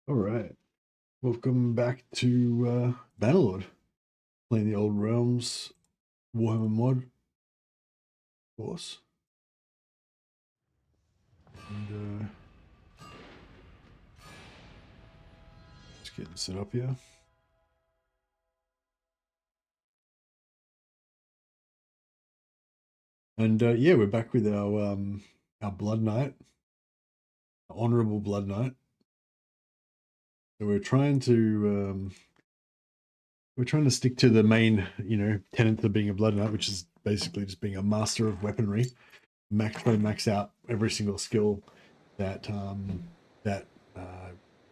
All right, welcome back to Bannerlord, playing the Old Realms Warhammer mod, of course. And just getting set up here. And yeah, we're back with our Blood Knight, honorable Blood Knight. So we're trying to stick to the main, tenet of being a Blood Knight, which is basically just being a master of weaponry. Try to max out every single skill that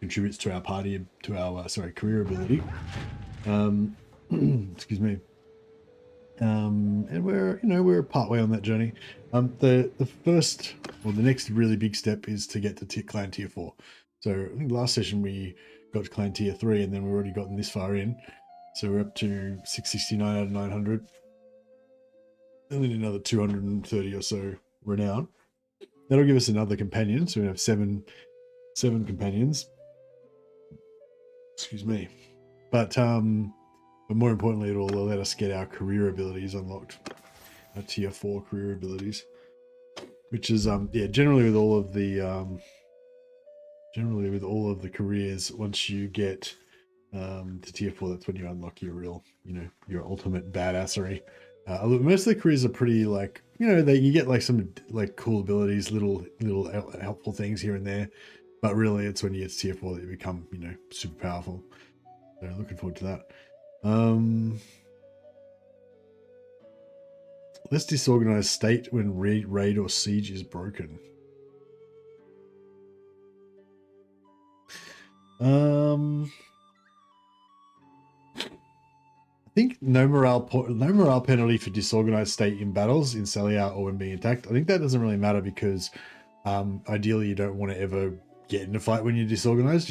contributes to our party, to our career ability. Excuse me. And we're partway on that journey. The next really big step is to get to clan tier 4. So I think last session we got to clan tier 3, and then we've already gotten this far in. So we're up to 669 out of 900, and then another 230 or so renown. That'll give us another companion, so we have seven companions. Excuse me. But more importantly, it'll let us get our career abilities unlocked, our tier 4 career abilities, which is generally with all of the careers, once you get to tier 4, that's when you unlock your real, your ultimate badassery. Most of the careers are pretty you get like some cool abilities, little helpful things here and there, but really it's when you get to tier 4 that you become super powerful. So looking forward to that. Less disorganized state when raid or siege is broken. I think no morale penalty for disorganized state in battles, in selling out, or when being attacked. I think that doesn't really matter because ideally you don't want to ever get in a fight when you're disorganized.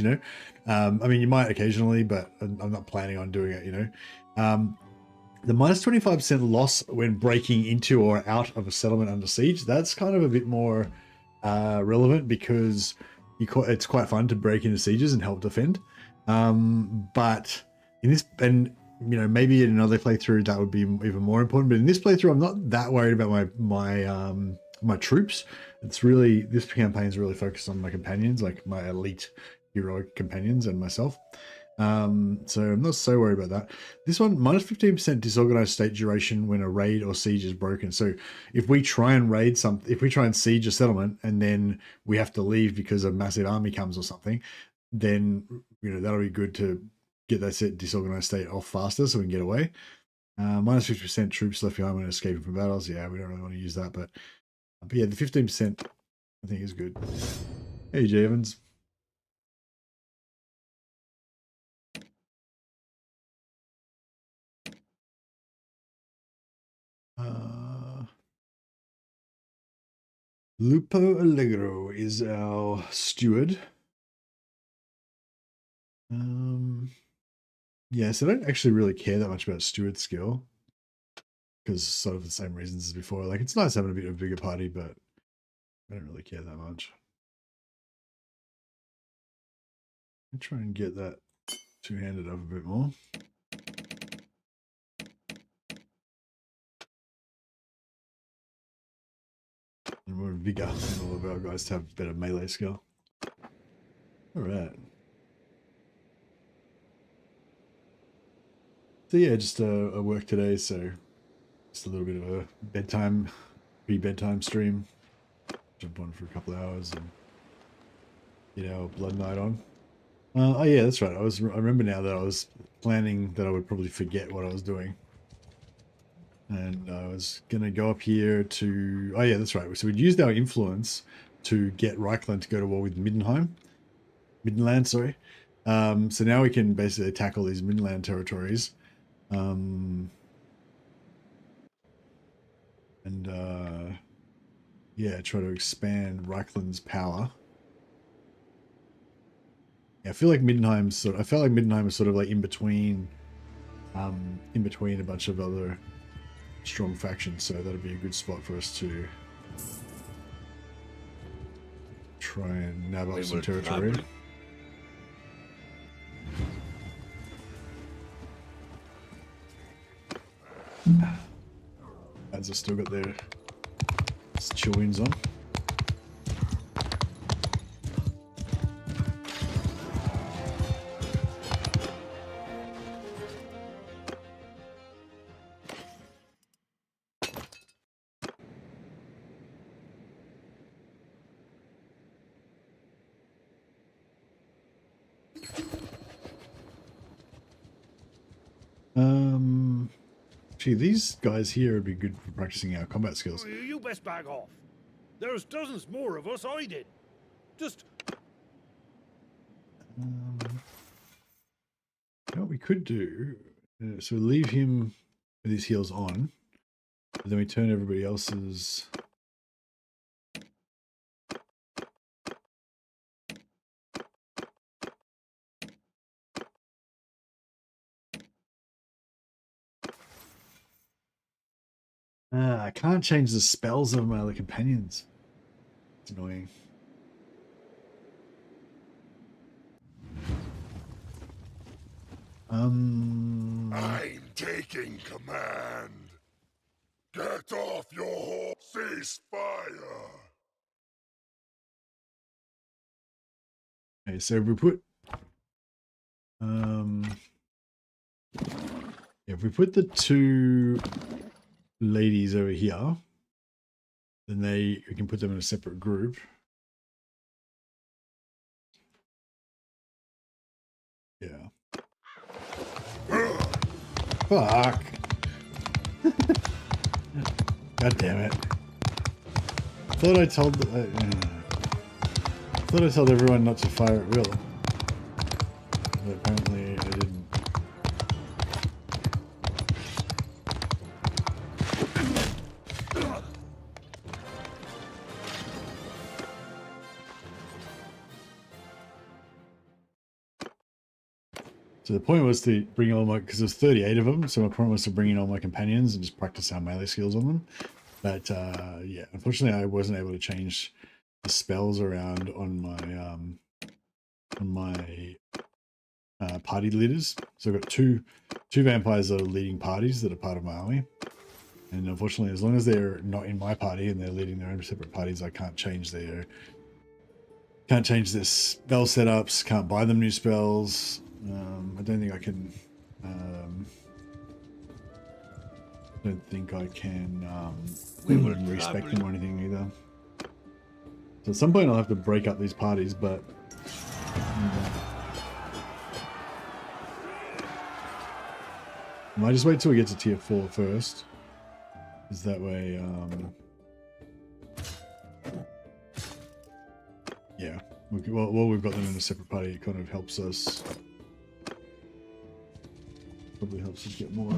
I mean, you might occasionally, but I'm not planning on doing it. The minus 25% loss when breaking into or out of a settlement under siege, that's kind of a bit more relevant because it's quite fun to break into sieges and help defend. But in this, and maybe in another playthrough that would be even more important. But in this playthrough, I'm not that worried about my troops. This campaign is really focused on my companions, like my elite heroic companions and myself. So I'm not so worried about that. This one, minus 15% disorganized state duration when a raid or siege is broken. So if we try and siege a settlement and then we have to leave because a massive army comes or something, then that'll be good to get that disorganized state off faster so we can get away. Minus 50% troops left behind when escaping from battles. Yeah, we don't really want to use that, but yeah, the 15% I think is good. Hey, J Evans. Lupo Allegro is our steward. Yeah, so I don't actually really care that much about steward skill because sort of the same reasons as before. Like, it's nice having a bit of a bigger party, but I don't really care that much. I'll try and get that two-handed up a bit more. And we're bigger than all of our guys to have better melee skill. All right. So yeah, just a work today, so just a little bit of a pre-bedtime stream. Jump on for a couple of hours and get our Blood Knight on. Oh yeah, that's right. I remember now that I was planning that I would probably forget what I was doing. And I was gonna go up here to, oh yeah, that's right. So we'd used our influence to get Reichland to go to war with Middenland, sorry. So now we can basically tackle these Middenland territories. Yeah, try to expand Reichland's power. Yeah, I felt like Middenheim was sort of like in between a bunch of other strong factions, so that'd be a good spot for us to try and nab up some territory. have still got their chill-ins on. Gee, these guys here would be good for practicing our combat skills. You best back off. There's dozens more of us I did. Just... What we could do, so leave him with his heals on, but then we turn everybody else's... I can't change the spells of my other companions. It's annoying. I'm taking command. Get off your horse. Cease fire. Okay, so if we put if we put the two ladies over here, then we can put them in a separate group. Yeah. Fuck. God damn it. Thought I told everyone not to fire at will. But apparently I didn't. So the point was to bring all my, because there's 38 of them, so my point was to bring in all my companions and just practice our melee skills on them. But yeah, unfortunately I wasn't able to change the spells around on my party leaders. So I've got two vampires that are leading parties that are part of my army. And unfortunately, as long as they're not in my party and they're leading their own separate parties, I can't change their spell setups, can't buy them new spells. I don't think I can. Respect them or anything either. So at some point I'll have to break up these parties, but I might just wait till we get to tier 4 first. Is that way? Yeah. Well, we've got them in a separate party. It kind of helps us. Probably helps us get more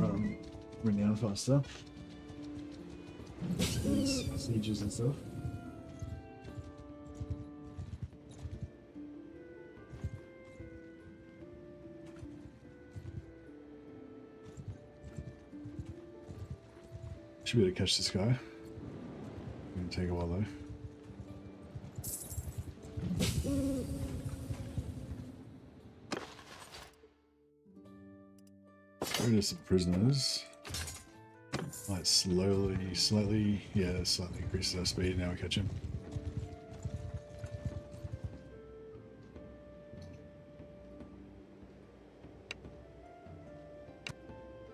renown faster. Sieges and stuff. Should be able to catch this guy. It's gonna take a while though. Rid of some prisoners. Might slightly increase our speed. Now we catch him.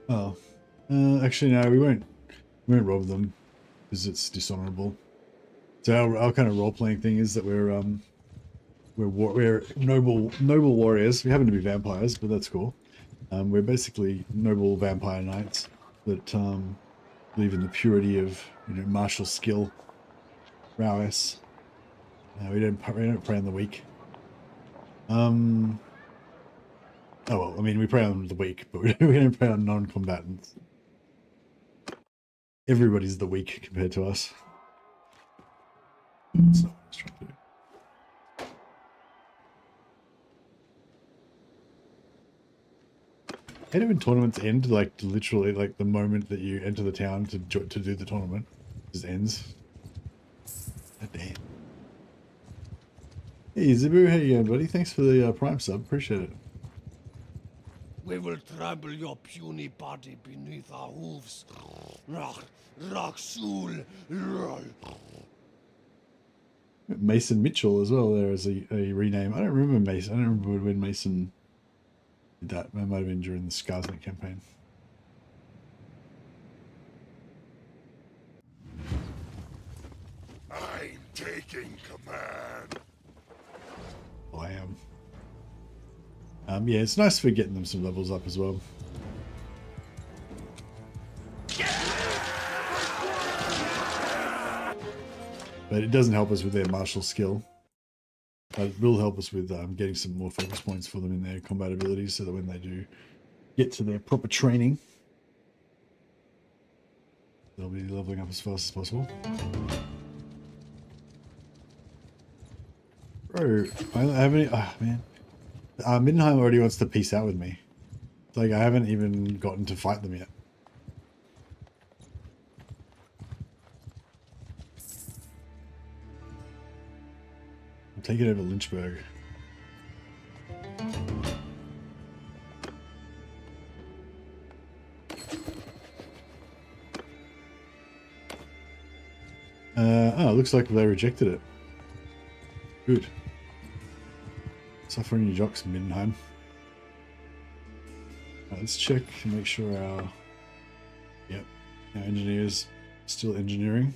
Oh, actually no, we won't rob them because it's dishonorable. So our kind of role playing thing is that we're noble warriors. We happen to be vampires, but that's cool. We're basically noble vampire knights that believe in the purity of martial skill, prowess. We don't prey on the weak. Oh well, I mean we prey on the weak, but we don't prey on non-combatants. Everybody's the weak compared to us. That's not what I was trying to do. I hate it when tournaments end, like literally, like the moment that you enter the town to do the tournament, it just ends. God damn. Hey Zibu, how you going, buddy? Thanks for the Prime sub, appreciate it. We will trample your puny body beneath our hooves. Raksul. Mason Mitchell as well. There is a rename. I don't remember Mason. I don't remember when Mason did that. That might have been during the Skarsnik campaign. I'm taking command. I am. Yeah, it's nice for getting them some levels up as well. But it doesn't help us with their martial skill. But it will help us with getting some more focus points for them in their combat abilities, so that when they do get to their proper training, they'll be leveling up as fast as possible. Bro, I haven't. Oh, man. Middenheim already wants to peace out with me. Like, I haven't even gotten to fight them yet. I'm taking over Lynchburg. Oh, it looks like they rejected it. Good. Suffering your jocks, Middenheim. Let's check and make sure our engineers still engineering.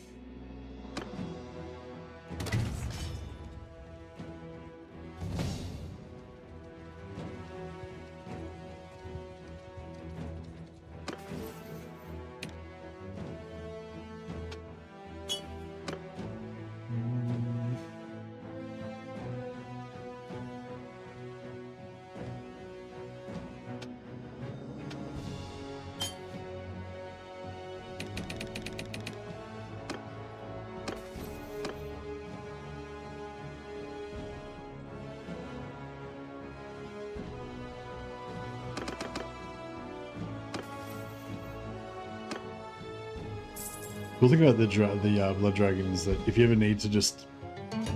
Cool thing about the Blood Dragon is that if you ever need to just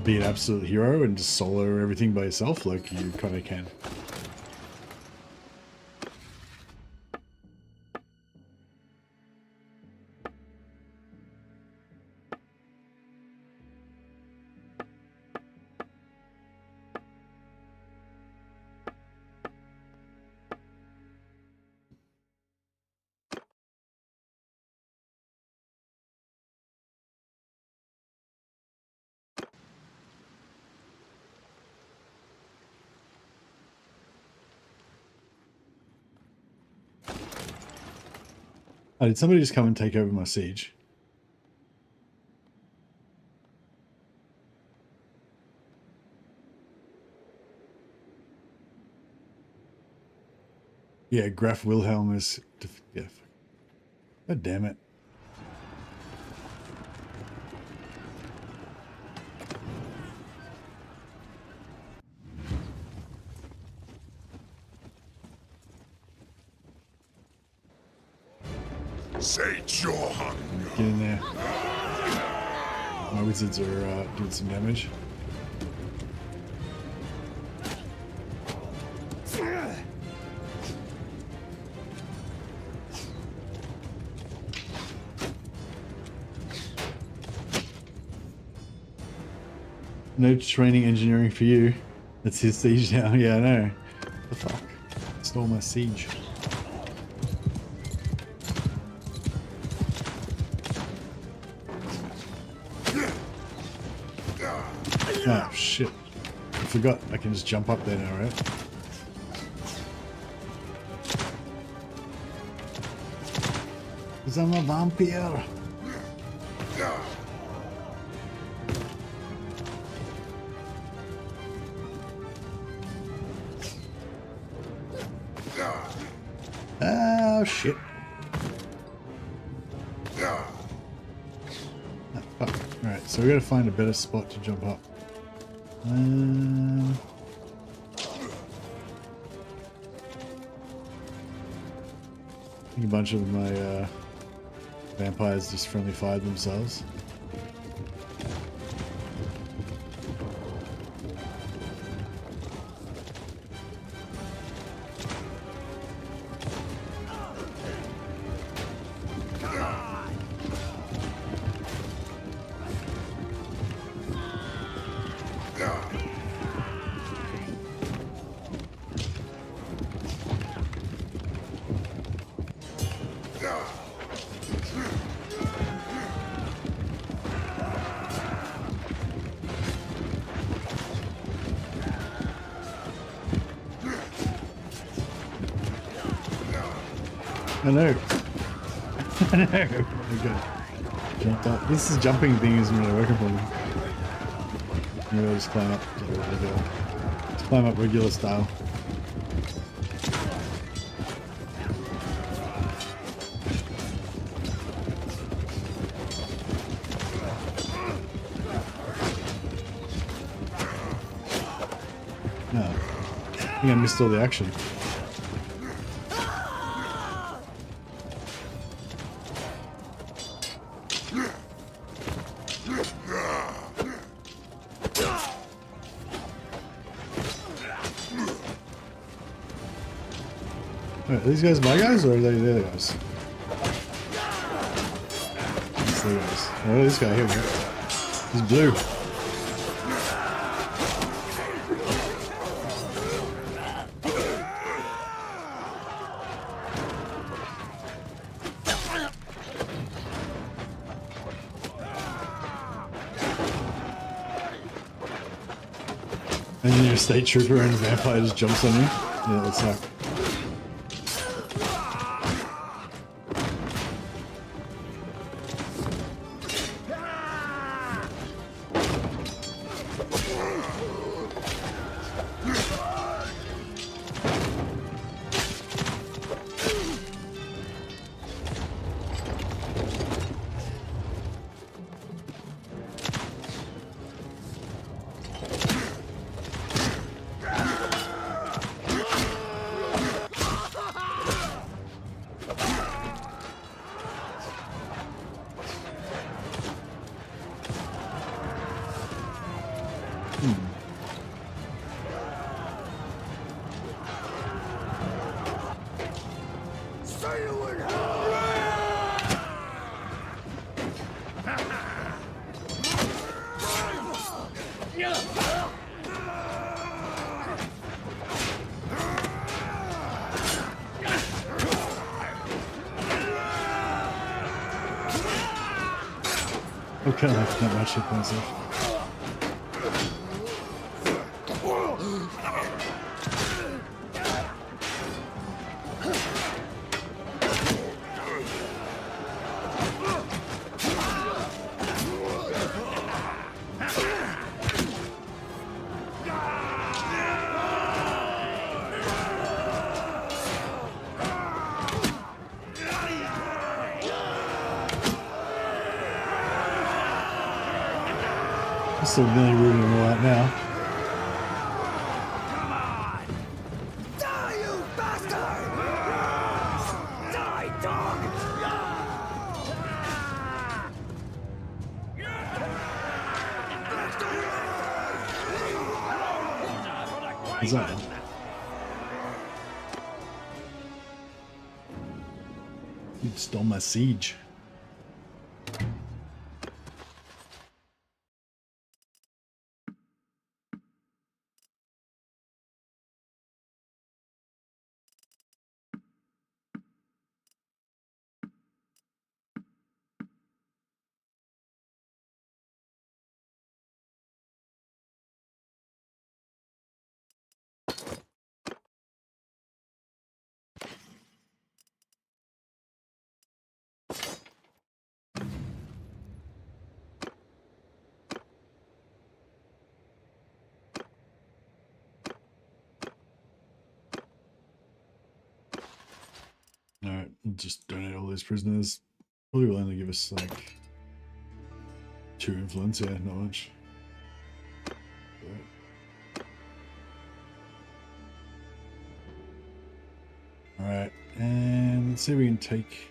be an absolute hero and just solo everything by yourself, like, you kind of can. Oh, did somebody just come and take over my siege? Yeah, Graf Wilhelm is... Yeah. God damn it. Sate your hunger. Get in there. My wizards are doing some damage. No training engineering for you. That's his siege now. Yeah, I know. What the fuck? Stole my siege. Oh shit. I forgot I can just jump up there now, right? Because I'm a vampire. Oh shit. Oh, fuck. Alright, so we gotta find a better spot to jump up. I think a bunch of my vampires just friendly fired themselves. I know. I know. Okay. Jumped up. This jumping thing isn't really working for me. Maybe I'll just climb up. Just climb up regular style. No. I think I missed all the action. Are these guys my guys or are they the other guys? It's the guys. Oh, this guy, here we go. He's blue. And then your state trooper and vampire just jumps on you. Yeah, that's like. Okay, not much hit points left. Still nearly rooting them all out now. Come on! Die, you bastard! Die, dog! What's that? You stole my siege. Alright, just donate all these prisoners. Probably will only give us like 2 influence, yeah, not much. Alright, and let's see if we can take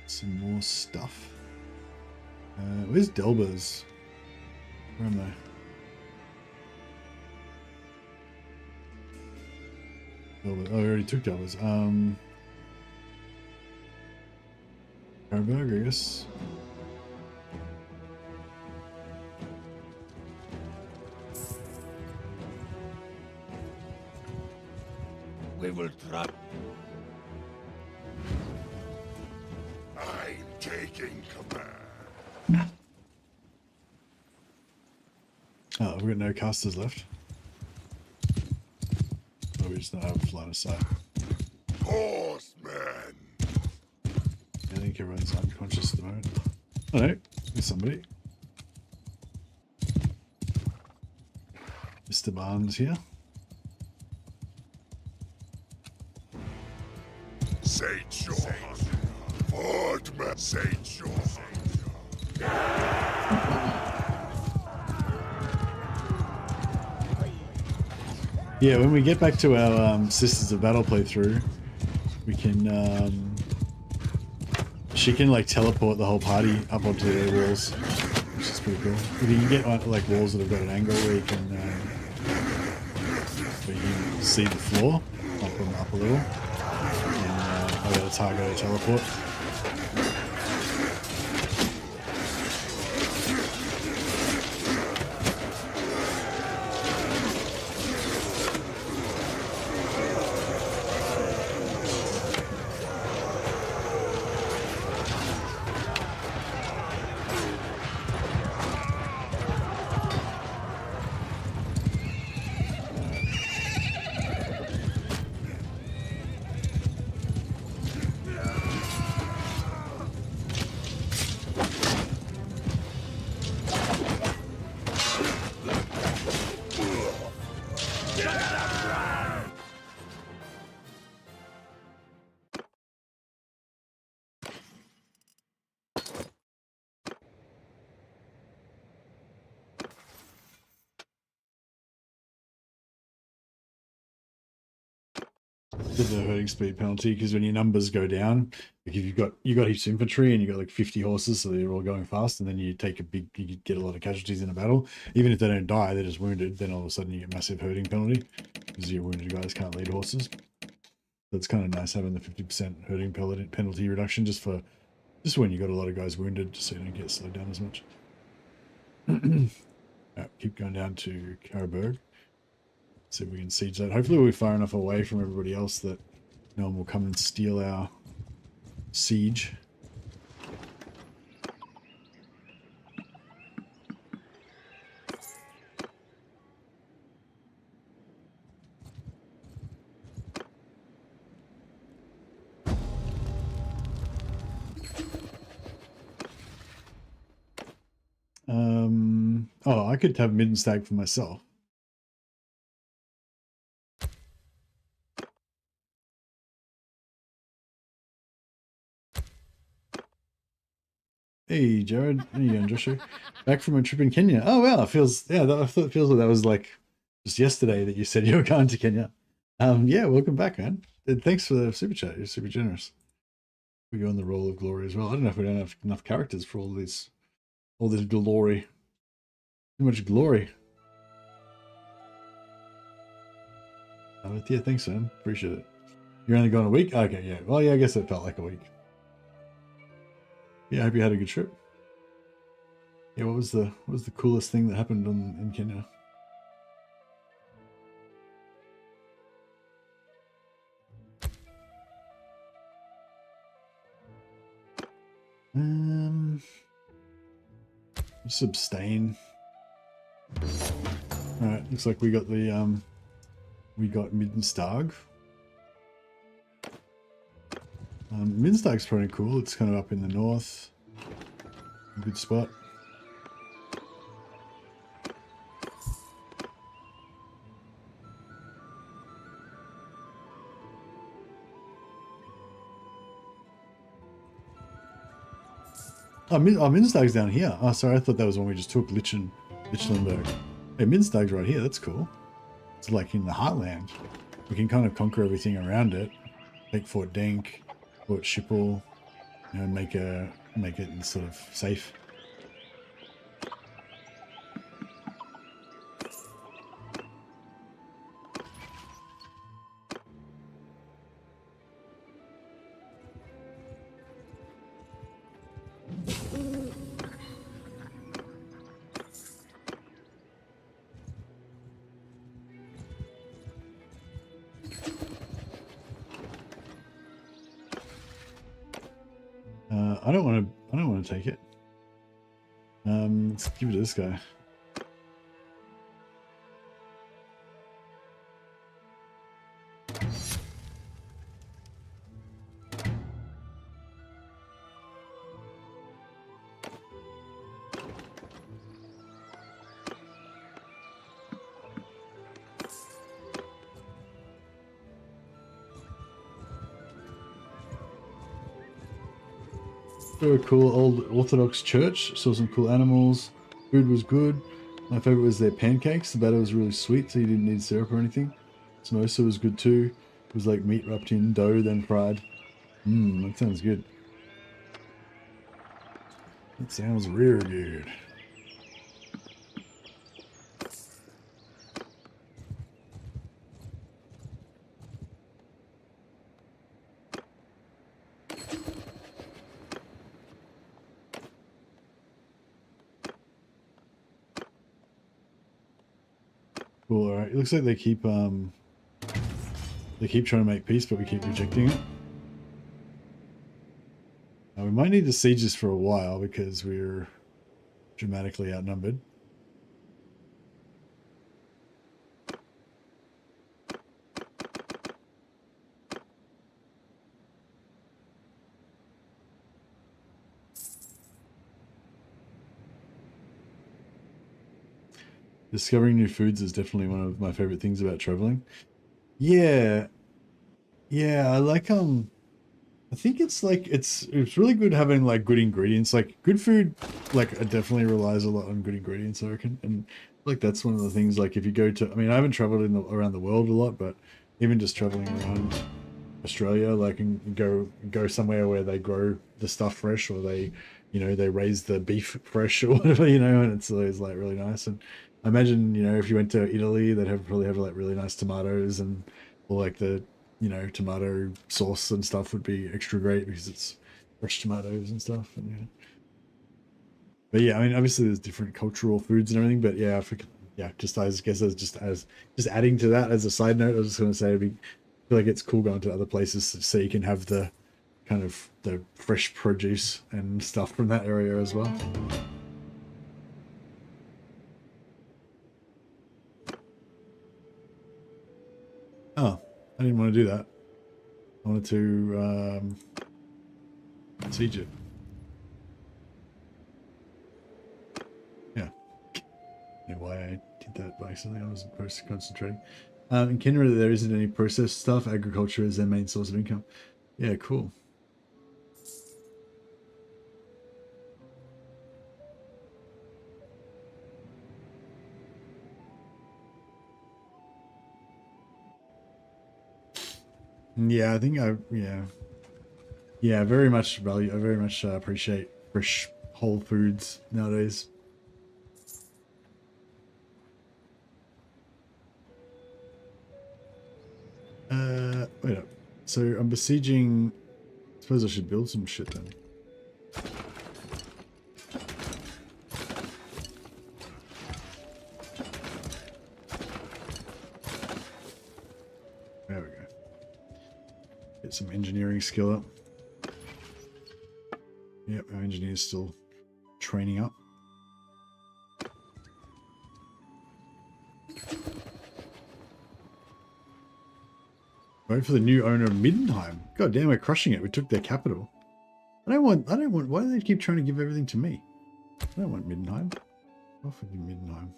some more stuff. Where's Delbers? Where am they? Delbers. Oh, we already took Delbers. Harburg, I guess. We will try. I'm taking command. Oh, we've got no casters left. Oh, we just don't have line of sight. Horsemen! I think everyone's unconscious at the moment. Oh no, there's somebody. Mr. Barnes here. Sage your Fort man. Sage your Yeah, when we get back to our Sisters of Battle playthrough, we can she can like teleport the whole party up onto their walls, which is pretty cool. But you can get like walls that have got an angle where you can see the floor, like them up a little, and I got a target to teleport. There's a herding speed penalty because when your numbers go down, like if you got heaps of infantry and you got like 50 horses, so they're all going fast, and then you get a lot of casualties in a battle. Even if they don't die, they're just wounded. Then all of a sudden you get massive herding penalty because your wounded guys can't lead horses. So it's kind of nice having the 50% herding penalty reduction just when you got a lot of guys wounded, just so you don't get slowed down as much. Right, keep going down to Karaberg. See if we can siege that. Hopefully we'll be far enough away from everybody else that no one will come and steal our siege. Oh, I could have Middenstag for myself. Hey, Jared. How you going, Joshua? Back from a trip in Kenya. Oh, wow. It feels, yeah, it feels like that was like just yesterday that you said you were going to Kenya. Yeah, welcome back, man. And thanks for the super chat. You're super generous. We go on the roll of glory as well. I don't know if we don't have enough characters for all this glory. Too much glory. But yeah, thanks, man. Appreciate it. You're only going a week? Okay, yeah. Well, yeah, I guess it felt like a week. Yeah, I hope you had a good trip. Yeah, what was the coolest thing that happened in Kenya? Just abstain. Alright, looks like we got the Middenstag. Middenstag's pretty cool. It's kind of up in the north. A good spot. Oh, Middenstag's down here. Oh, sorry, I thought that was one we just took, Lichtenberg. Hey, Middenstag's right here. That's cool. It's like in the heartland. We can kind of conquer everything around it. Take Fort Denk, Fort Schiphol, you know, make it sort of safe. I don't want to take it. Let's give it to this guy. They were a cool old Orthodox church. Saw some cool animals. Food was good. My favorite was their pancakes. The batter was really sweet, so you didn't need syrup or anything. Samosa was good too. It was like meat wrapped in dough, then fried. That sounds good. That sounds real good. Cool, alright. It looks like they keep trying to make peace, but we keep rejecting it. We might need to siege this for a while because we're dramatically outnumbered. Discovering new foods is definitely one of my favorite things about traveling. Yeah. Yeah, I like I think it's like it's really good having like good ingredients. Like good food like it definitely relies a lot on good ingredients, I reckon. And like that's one of the things like if you go to I mean I haven't traveled around the world a lot, but even just traveling around Australia, like and go somewhere where they grow the stuff fresh or they they raise the beef fresh or whatever, and it's always like really nice. And I imagine, if you went to Italy, they'd probably have like really nice tomatoes and or like the tomato sauce and stuff would be extra great because it's fresh tomatoes and stuff. And but yeah, I mean, obviously there's different cultural foods and everything, but yeah, just I guess as just adding to that as a side note, I was just going to say, I feel like it's cool going to other places so you can have the kind of the fresh produce and stuff from that area as well. Oh, I didn't want to do that. I wanted to siege it. Yeah. I don't know why I did that by accident. I wasn't supposed to concentrate. In Canada, there isn't any processed stuff. Agriculture is their main source of income. Yeah, cool. Yeah, I think yeah, very much value. I very much appreciate fresh whole foods nowadays. Wait up. So I'm besieging. I suppose I should build some shit then. There we go. Get some engineering skill up. Yep, our engineer's still training up. Wait for the new owner of Middenheim. God damn, we're crushing it. We took their capital. I don't want, why do they keep trying to give everything to me? I don't want Middenheim. Off with you, Middenheim.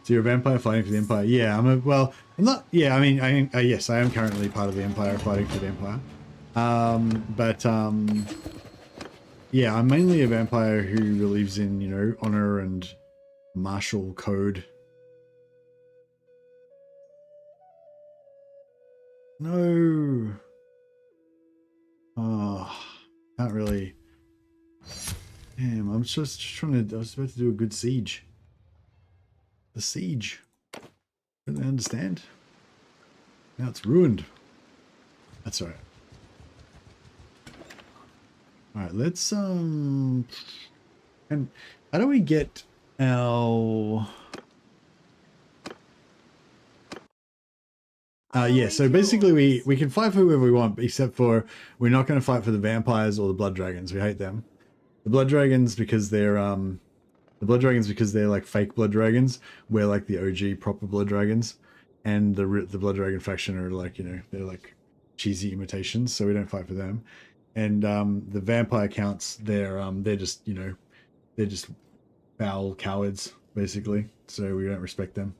So you're a vampire fighting for the Empire? Yeah, I'm not, yeah, I mean, yes, I am currently part of the Empire fighting for the Empire. Yeah, I'm mainly a vampire who believes in, honor and martial code. No. Oh, can't really. Damn, I'm just trying to, I was about to do a good siege. The siege. Don't they understand? Now it's ruined. That's all right. All right, let's and how do we get our yeah, so basically we can fight for whoever we want, except for we're not going to fight for the vampires or the blood dragons. We hate them. The blood dragons because they're like fake blood dragons. We're like the OG proper blood dragons, and the blood dragon faction are like they're like cheesy imitations, so we don't fight for them. And the vampire counts, they're just they're just foul cowards. basically. So we don't respect them.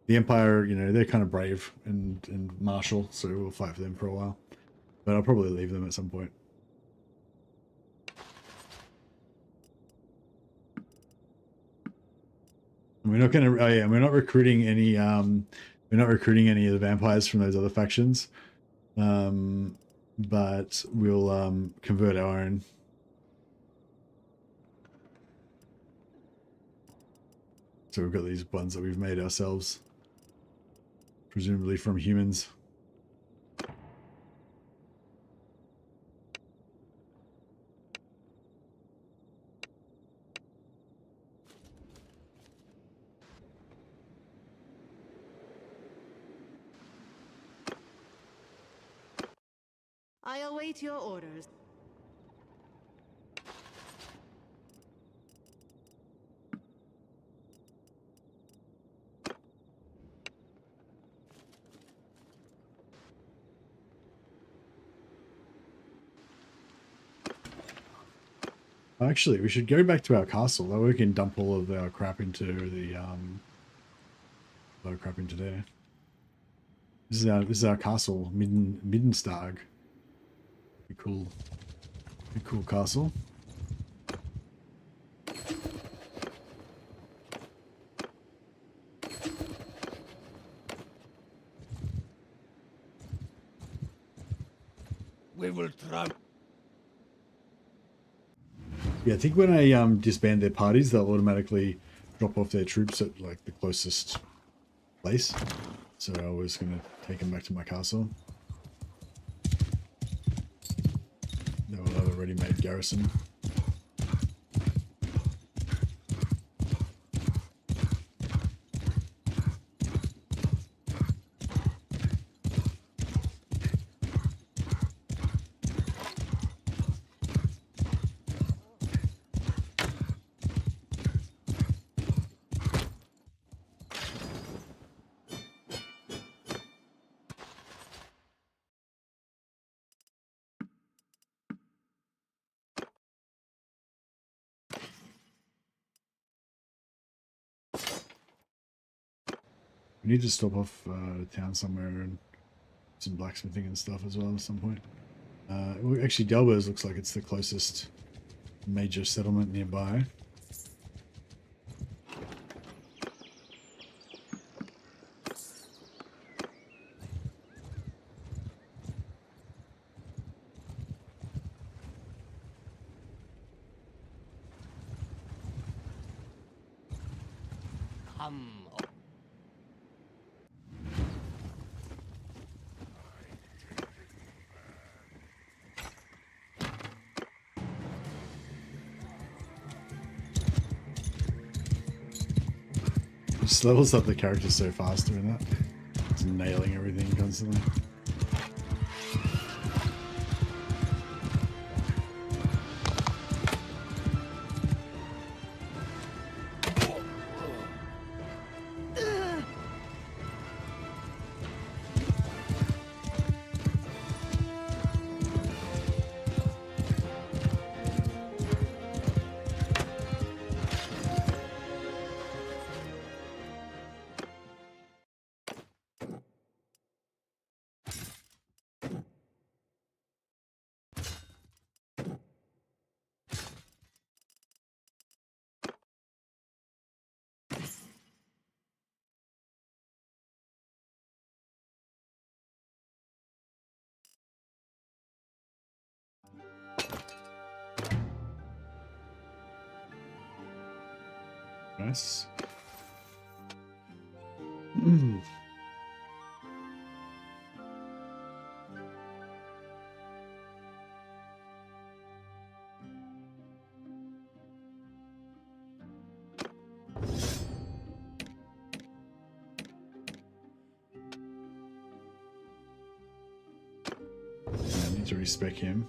The Empire, you know, they're kind of brave and martial, so we'll fight for them for a while. But I'll probably leave them at some point. We're not going to. Oh yeah, we're not recruiting any. We're not recruiting any of the vampires from those other factions. But we'll convert our own. So we've got these ones that we've made ourselves, presumably from humans. I await your orders. Actually, we should go back to our castle. That way we can dump all of our crap into the crap into there. This is our castle, Middenstag. Pretty cool. Pretty cool castle. We will try. Yeah, I think when I disband their parties, they'll automatically drop off their troops at like the closest place. So I was gonna take them back to my castle. They will have a ready-made garrison. We need to stop off town somewhere and some blacksmithing and stuff as well at some point. Well, actually, Delbers looks like it's the closest major settlement nearby. Come. It just levels up the characters so fast doing that. Just nailing everything constantly. Nice. I need to respec him.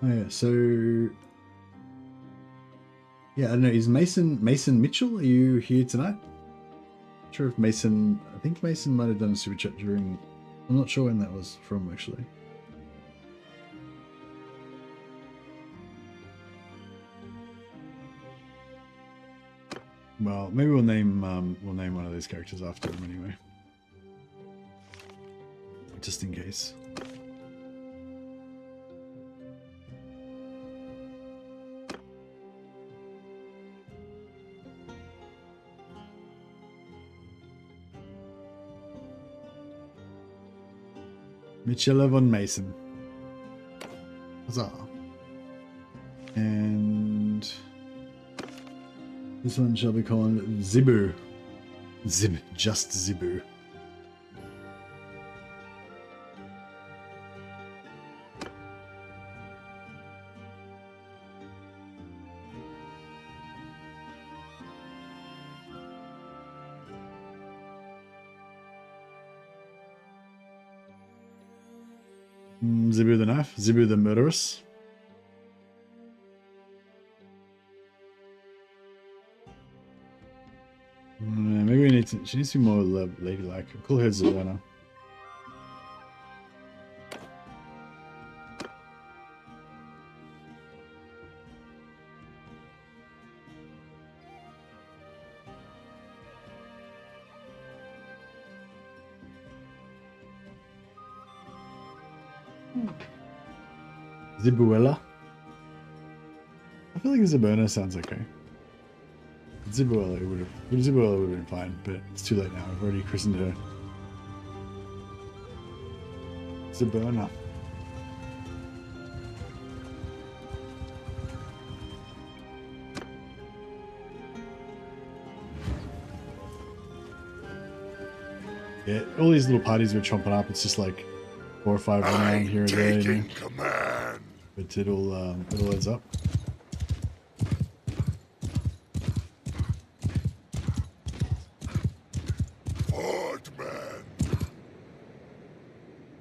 Oh yeah, so yeah, I don't know. Is Mason Mitchell? Are you here tonight? sure if Mason. I think Mason might have done a super chat during. I'm not sure when that was from actually. Well, maybe we'll name one of these characters after him anyway, just in case. Mitchell von Mason. Huzzah. And this one shall be called Zibu. Just Zibu. Zibu the knife, Zibu the murderous. Maybe we need to. She needs to be more ladylike. Call her Zavana. Zibuella. I feel like Zaberna sounds okay. Zibuella would have been fine, but it's too late now. I've already christened her. Zaberna. Yeah, all these little parties we're chomping up, it's just like 4 or 5 around here and there. You know? Command. But it'll adds up. Portman.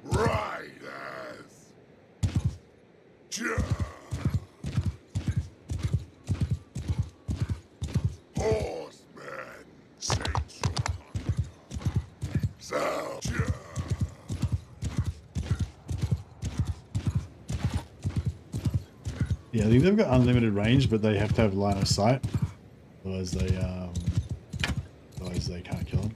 Riders. Horsemen. Saints. So. Yeah, I think they've got unlimited range, but they have to have line of sight. Otherwise they can't kill them.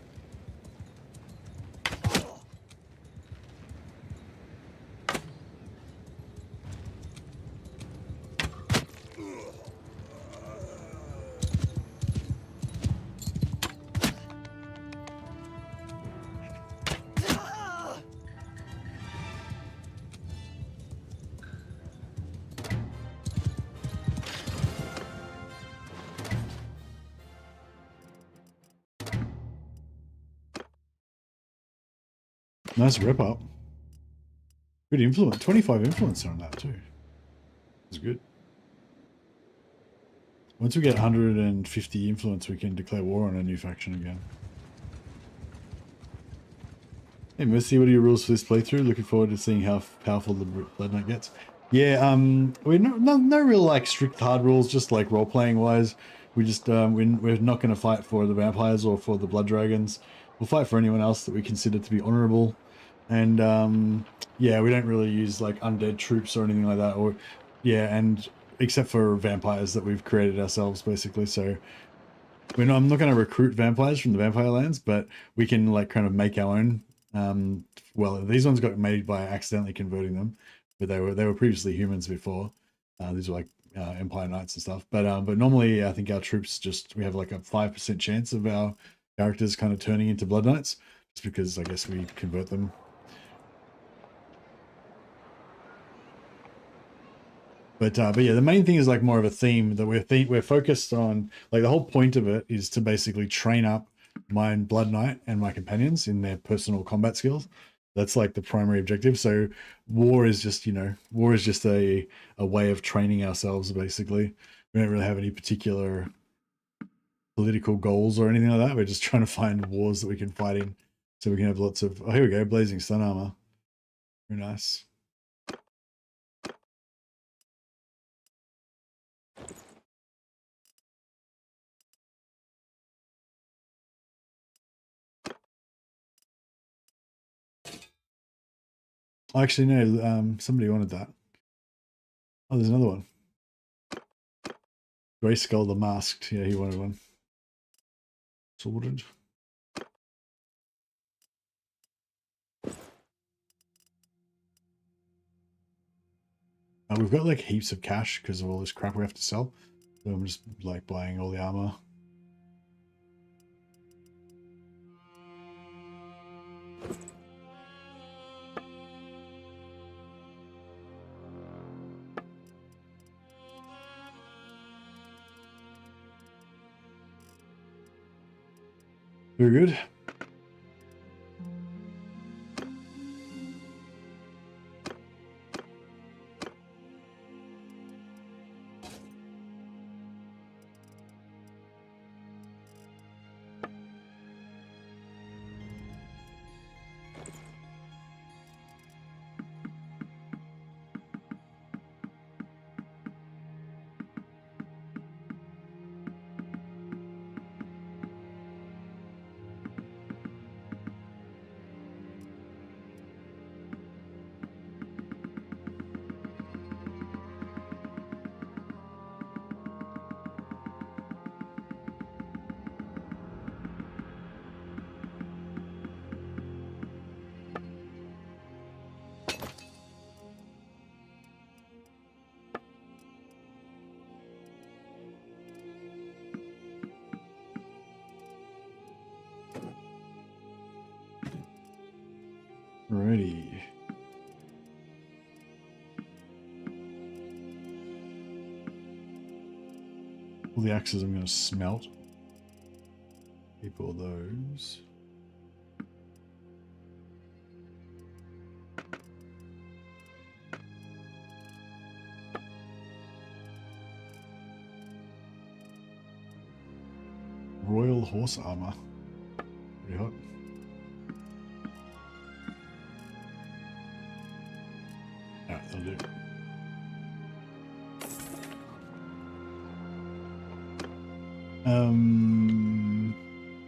Nice rip up. Good influence. 25 influence on that too. It's good. Once we get 150 influence, we can declare war on a new faction again. Hey Mercy, what are your rules for this playthrough? Looking forward to seeing how powerful the Blood Knight gets. Yeah, we're no real like strict hard rules, just like role playing wise. We just we're not going to fight for the vampires or for the blood dragons. We'll fight for anyone else that we consider to be honorable. And yeah, we don't really use like undead troops or anything like that. Or yeah, and except for vampires that we've created ourselves, basically. So I'm not going to recruit vampires from the vampire lands, but we can like kind of make our own. Well, these ones got made by accidentally converting them, but they were previously humans before. These were like Empire Knights and stuff. But normally I think our troops we have like a 5% chance of our characters kind of turning into Blood Knights, just because I guess we convert them. But yeah, the main thing is like more of a theme that we're focused on. Like the whole point of it is to basically train up my Blood Knight and my companions in their personal combat skills. That's like the primary objective. So war is just a way of training ourselves, basically. We don't really have any particular political goals or anything like that. We're just trying to find wars that we can fight in, so we can have lots of. Oh, here we go, blazing stun armor. Very nice. Actually, no. Somebody wanted that. Oh, there's another one. Grayskull the Masked. Yeah, he wanted one. Sorted. We've got like heaps of cash because of all this crap we have to sell. So I'm just like buying all the armor. Very good. Alrighty. All the axes I'm going to smelt. Keep all those. Royal horse armor. Pretty hot. Alright, that'll do.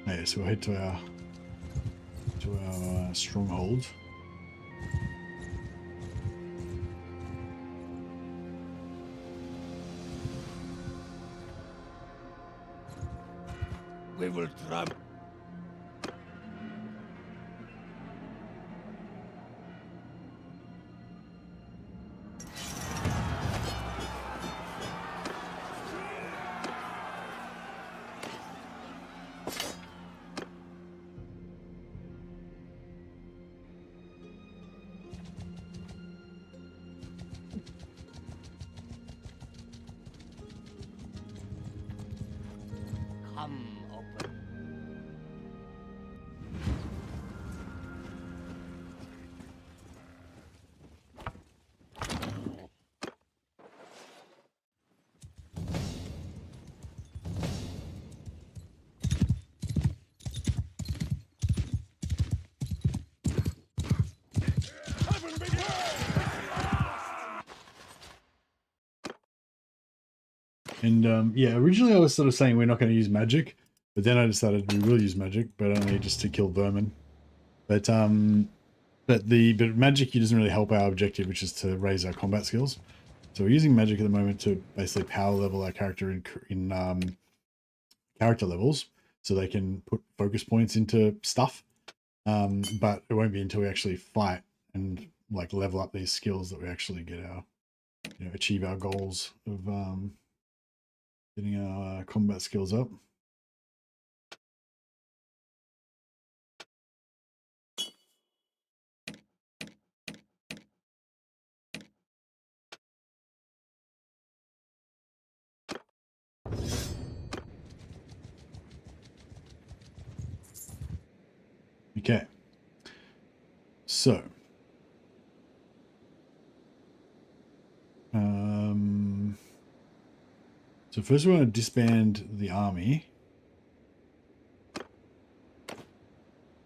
Yeah, so we'll head to our stronghold. We will try. Come open. And yeah, originally I was sort of saying we're not going to use magic, but then I decided we will use magic, but only just to kill vermin. But magic doesn't really help our objective, which is to raise our combat skills. So we're using magic at the moment to basically power level our character in character levels, so they can put focus points into stuff. But it won't be until we actually fight and like level up these skills that we actually get our, achieve our goals of getting our combat skills up. Okay. So first we want to disband the army.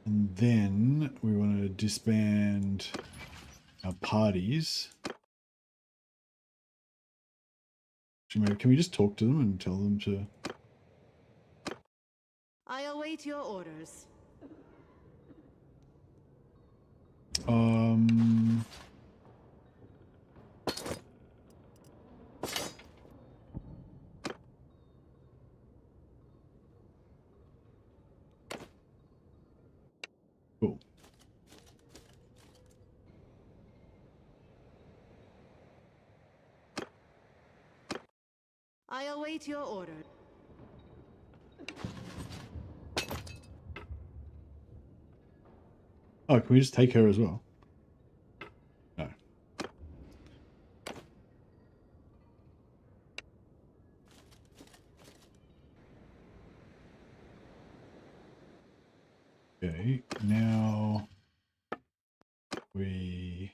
And then we want to disband our parties. Can we just talk to them and tell them to... I await your orders. I await your order. Oh, can we just take her as well? No. Okay, now we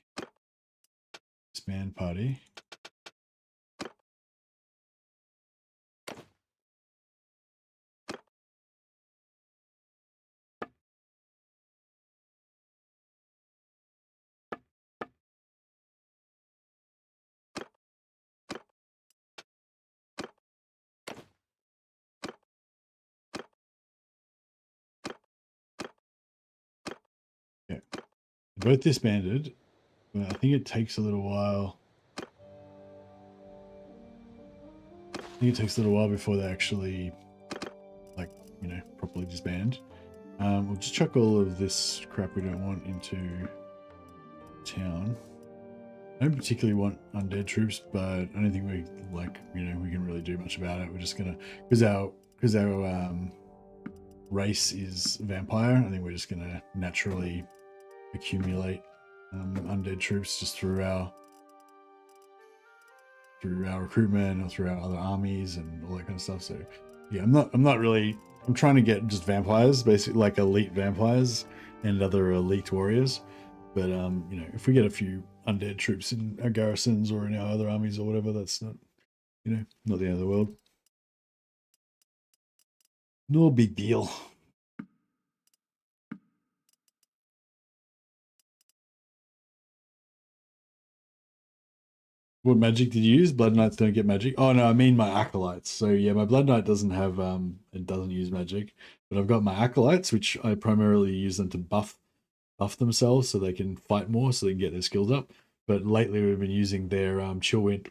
disband party. Okay, both disbanded, but I think it takes a little while. I think it takes a little while before they actually, like, you know, properly disband. We'll just chuck all of this crap we don't want into town. I don't particularly want undead troops, but I don't think we, like, you know, we can really do much about it. We're just gonna, because our race is vampire, I think we're just gonna naturally accumulate undead troops just through our recruitment or through our other armies and all that kind of stuff. So yeah, I'm trying to get just vampires, basically like elite vampires and other elite warriors. But you know, if we get a few undead troops in our garrisons or in our other armies or whatever, that's not, you know, not the end of the world. No big deal. What magic did you use? Blood Knights don't get magic. Oh no, I mean my acolytes. So yeah, my Blood Knight doesn't have it doesn't use magic, but I've got my acolytes, which I primarily use them to buff themselves so they can fight more, so they can get their skills up. But lately we've been using their chill wind,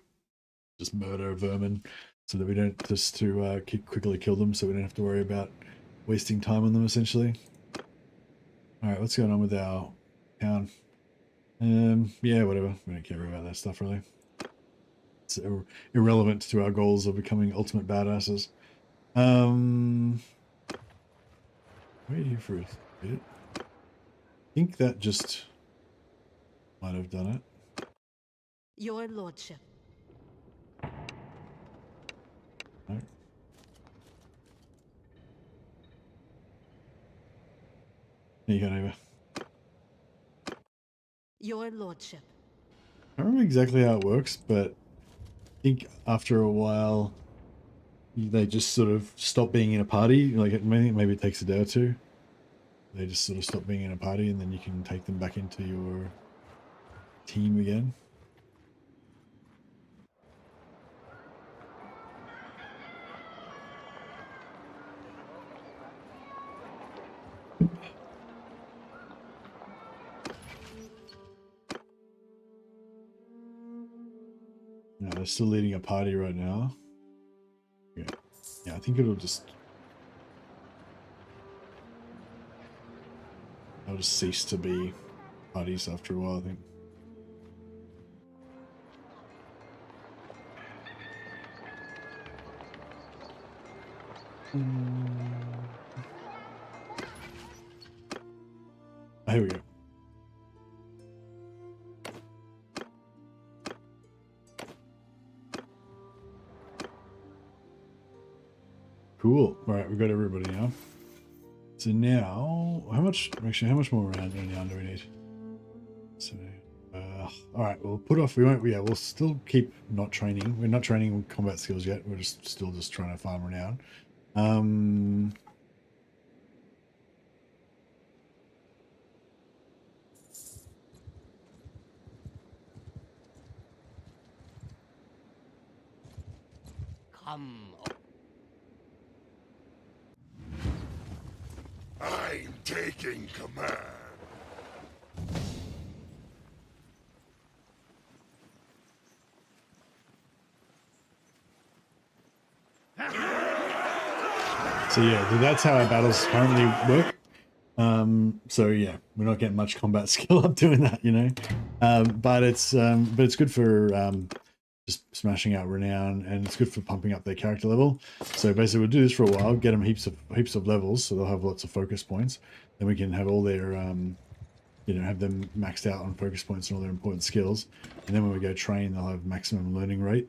just murder vermin, so that we don't just to quickly kill them, so we don't have to worry about wasting time on them essentially. All right, what's going on with our town? Yeah, whatever. We don't care about that stuff really. It's irrelevant to our goals of becoming ultimate badasses. Wait here for a bit. I think that just might have done it. Your lordship. No. There you go, neighbor. Your lordship. I don't remember exactly how it works, but I think after a while they just sort of stop being in a party. Like maybe it takes a day or two. They just sort of stop being in a party, and then you can take them back into your team again. No, they're still leading a party right now. Yeah, yeah, I think it'll just they'll just cease to be parties after a while, I think. Oh, here we go. Cool. All right, we've got everybody now. So now, how much more round do we need? So, all right, we'll put off. We won't. Yeah, we'll still keep not training. We're not training combat skills yet. We're still just trying to farm renown. Come. I'm taking command. So yeah, that's how our battles currently work. So yeah, we're not getting much combat skill up doing that, you know. But it's good for just smashing out renown, and it's good for pumping up their character level. So basically we'll do this for a while, get them heaps of levels, so they'll have lots of focus points. Then we can have all their you know, have them maxed out on focus points and all their important skills. And then when we go train, they'll have maximum learning rate.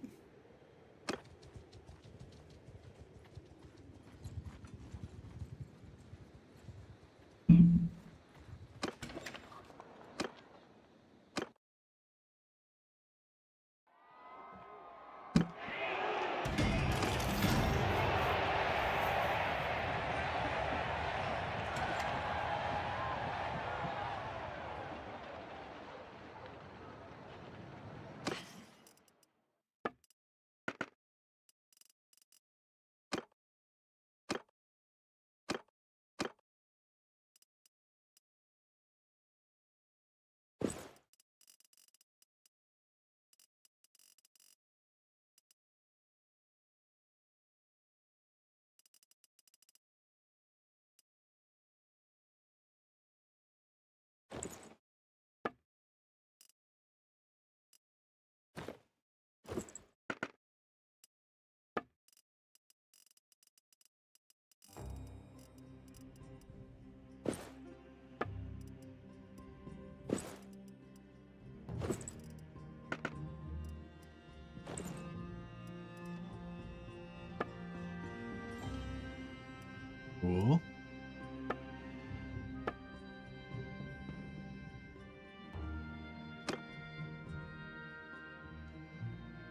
Cool.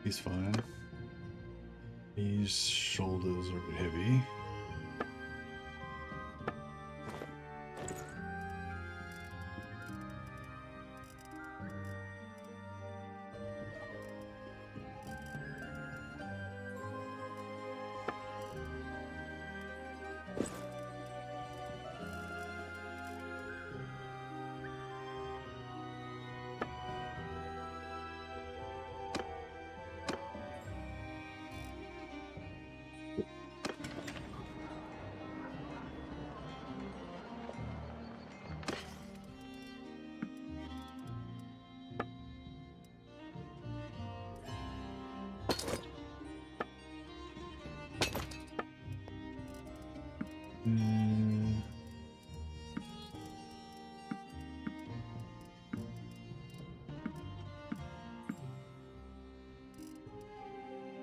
He's fine. His shoulders are a bit heavy.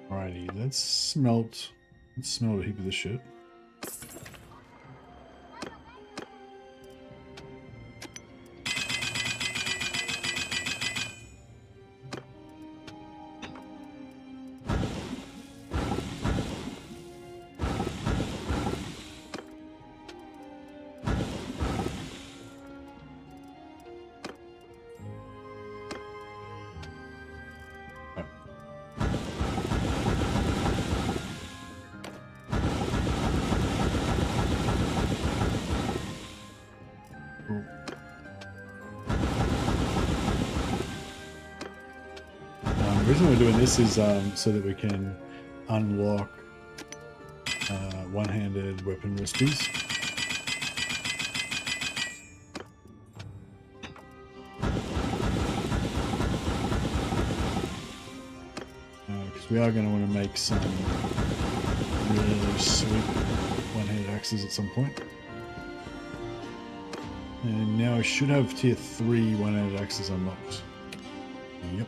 Alrighty, let's smelt a heap of this shit. The reason we're doing this is so that we can unlock one-handed weapon recipes. Because we are going to want to make some really sweet one-handed axes at some point. And now we should have tier 3 one-handed axes unlocked. Yep.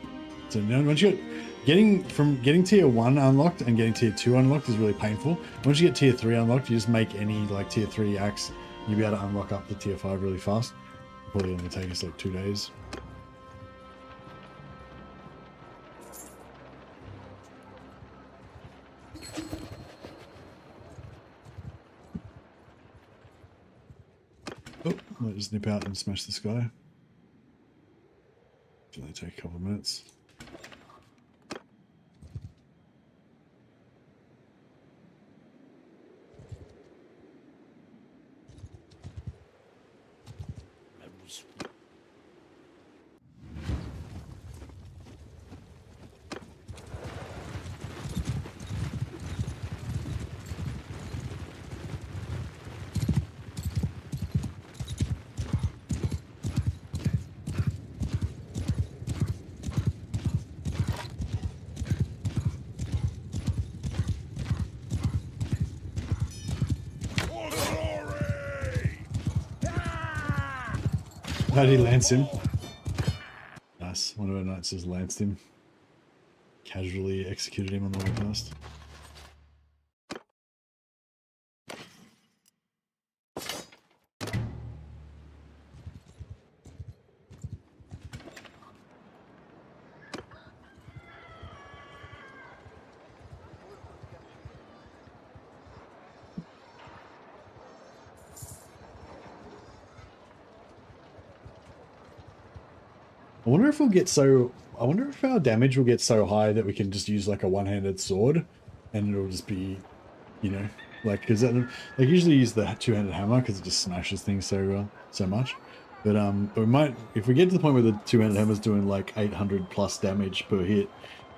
So now once you getting tier 1 unlocked and getting tier 2 unlocked is really painful. Once you get tier 3 unlocked, you just make any like tier 3 axe, you'll be able to unlock up the tier 5 really fast. Probably only take us like 2 days. Oh, let's just nip out and smash this guy. It'll only take a couple of minutes. How did he lance him? Nice. One of our knights just lanced him. Casually executed him on the way past. I wonder if we'll get so... I wonder if our damage will get so high that we can just use like a one-handed sword and it'll just be, you know, like, because like usually use the two-handed hammer because it just smashes things so much. But we might, if we get to the point where the two-handed hammer's doing like 800 plus damage per hit,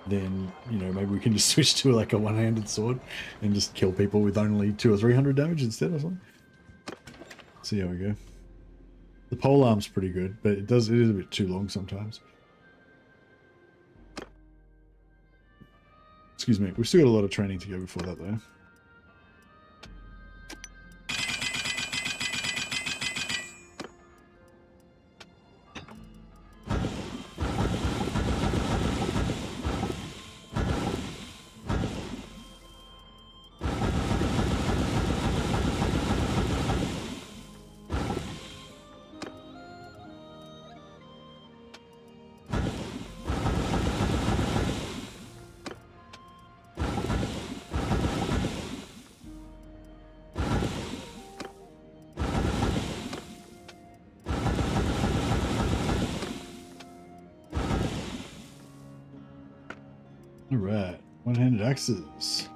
then, you know, maybe we can just switch to like a one-handed sword and just kill people with only 200 or 300 damage instead or something. See how we go. The pole arm's pretty good, but it is a bit too long sometimes. Excuse me, we've still got a lot of training to go before that though. Alright, one-handed axes.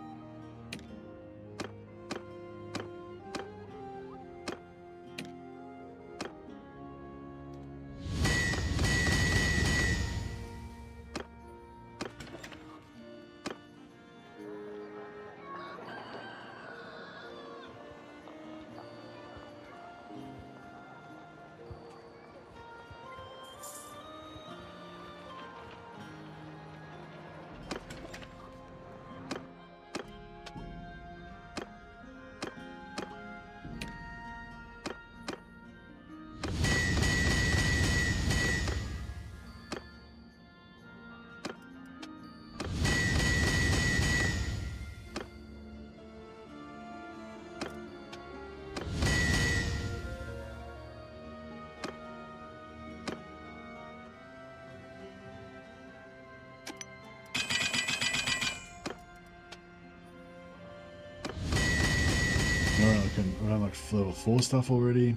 We're on like level 4 stuff already.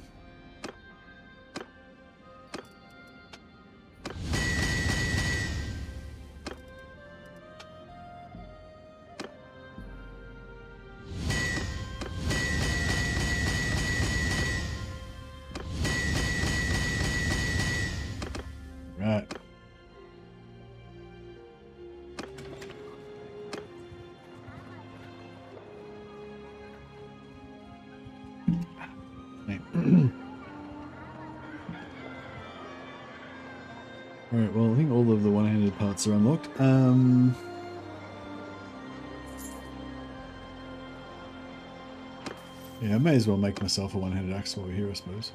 Right. Alright, well I think all of the one-handed parts are unlocked. Yeah, I may as well make myself a one-handed axe while we're here, I suppose.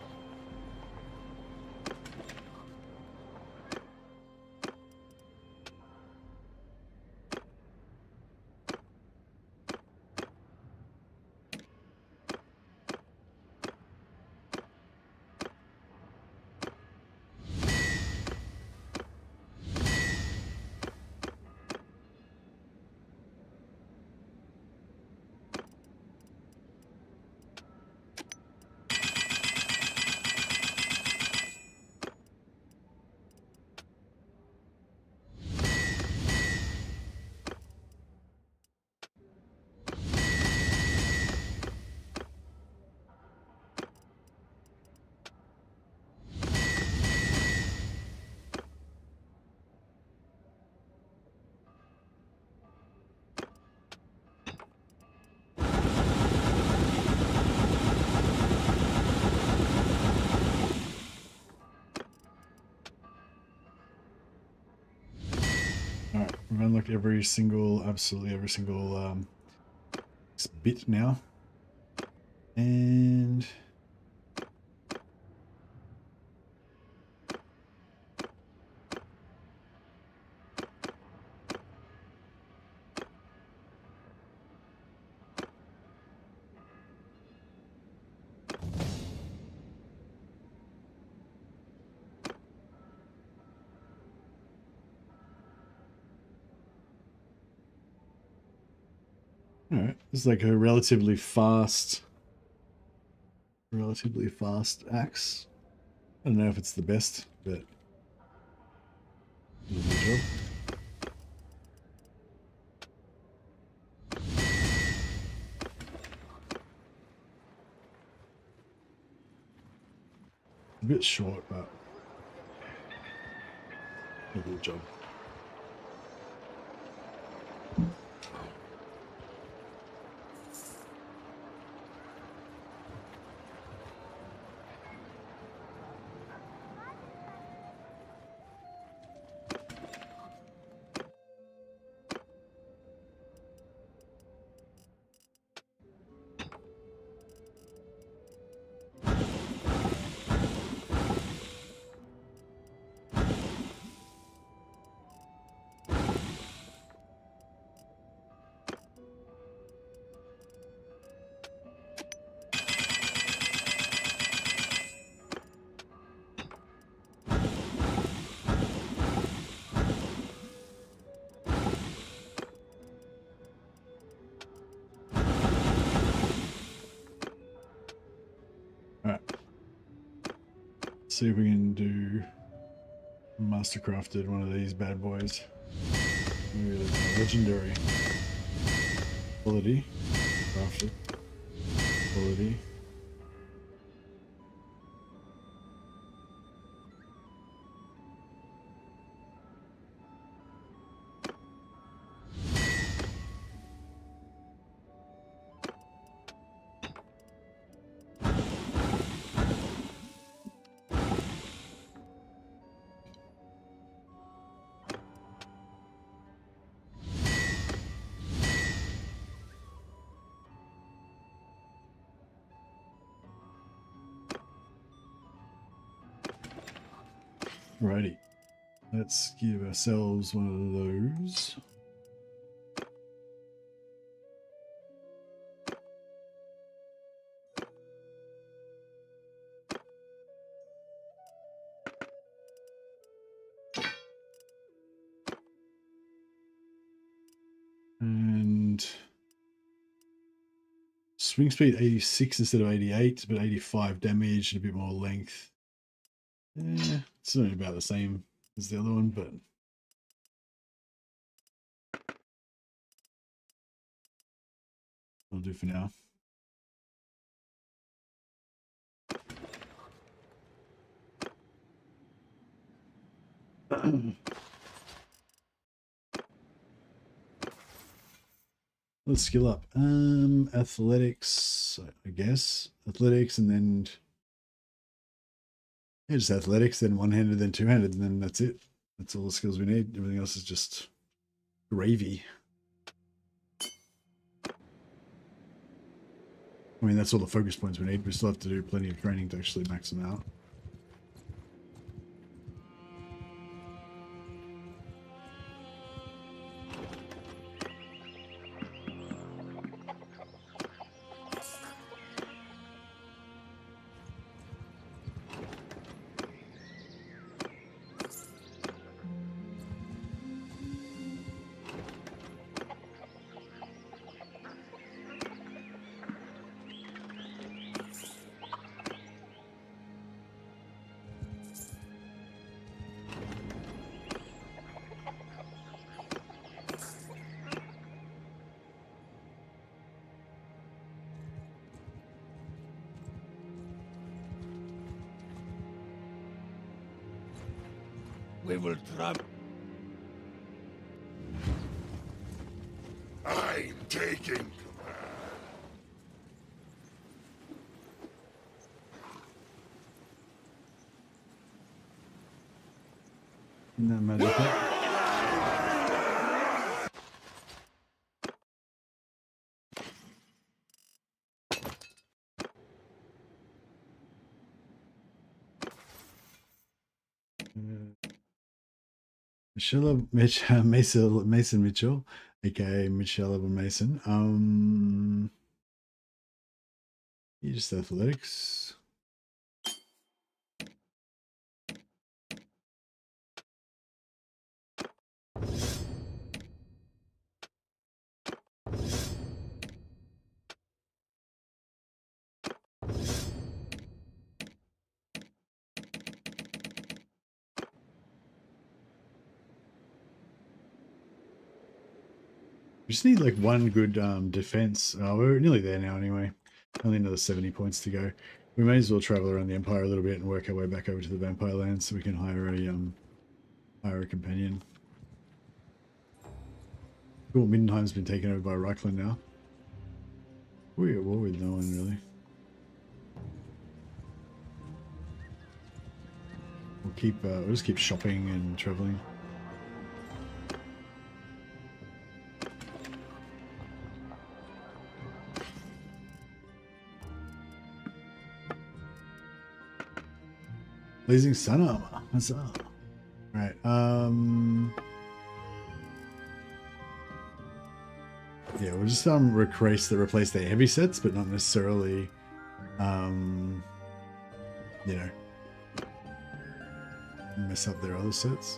Alright, we've unlocked absolutely every single bit now. And Alright, it's like a relatively fast axe. I don't know if it's the best, but it'll do the job. A bit short, but it'll do the job. Alright. See if we can do mastercrafted one of these bad boys. Maybe a legendary. Quality. Crafted. Quality. Righty. Let's give ourselves one of those. And swing speed 86 instead of 88, but 85 damage and a bit more length. Yeah, it's only about the same as the other one, but I'll do for now. Let's skill up. Athletics, I guess. Athletics and then yeah, just athletics, then one-handed, then two-handed, and then that's it. That's all the skills we need. Everything else is just gravy. I mean, that's all the focus points we need. We still have to do plenty of training to actually max them out. We will trap. I'm taking command. No magic. Mason Mitchell, aka Michelle Evan Mason. You just athletics. We just need like one good defense. We're nearly there now anyway. Only another 70 points to go. We may as well travel around the Empire a little bit and work our way back over to the Vampire Lands so we can hire a companion. Cool, Middenheim's been taken over by Reichland now. We're at war with no one really. We'll just keep shopping and traveling. Blazing Sun Armor. What's up? Alright, yeah, we'll just replace their heavy sets, but not necessarily you know, mess up their other sets.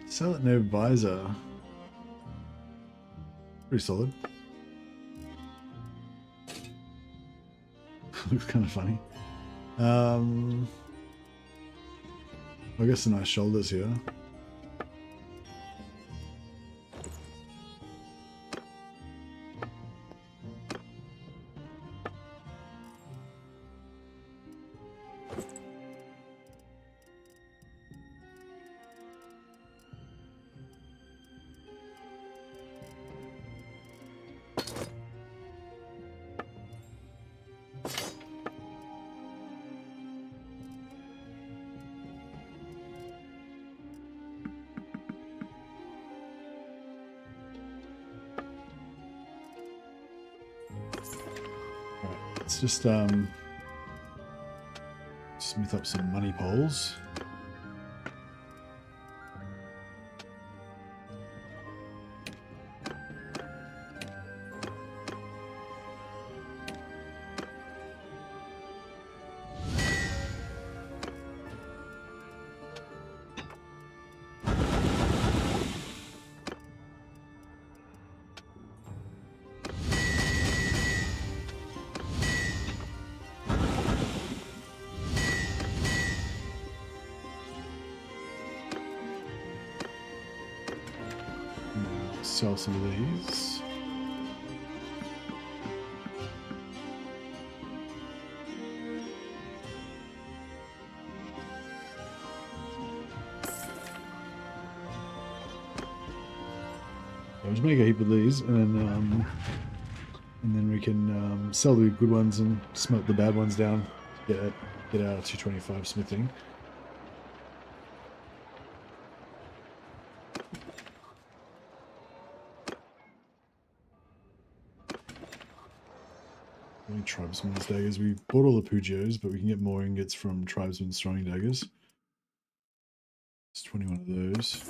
Sell it no visor. Pretty solid. Looks kind of funny. I guess some nice shoulders here. Let's just smith up some money poles. Sell some of these. I'll just make a heap of these, and then we can sell the good ones and smelt the bad ones down. Get our 225 smithing. Tribesman's daggers. We bought all the Pugios, but we can get more ingots from tribesman's throwing daggers. It's 21 of those.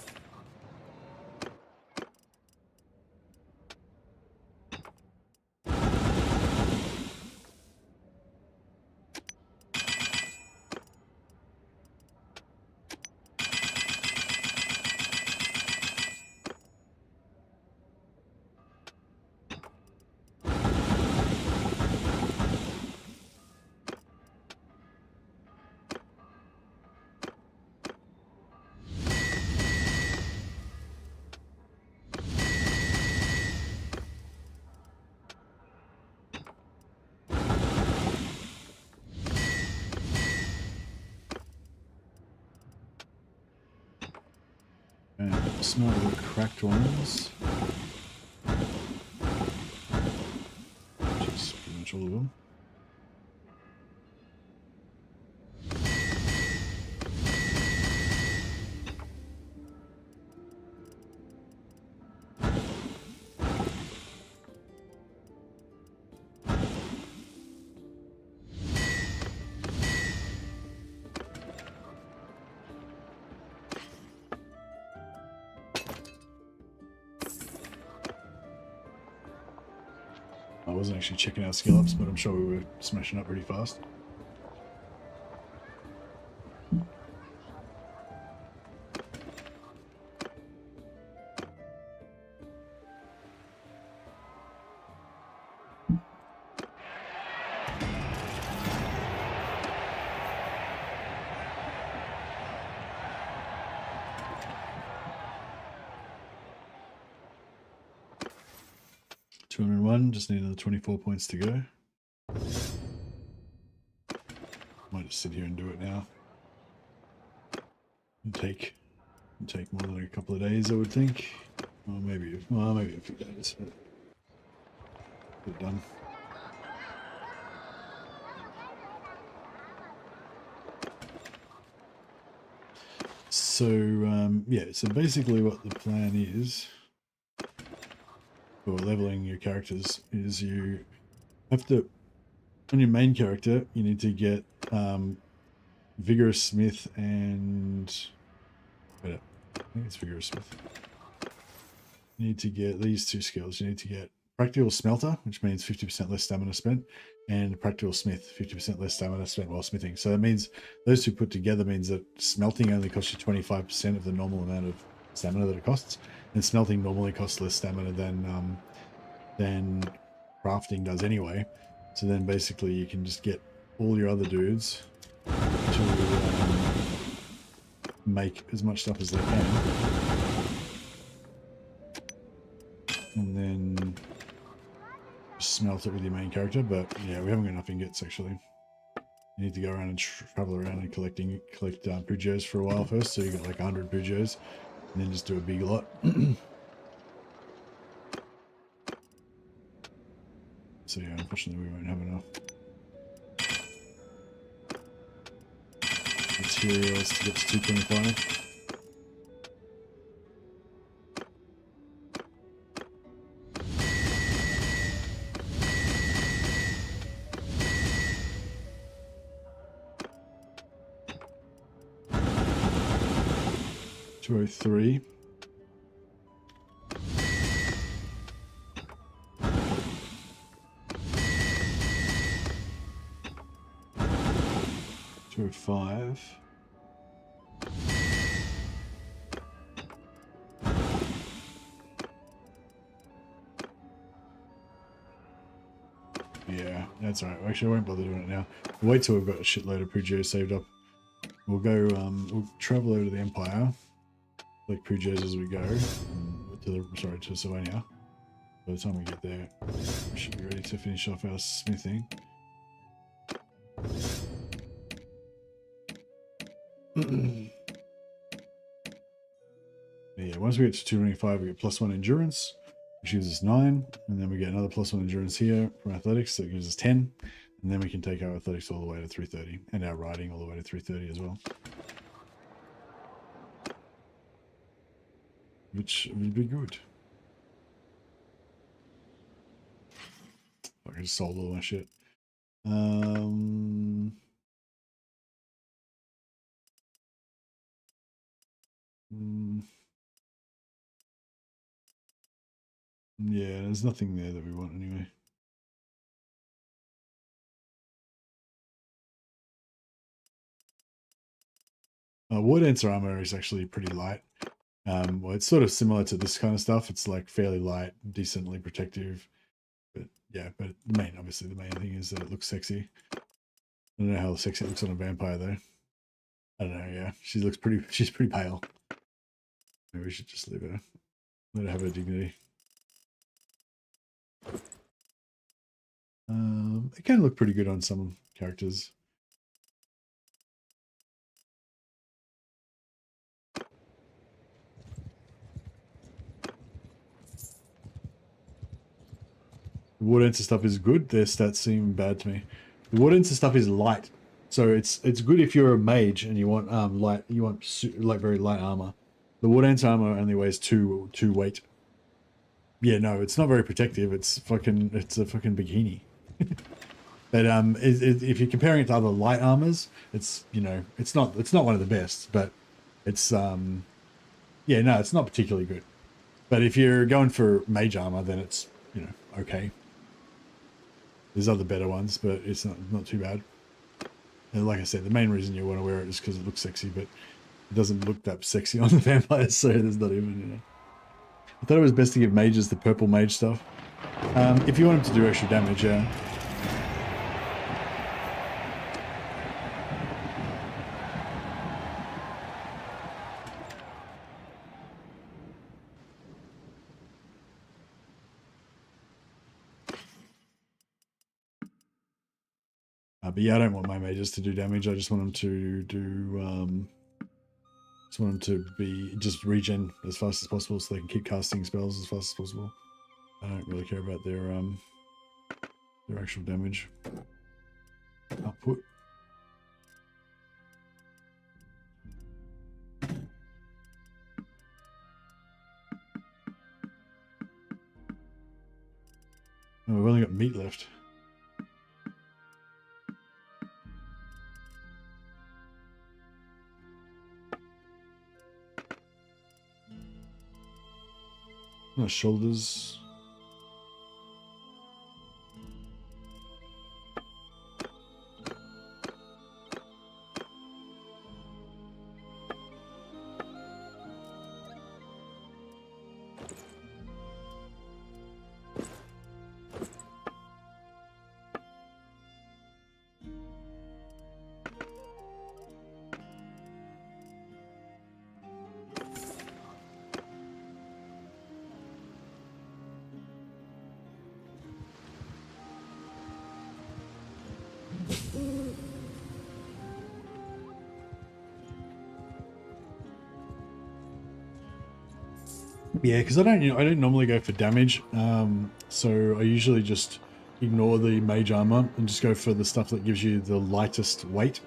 Smell the cracked ones. Just pretty much all of them. I wasn't actually checking our skill ups, but I'm sure we were smashing up pretty fast. 201, just need another 24 points to go. Might just sit here and do it now. It'd take more than a couple of days, I would think. Or maybe a few days. But get it done. So yeah, so basically what the plan is for leveling your characters is you have to, on your main character, you need to get Vigorous Smith and wait, I think it's Vigorous Smith. You need to get these two skills. You need to get Practical Smelter, which means 50% less stamina spent, and Practical Smith, 50% less stamina spent while smithing. So that means those two put together means that smelting only costs you 25% of the normal amount of stamina that it costs, and smelting normally costs less stamina than crafting does anyway. So then basically you can just get all your other dudes to make as much stuff as they can, and then smelt it with your main character. But yeah, we haven't got enough ingots actually. You need to go around and travel around and collect Pugios for a while first, so you got like 100 Pugios, and then just do a big lot. So yeah, unfortunately we won't have enough materials to get to 225. $203. $205. Yeah, that's all right. Actually, I won't bother doing it now. We'll wait till we've got a shitload of Pugios saved up. We'll go, we'll travel over to the Empire, like Pugios as we go, to Sylvania. By the time we get there, we should be ready to finish off our smithing. Yeah, once we get to 225, we get +1 endurance, which gives us 9, and then we get another +1 endurance here from athletics, that gives us 10, and then we can take our athletics all the way to 330, and our riding all the way to 330 as well. Which will be good. I just sold all my shit. Yeah, there's nothing there that we want anyway. Wood Enter armor is actually pretty light. Well, it's sort of similar to this kind of stuff. It's like fairly light, decently protective. But yeah, but obviously the main thing is that it looks sexy. I don't know how sexy it looks on a vampire though. I don't know, yeah. She's pretty pale. Maybe we should just leave her. Let her have her dignity. It can look pretty good on some characters. The Wood Enter stuff is good. Their stats seem bad to me. The Wood Enter stuff is light, so it's good if you're a mage and you want like very light armor. The Wood Enter armor only weighs 2 weight. Yeah, no, it's not very protective. It's a fucking bikini. But if you're comparing it to other light armors, it's it's not one of the best, but it's yeah, no, it's not particularly good. But if you're going for mage armor, then it's okay. There's other better ones, but it's not too bad. And like I said, the main reason you want to wear it is because it looks sexy, but it doesn't look that sexy on the vampires, so there's not even I thought it was best to give mages the purple mage stuff. If you want them to do extra damage, yeah. But yeah, I don't want my mages to do damage. I just want them to do just want them to be just regen as fast as possible so they can keep casting spells as fast as possible. I don't really care about their actual damage output. Oh, we've only got meat left. No shoulders. Yeah, because I don't normally go for damage, so I usually just ignore the mage armor and just go for the stuff that gives you the lightest weight.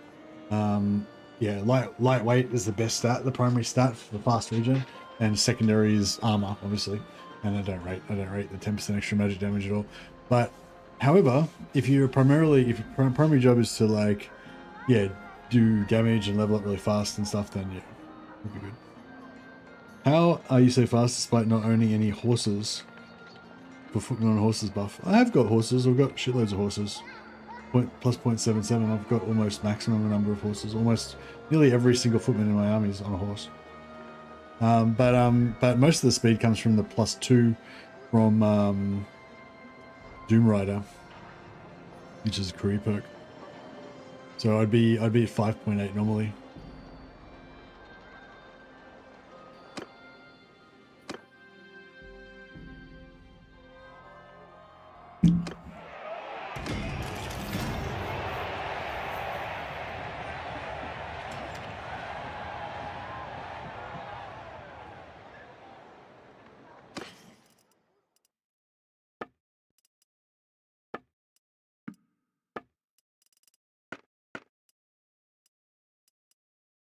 Yeah, lightweight is the best stat, the primary stat for the fast regen, and secondary is armor, obviously. And I don't rate the 10% extra magic damage at all. But however, if your primary job is to like, yeah, do damage and level up really fast and stuff, then yeah, it'll be good. How are you so fast despite not owning any horses? For footman on horses buff. I have got horses, I've got shitloads of horses. Plus 0.77, I've got almost maximum number of horses. Almost nearly every single footman in my army is on a horse. But most of the speed comes from the +2 from Doom Rider, which is a career perk. So I'd be at 5.8 normally.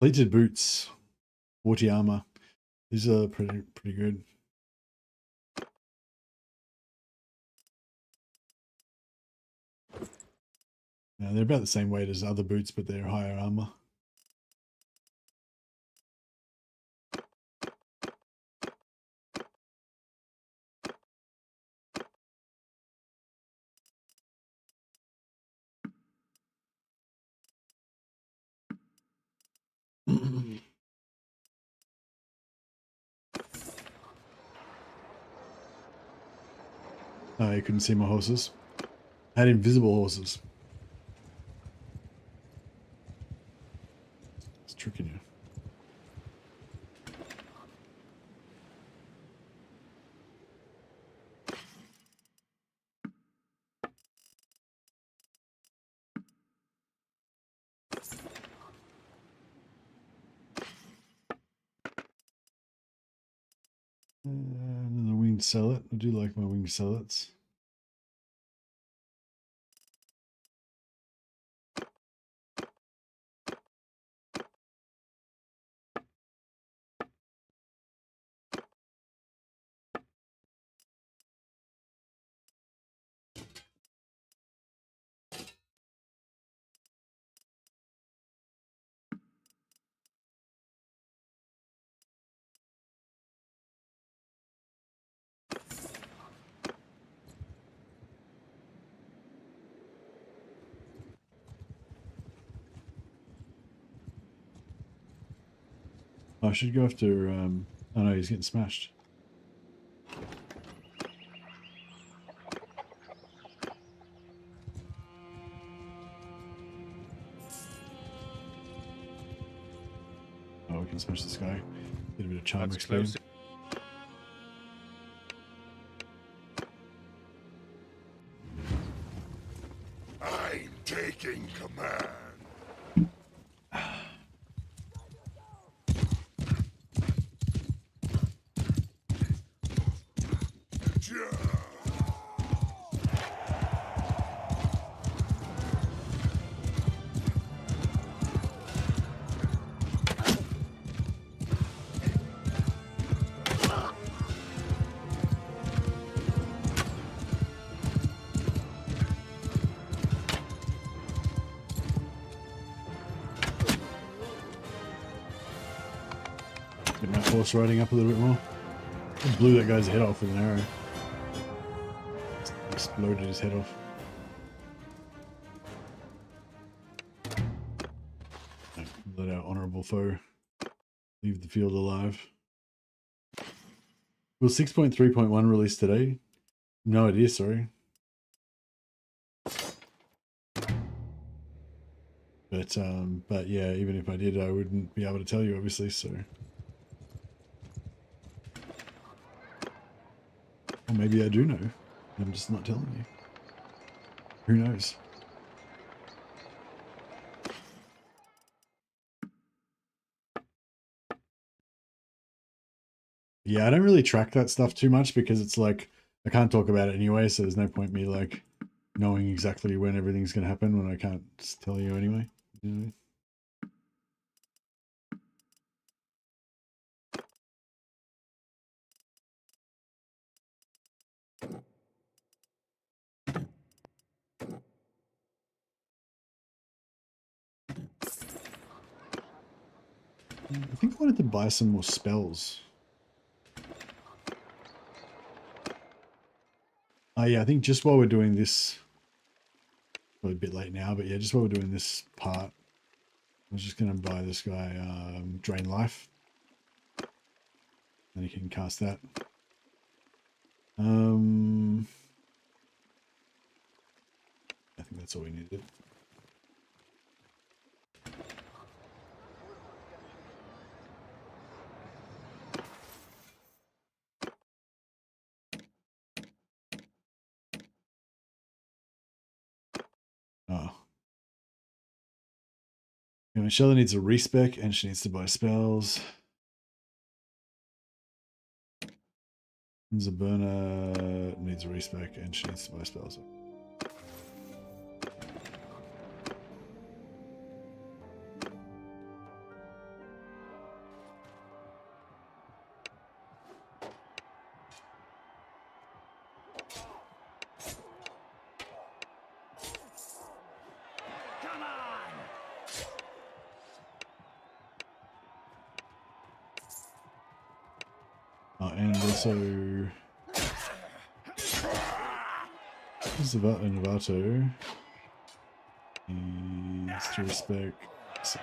Plated boots, 40 armor. These are pretty good. They're about the same weight as other boots, but they're higher armor. Oh, you couldn't see my horses. I had invisible horses. It's tricking you. And the winged celet. I do like my winged celets. I should go after, oh no, he's getting smashed. Oh, we can smash this guy. Get a bit of charm XP. I'm taking command. Get my horse riding up a little bit more. I blew that guy's head off with an arrow. Exploded his head off. Let our honourable foe leave the field alive. Will 6.3.1 release today? No idea, sorry. But yeah, even if I did, I wouldn't be able to tell you, obviously, so. Or maybe I do know. I'm just not telling you. Who knows? Yeah, I don't really track that stuff too much because it's like, I can't talk about it anyway, so there's no point me like knowing exactly when everything's going to happen when I can't just tell you anyway. You know? I think I wanted to buy some more spells. Oh yeah, I think just while we're doing this, probably a bit late now, but yeah, just while we're doing this part, I was just going to buy this guy Drain Life. And he can cast that. I think that's all we needed. Oh. You know, Shella needs a respec and she needs to buy spells. Zaberna needs a respec and she needs to buy spells. And also Novato needs to respec. So.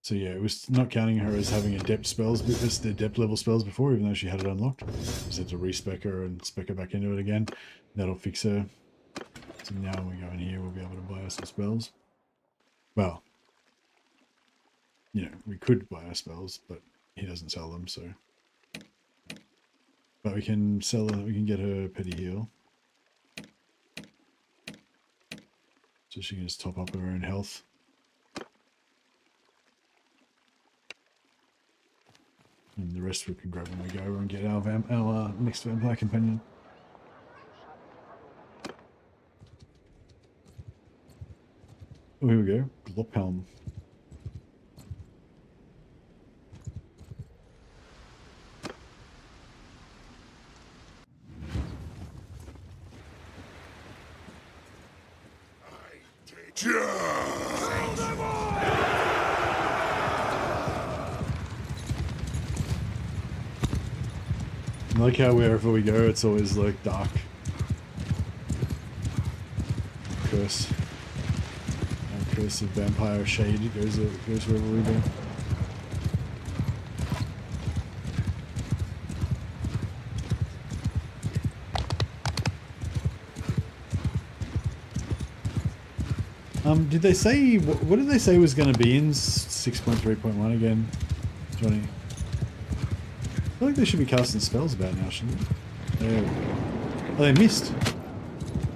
So yeah, it was not counting her as having adept spells, but it's the adept level spells before, even though she had it unlocked. Just had to respec her and spec her back into it again. That'll fix her. So now when we go in here, we'll be able to buy her some spells. Well, you know, we could buy her spells, but he doesn't sell them, so. But we can sell her, we can get her petty heal. So she can just top up her own health. And the rest we can grab when we go and get our next vampire companion. Oh, here we go. Glophelm. I like how wherever we go, it's always like dark. Curse. Curse of Vampire Shade goes wherever we go. Did they say, what did they say was going to be in 6.3.1 again, Johnny? I feel like they should be casting spells about now, shouldn't they? Oh, they missed.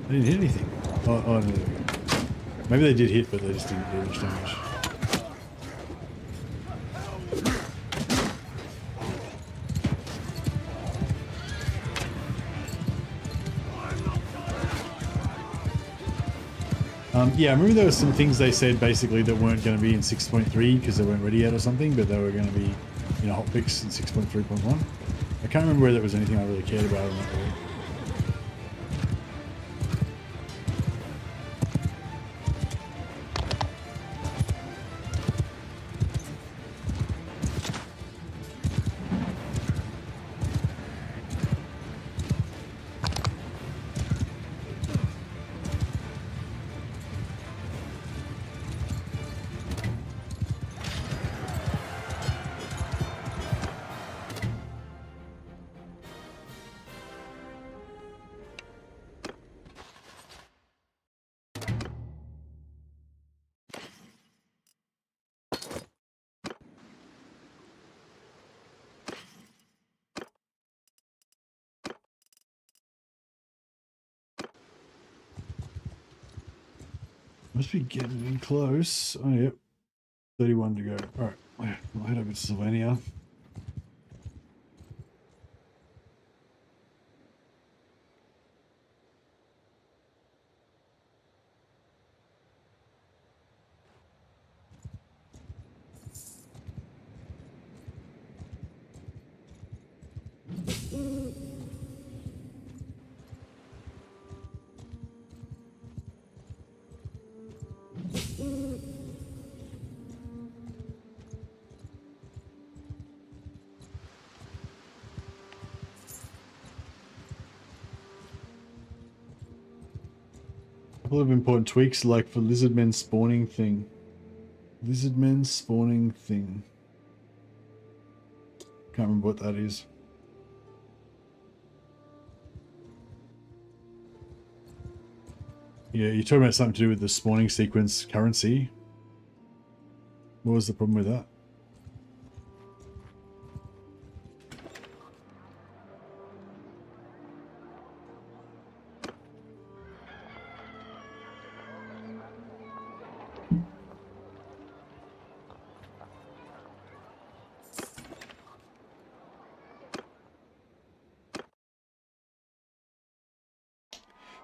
They didn't hit anything. Oh, no, there we go. Maybe they did hit, but they just didn't do much damage. Yeah, I remember there were some things they said basically that weren't going to be in 6.3 because they weren't ready yet or something, but they were going to be, you know, hotfix in 6.3.1. I can't remember whether there was anything I really cared about in that really. Must be getting in close. Oh, yep. 31 to go. All right. We'll head over to Sylvania. Couple of important tweaks, like for lizardmen spawning thing. Lizardmen spawning thing. Can't remember what that is. Yeah, you're talking about something to do with the spawning sequence currency. What was the problem with that?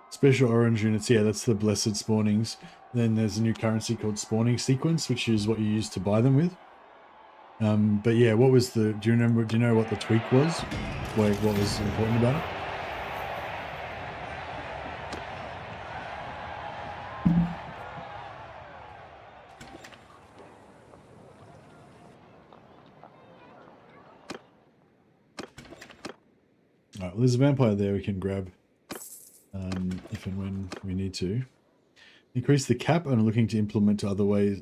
Special orange units, yeah, that's the blessed spawnings. Then there's a new currency called spawning sequence, which is what you use to buy them with. But yeah, what was the, do you know what the tweak was? Like, what was important about it? Alright, well, there's a vampire there we can grab if and when we need to. Increase the cap and looking to implement other ways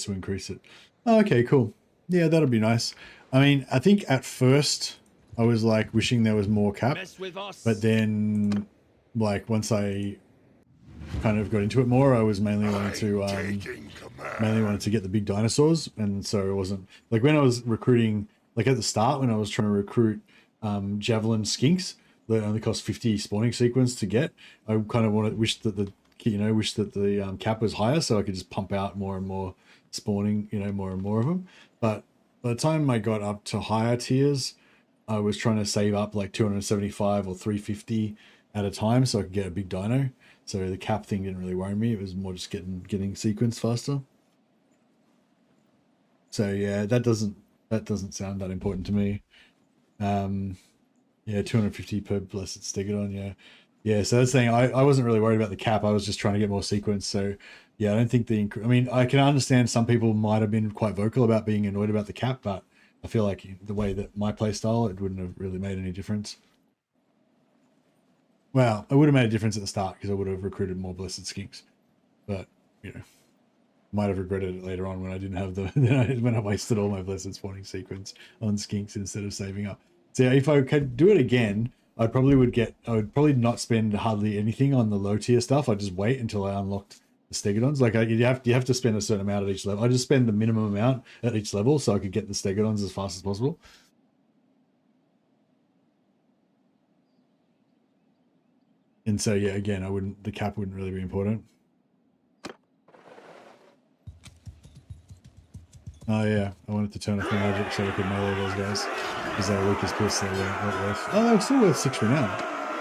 to increase it. Oh, okay, cool. Yeah, that'll be nice. I mean, I think at first I was like wishing there was more cap, but then like once I kind of got into it more, I was mainly wanting to get the big dinosaurs, and so it wasn't like when I was recruiting, like at the start when I was trying to recruit javelin skinks that only cost 50 spawning sequence to get. I kind of wish that the cap was higher so I could just pump out more and more spawning, more and more of them. But by the time I got up to higher tiers, I was trying to save up like 275 or 350 at a time so I could get a big dino. So the cap thing didn't really worry me. It was more just getting sequence faster. So yeah, that doesn't sound that important to me. Yeah, 250 per blessed stegodon. Yeah. So that's saying I wasn't really worried about the cap. I was just trying to get more sequence. So yeah, I don't think I mean, I can understand some people might have been quite vocal about being annoyed about the cap, but I feel like the way that my play style, it wouldn't have really made any difference. Well, it would have made a difference at the start because I would have recruited more blessed skinks, but Might have regretted it later on when I didn't have the when I wasted all my blessed spawning sequence on skinks instead of saving up. So if I could do it again, I would probably not spend hardly anything on the low tier stuff. I'd just wait until I unlocked the stegodons. Like you have to spend a certain amount at each level. I just spend the minimum amount at each level so I could get the stegodons as fast as possible. And so yeah, again, the cap wouldn't really be important. Oh yeah, I wanted to turn off the magic so I could melee those guys. Because they were weak as piss, they weren't worth. Oh, they were still worth 6 renown.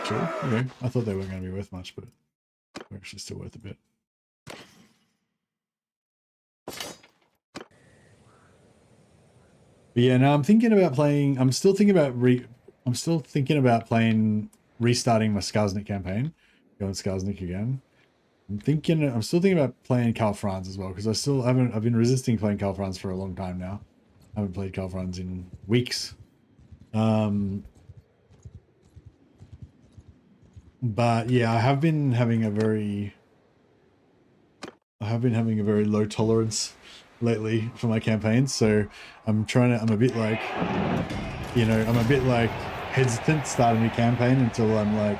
Sure, okay. I thought they weren't going to be worth much, but they're actually still worth a bit. But yeah, now I'm thinking about playing. I'm still thinking about playing restarting my Skarsnik campaign. Going Skarsnik again. I'm still thinking about playing Karl Franz as well, because I've been resisting playing Karl Franz for a long time now. I haven't played Karl Franz in weeks. But yeah, I have been having a very low tolerance lately for my campaigns, so I'm a bit like, hesitant to start a new campaign until I'm like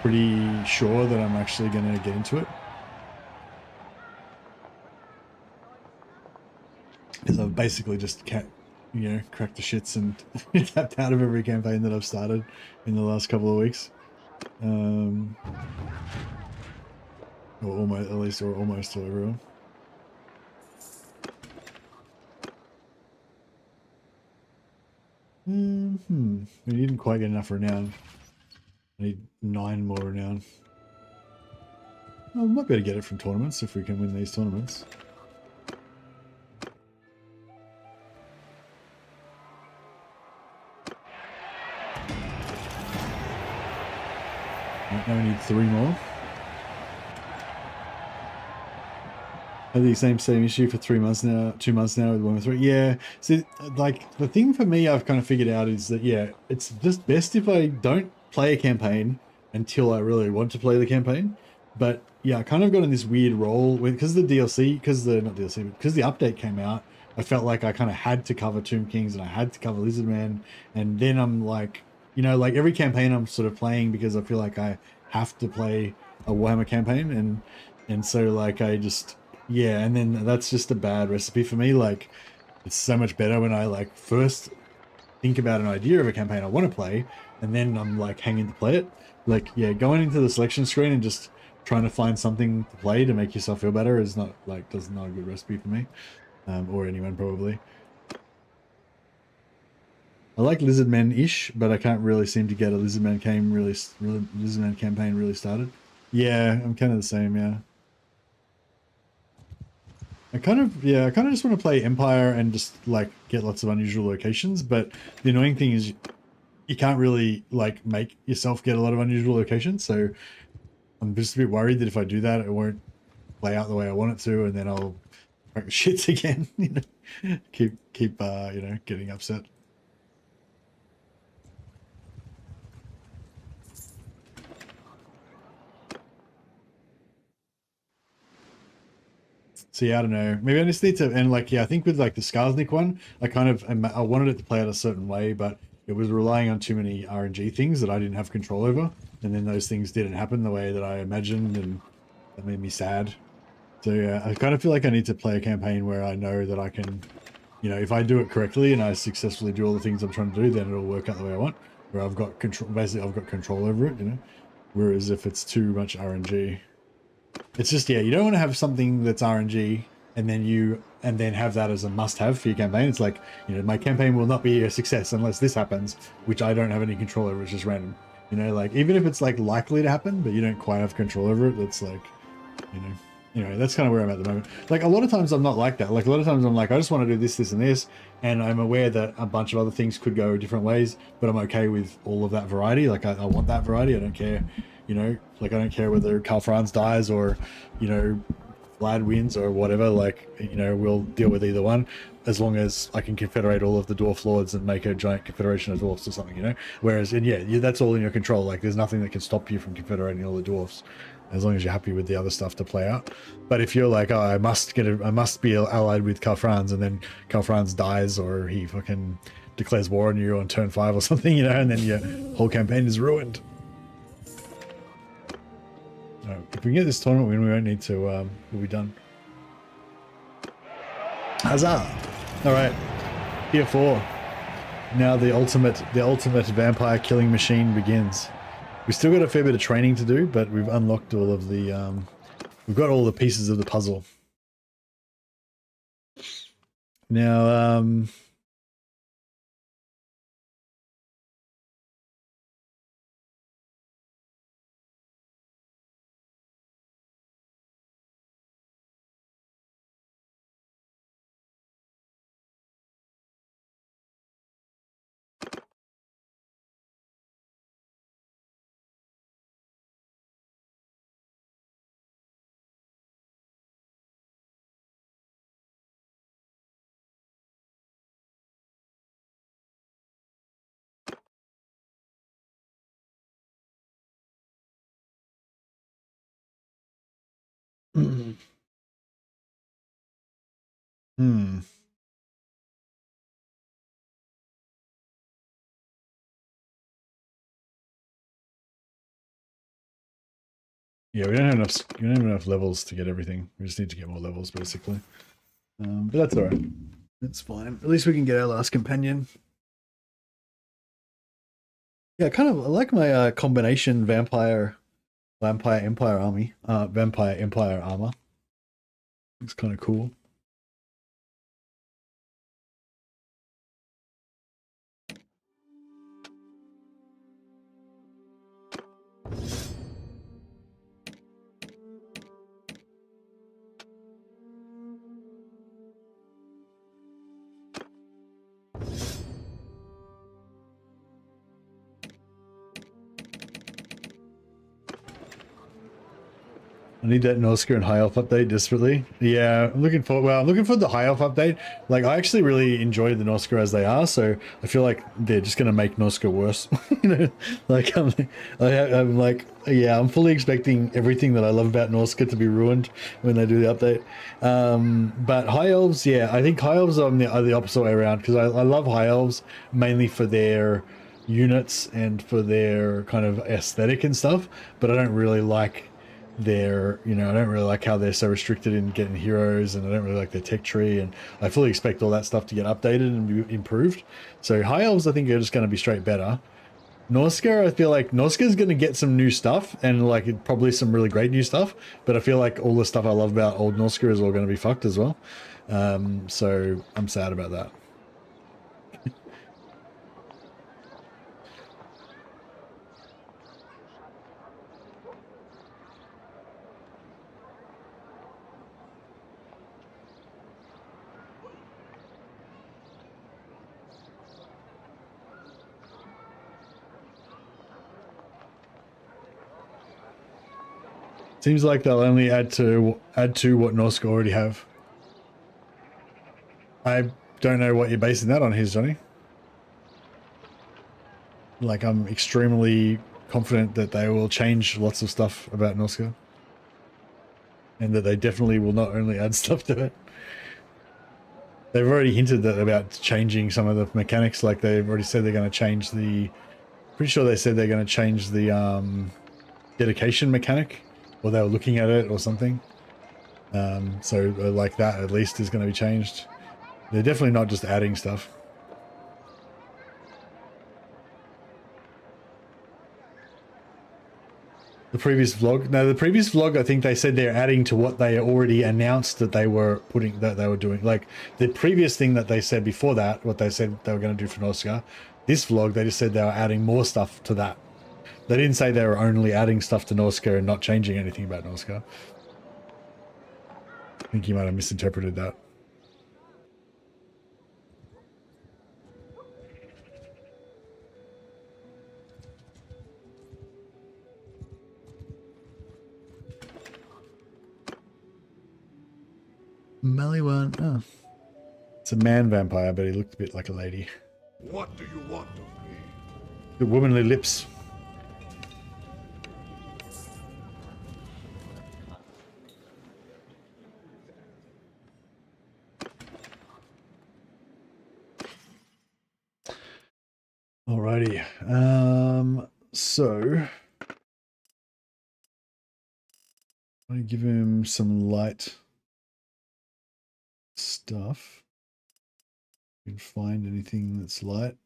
pretty sure that I'm actually going to get into it. Because I've basically just cracked the shits and tapped out of every campaign that I've started in the last couple of weeks. Or almost to everyone. We didn't quite get enough renown. I need 9 more renown. Well, we might be able to get it from tournaments if we can win these tournaments. Right, now we need 3 more. Had the same issue for 3 months now, 2 months now with 1 3. Yeah, see, like the thing for me I've kind of figured out is that, yeah, it's just best if I don't play a campaign until I really want to play the campaign. But yeah, I kind of got in this weird role because the update came out. I felt like I kind of had to cover Tomb Kings and I had to cover Lizardman, and then I'm like, like every campaign I'm sort of playing because I feel like I have to play a Warhammer campaign, and so like I just, yeah, and then that's just a bad recipe for me. Like, it's so much better when I like first think about an idea of a campaign I want to play, and then I'm like hanging to play it. Like, yeah, going into the selection screen and just trying to find something to play to make yourself feel better is not a good recipe for me, or anyone probably. I like Lizardmen-ish, but I can't really seem to get a Lizardman campaign really started. Yeah, I'm kind of the same, yeah. I kind of just want to play Empire and just like get lots of unusual locations, but the annoying thing is you can't really like make yourself get a lot of unusual locations, so I'm just a bit worried that if I do that, it won't play out the way I want it to, and then I'll crack the shits again, keep getting upset. So yeah, I don't know. Maybe I just need to, and like, yeah, I think with like the Skarsnik one, I wanted it to play out a certain way, but it was relying on too many RNG things that I didn't have control over. And then those things didn't happen the way that I imagined, and that made me sad. So yeah, I kind of feel like I need to play a campaign where I know that I can, if I do it correctly and I successfully do all the things I'm trying to do, then it'll work out the way I want, where I've got control, basically I've got control over it, Whereas if it's too much RNG, it's just, yeah, you don't want to have something that's RNG and then have that as a must-have for your campaign. It's like, my campaign will not be a success unless this happens, which I don't have any control over. It's just random. Like, even if it's like likely to happen, but you don't quite have control over it, it's like, anyway, that's kind of where I'm at the moment. Like, a lot of times I'm not like that. Like, a lot of times I'm like, I just want to do this, this, and this, and I'm aware that a bunch of other things could go different ways, but I'm okay with all of that variety. Like, I want that variety. I don't care. Like, I don't care whether Karl Franz dies or, Vlad wins or whatever. Like, we'll deal with either one as long as I can confederate all of the dwarf lords and make a giant confederation of dwarfs or something, Whereas, and yeah, that's all in your control. Like, there's nothing that can stop you from confederating all the dwarfs. as long as you're happy with the other stuff to play out. But if you're like, oh, I must be allied with Karl-Franz, and then Karl-Franz dies or he fucking declares war on you on turn 5 or something, you know, and then your whole campaign is ruined. Right, if we can get this tournament win, we won't need to, we'll be done. Huzzah! Alright, Tier 4. Now the ultimate vampire killing machine begins. We've still got a fair bit of training to do, but we've unlocked all of the, we've got all the pieces of the puzzle. Now, hmm. Yeah, we don't have enough levels to get everything. We just need to get more levels, basically. But that's alright. That's fine. At least we can get our last companion. Yeah, I like my combination vampire empire army. Vampire empire armor. It's kind of cool. I need that Noska and High Elf update desperately. Yeah, I'm looking for the High Elf update. Like, I actually really enjoy the Noska as they are, so I feel like they're just gonna make Noska worse. You know, like I'm like, yeah, I'm fully expecting everything that I love about Noska to be ruined when they do the update. But High Elves, yeah, I think High Elves are the opposite way around, because I love High Elves mainly for their units and for their kind of aesthetic and stuff, but I don't really like their, I don't really like how they're so restricted in getting heroes, and I don't really like their tech tree, and I fully expect all that stuff to get updated and be improved. So High Elves, I think, are just going to be straight better. Noska, I feel like Noska's going to get some new stuff, and like probably some really great new stuff, but I feel like all the stuff I love about old Noska is all going to be fucked as well. So I'm sad about that. Seems like they'll only add to what Noska already have. I don't know what you're basing that on here, Johnny. Like, I'm extremely confident that they will change lots of stuff about Noska, and that they definitely will not only add stuff to it. They've already hinted that about changing some of the mechanics. Like, they've already said they're going to change the... Pretty sure they said they're going to change the dedication mechanic, or they were looking at it or something. So like that at least is going to be changed. They're definitely not just adding stuff. The previous vlog? No, the previous vlog, I think they said they're adding to what they already announced that they were doing. Like, the previous thing that they said before that, what they said they were going to do for Noska, this vlog, they just said they were adding more stuff to that. They didn't say they were only adding stuff to Noska and not changing anything about Noska. I think you might have misinterpreted that. Maliwan. Oh. It's a man vampire, but he looked a bit like a lady. What do you want of me? The womanly lips. Alrighty. So I'm gonna give him some light stuff. You can find anything that's light.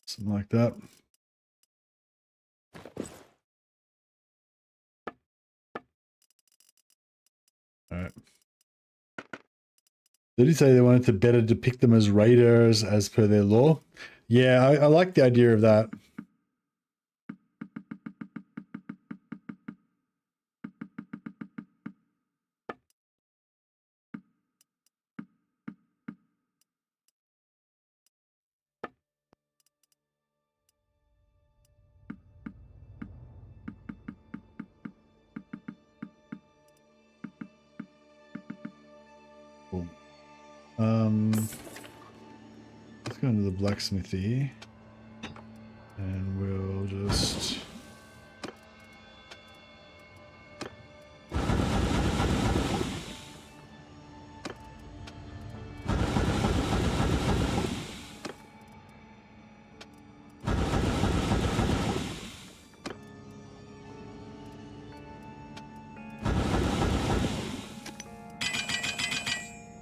Something like that. All right. Did he say they wanted to better depict them as raiders as per their law? Yeah, I like the idea of that. Cool. Let's go into the blacksmithy and we'll just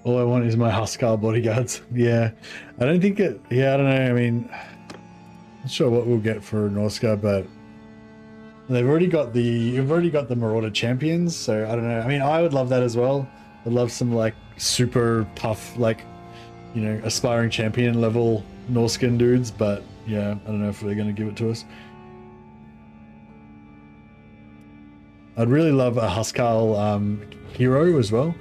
all I want is my Huskar bodyguards. Yeah. I don't think it, yeah, I don't know. I mean, not sure what we'll get for Norska, but you've already got the Marauder champions, so I don't know. I mean, I would love that as well. I'd love some like super tough, like, you know, aspiring champion level Norskin dudes, but yeah, I don't know if they're going to give it to us. I'd really love a Huskar hero as well,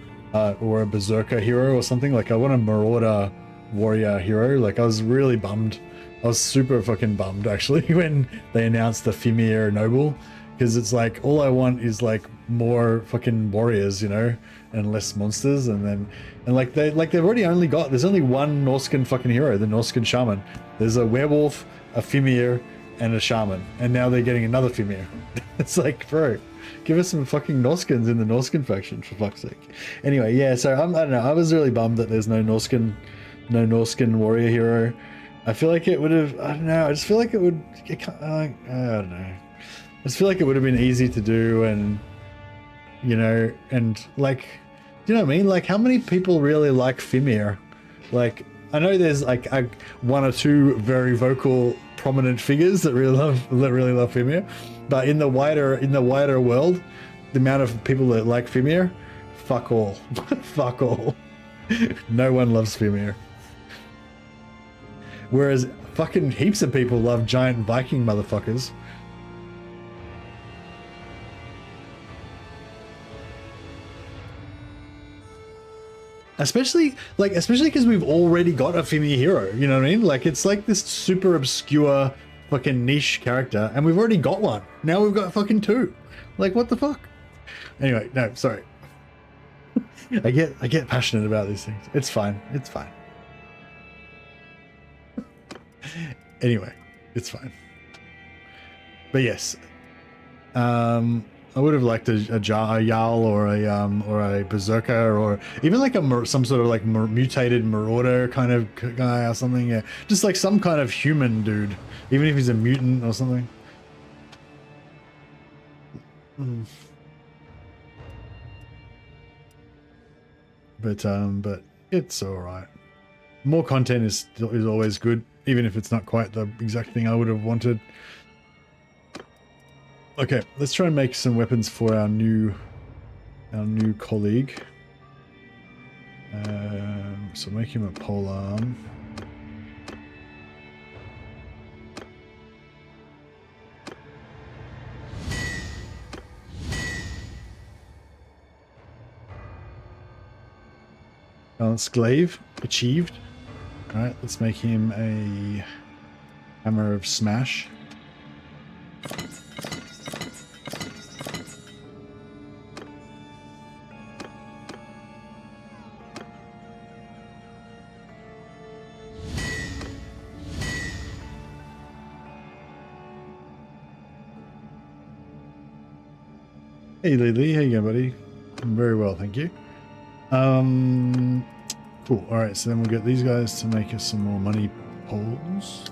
or a Berserker hero or something. Like, I want a Marauder warrior hero. Like, I was really bummed. I was super fucking bummed actually when they announced the Fimir Noble, because it's like all I want is like more fucking warriors, you know, and less monsters, and they've already only got, there's only one Norskin fucking hero, the Norskin Shaman. There's a werewolf, a Fimir, and a shaman, and now they're getting another Fimir. It's like, bro, give us some fucking Norskins in the Norskin faction, for fuck's sake. Anyway, yeah, so I don't know, I was really bummed that there's no Norskin warrior hero. I feel like it would have, I don't know, I just feel like it would, I don't know. I just feel like it would have been easy to do, and, you know, and like, do you know what I mean? Like, how many people really like Fimir? Like, I know there's like one or two very vocal, prominent figures that really love Fimir, but in the wider world, the amount of people that like Fimir, fuck all, fuck all. No one loves Fimir. Whereas fucking heaps of people love giant Viking motherfuckers. Especially because we've already got a Fimir hero, you know what I mean? Like, it's like this super obscure fucking niche character, and we've already got one. Now we've got fucking two. Like, what the fuck? Anyway, no, sorry. I get passionate about these things. It's fine. It's fine. Anyway, it's fine. But yes, I would have liked a Jarl or a Berserker, or even like some sort of like mutated Marauder kind of guy or something. Yeah, just like some kind of human dude, even if he's a mutant or something. But it's all right. More content is always good, even if it's not quite the exact thing I would have wanted. Okay, let's try and make some weapons for our new colleague. So make him a polearm. Balanced glaive achieved. All right, let's make him a hammer of smash. Hey Lily, how you going, buddy? I'm very well, thank you. Cool. All right, so then we'll get these guys to make us some more money poles.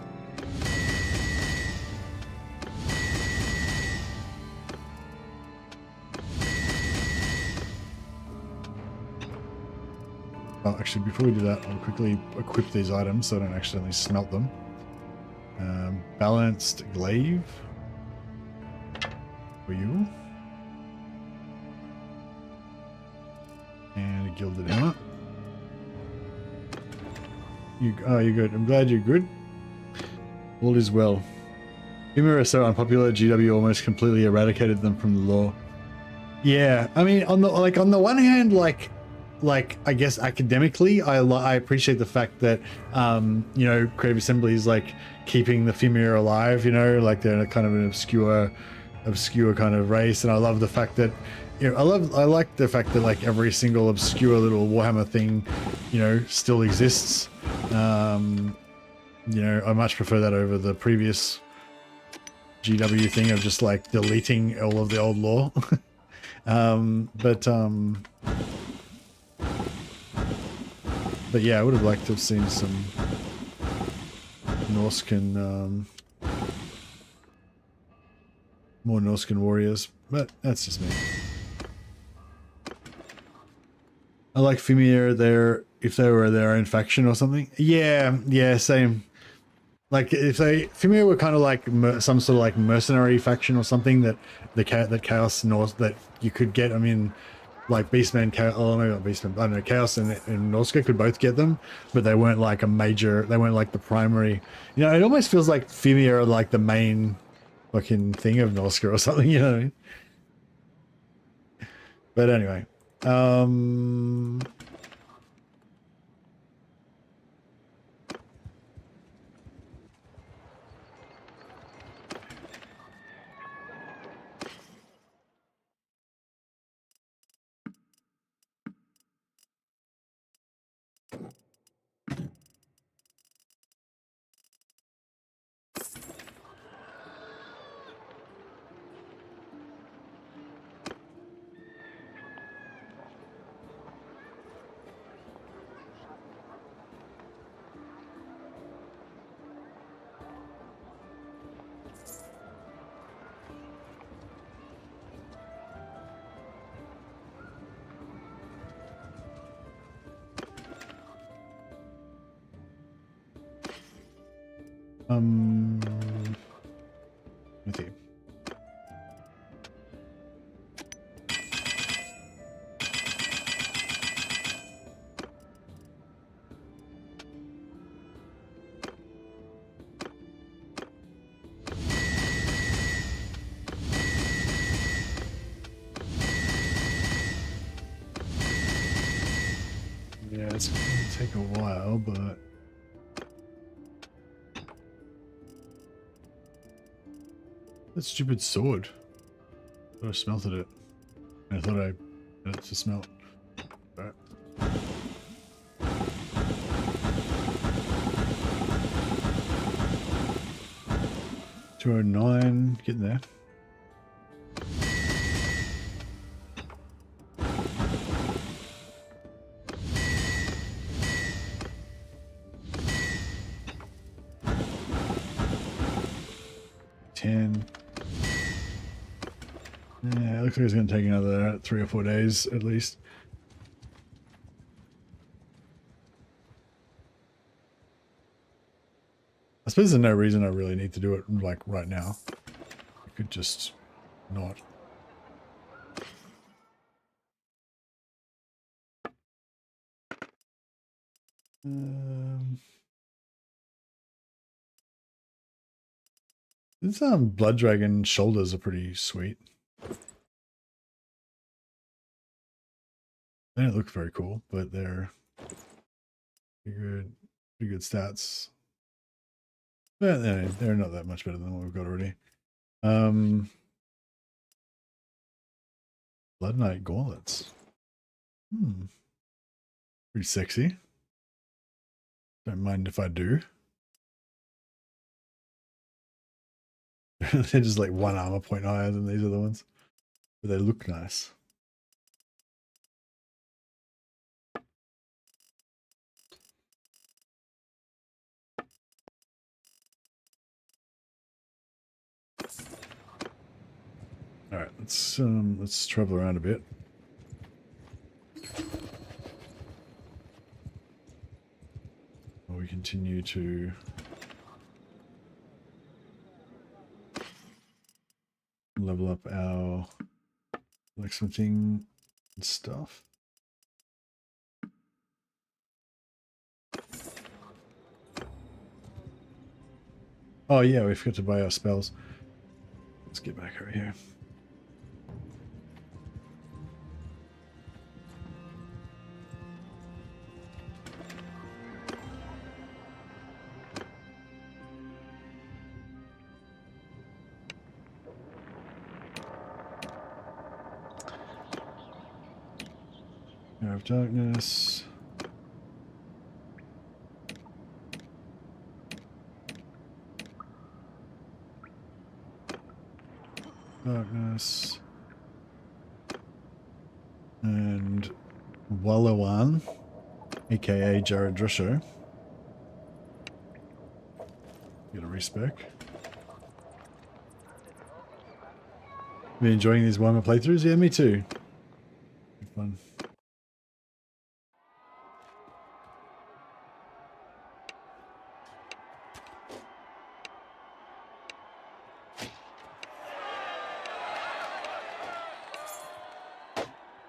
Oh, actually, before we do that, I'll quickly equip these items so I don't accidentally smelt them. Balanced glaive for you. And a gilded hammer. You're good. I'm glad you're good. All is well. Humor is so unpopular, GW almost completely eradicated them from the lore. Yeah, I mean, on the one hand, like I guess academically, I appreciate the fact that you know, Creative Assembly is like keeping the Fimir alive. You know, like they're kind of an obscure kind of race, and I love the fact that, you know, I like the fact that like every single obscure little Warhammer thing, you know, still exists. You know, I much prefer that over the previous GW thing of just like deleting all of the old lore. But yeah, I would have liked to have seen some Norscan, more Norscan warriors, but that's just me. I like Fimir there if they were their own faction or something. Yeah, same. Like if Fimir were kind of like some sort of like mercenary faction or something that Chaos Norse that you could get. I mean, like Beastman, oh maybe not Beastman. I don't know. Chaos and Norska could both get them, but they weren't like a major. They weren't like the primary. You know, it almost feels like Fimir are like the main fucking thing of Norska or something. You know what I mean? But anyway. With you. Yeah, it's gonna take a while, but that stupid sword. I thought I smelted it. I thought I had it to smelt. Right. $209, getting there. Yeah, it looks like it's going to take another 3 or 4 days at least. I suppose there's no reason I really need to do it like right now. I could just not. These Blood Dragon shoulders are pretty sweet. They don't look very cool, but they're Pretty good stats. But they're not that much better than what we've got already. Blood Knight Gauntlets. Pretty sexy. Don't mind if I do. They're just like 1 armor point higher than these other ones. But they look nice. All right, let's travel around a bit. While we continue to level up our blacksmithing and stuff. Oh yeah, we forgot to buy our spells. Let's get back over here. Hour of Darkness. Darkness. And Wallawan, aka Jared Drusho. Get a respec. Been enjoying these Warhammer playthroughs? Yeah, me too. Good fun.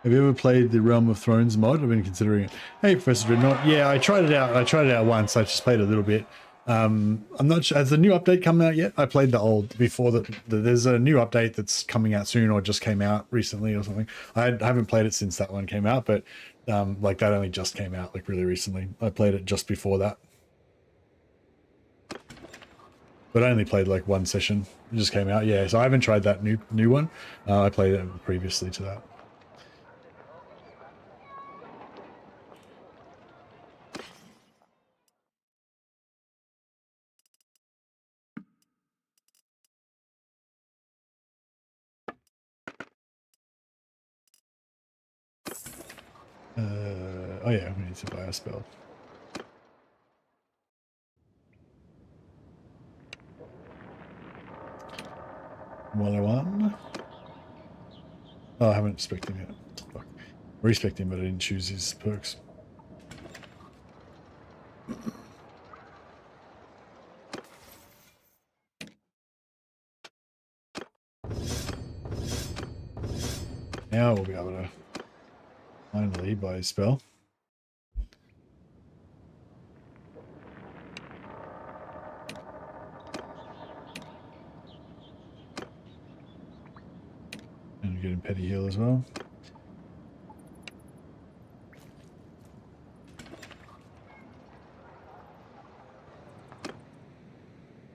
Have you ever played the Realm of Thrones mod? I've been considering it. Hey, Professor Dreadnought. Yeah, I tried it out. I tried it out once. I just played a little bit. I'm not sure. Has the new update come out yet? I played the old before there's a new update that's coming out soon or just came out recently or something. I haven't played it since that one came out, but like that only just came out like really recently. I played it just before that. But I only played like one session. It just came out. Yeah, so I haven't tried that new one. I played it previously to that. Oh yeah, we need to buy a spell. One. Oh, I haven't respected him yet. Fuck. Respect him, but I didn't choose his perks. Now we'll be able to finally buy a spell. And get him petty heal as well.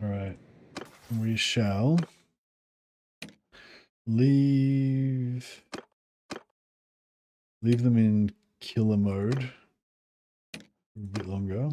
Alright. We shall leave them in killer mode for a bit longer.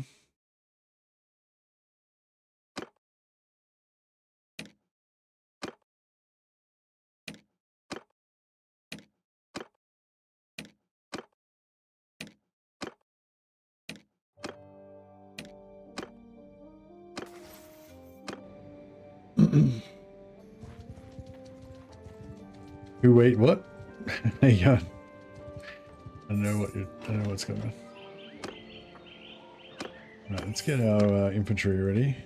Who wait, what? Hey, I don't know what's going on. Right, let's get our infantry ready.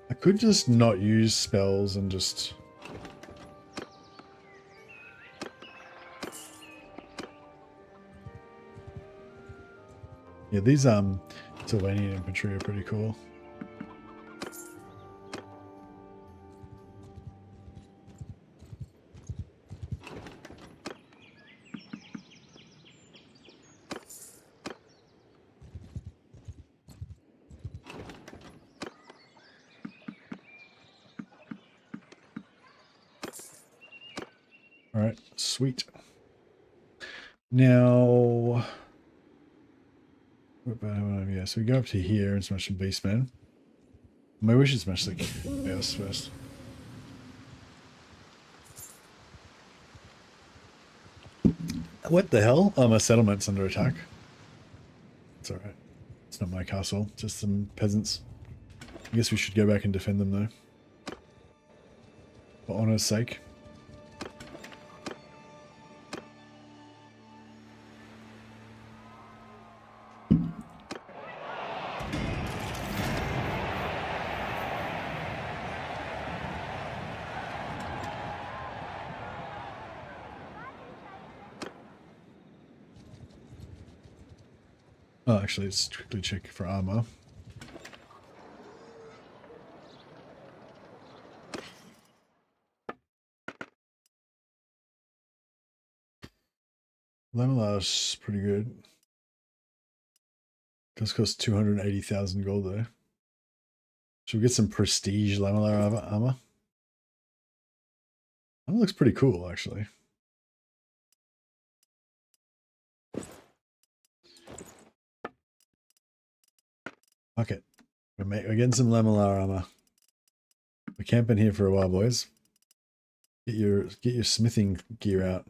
I could just not use spells and just yeah, these Sylvanian infantry are pretty cool. All right, sweet. Now, yeah, so we go up to here and smash some Beastmen. Maybe we should smash the chaos first. What the hell? Oh, my settlement's under attack. It's all right. It's not my castle, just some peasants. I guess we should go back and defend them though. For honor's sake. Oh, actually, let's quickly check for armor. Lamellar's pretty good. Does cost 280,000 gold though. Should we get some prestige Lamellar armor? That looks pretty cool, actually. Okay, we're getting some Lamellar armor. We're camping here for a while, boys. Get your smithing gear out.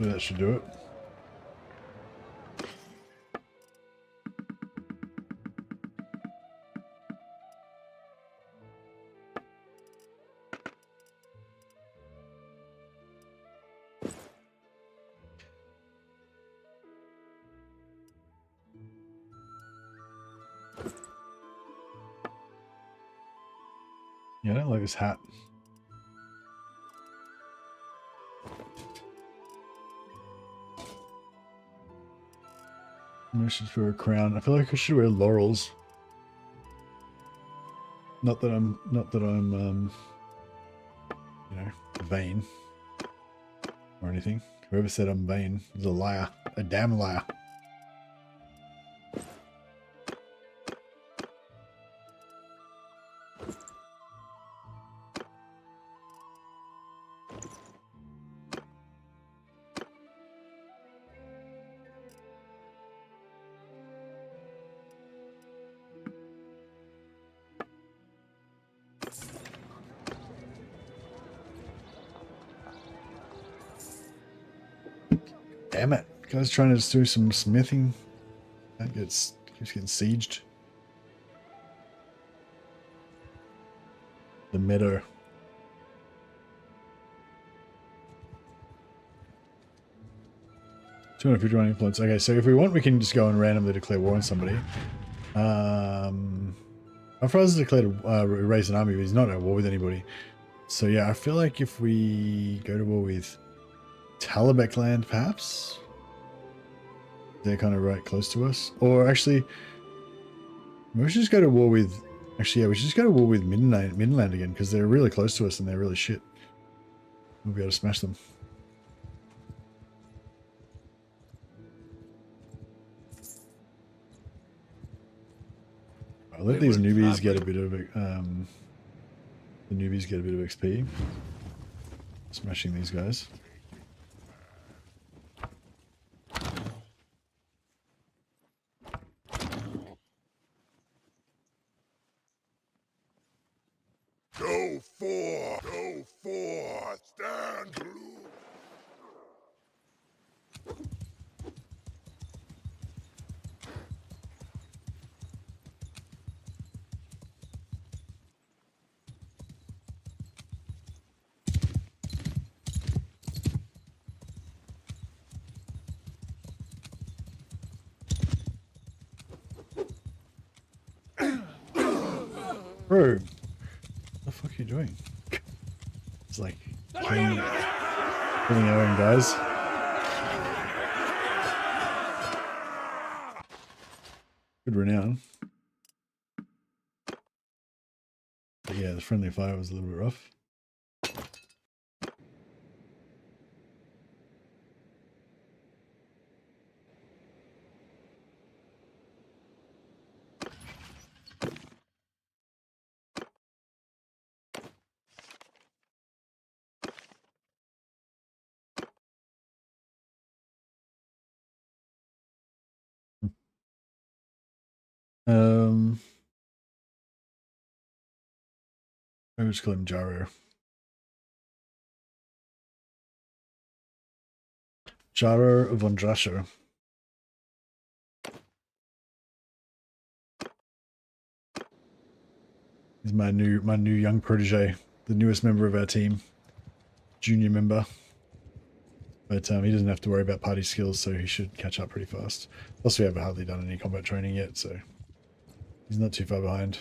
That should do it. Yeah, I don't like this hat. I should wear a crown. I feel like I should wear laurels. Not that I'm you know, vain or anything. Whoever said I'm vain is a liar, a damn liar. Damn it. Guy's trying to just do some smithing. That keeps getting sieged. The meadow. 251 influence. Okay, so if we want, we can just go and randomly declare war on somebody. Our father's declared raise an army, but he's not at war with anybody. So yeah, I feel like if we go to war with Talabek land, perhaps they're kind of right close to us, or actually, we should just go to war with. Actually, yeah, we should just go to war with Midland again because they're really close to us and they're really shit. We'll be able to smash them. I'll let these newbies get a bit of a The newbies get a bit of XP. Smashing these guys. Go forth, stand true. Bro, what the fuck are you doing? It's like killing our own guys. Good renown. But yeah, the friendly fire was a little bit rough. I just call him Jaro. Jaro von Drasher. He's my new young protege, the newest member of our team, junior member. But he doesn't have to worry about party skills, so he should catch up pretty fast. Plus, we haven't hardly done any combat training yet, so he's not too far behind.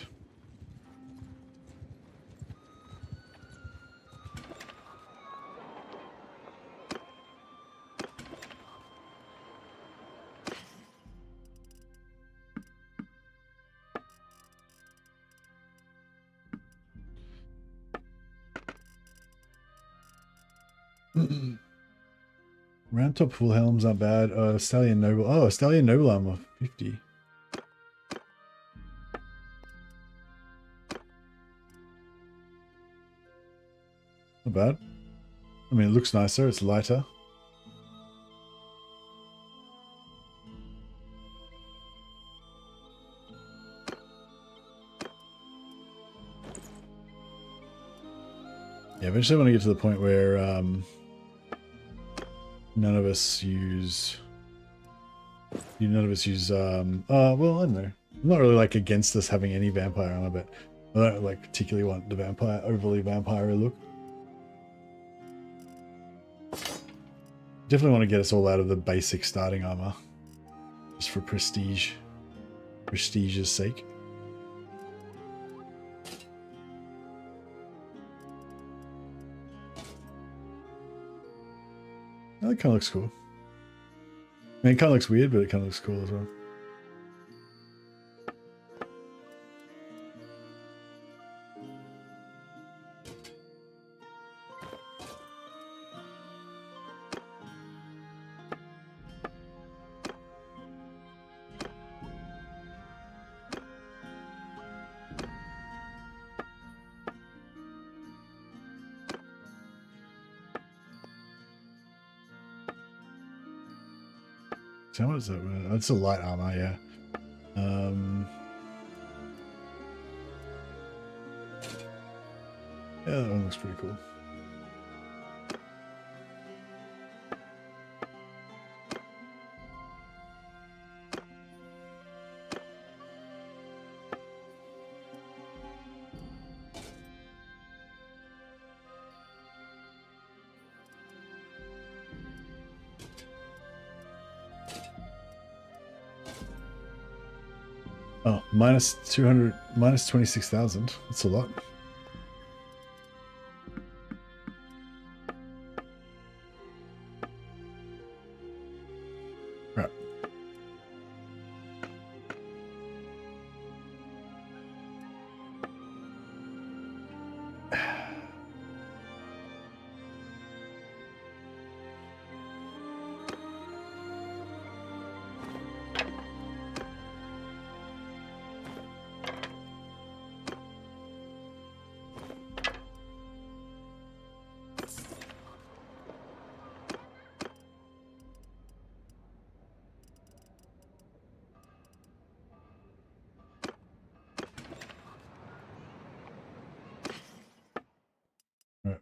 Round top full helms aren't bad. Stallion Noble. Oh, Stallion Noble armor. 50. Not bad. I mean, it looks nicer. It's lighter. Yeah, eventually I want to get to the point where none of us use well, I don't know. I'm not really like against us having any vampire armor, but I don't like particularly want the overly vampire look. Definitely want to get us all out of the basic starting armor. Just for prestige's sake. Oh, that kind of looks cool. I mean, it kind of looks weird, but it kind of looks cool as well. So what is that? That's a light armor, yeah. Yeah, that one looks pretty cool. Oh, minus 200, minus 26,000. That's a lot. Right.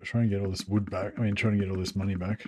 try and get all this wood back. I mean, trying to get all this money back.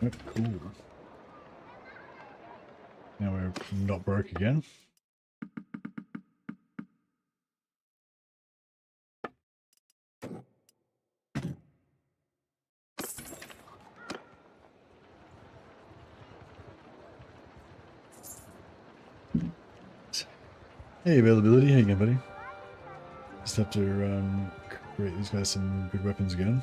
Yep, cool. Now we're not broke again. Hey, availability. How you going, buddy? Just have to create these guys some good weapons again.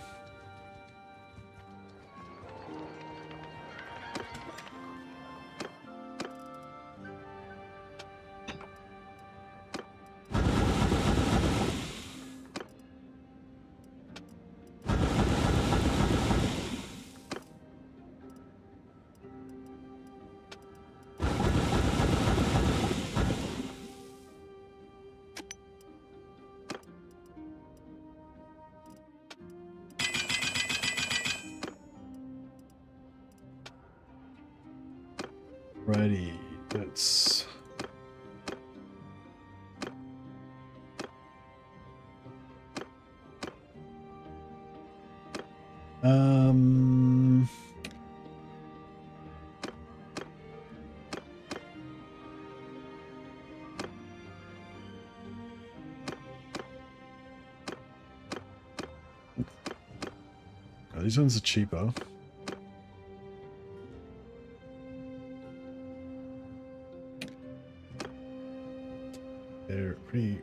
Righty, that's oh, these ones are cheaper. They're pretty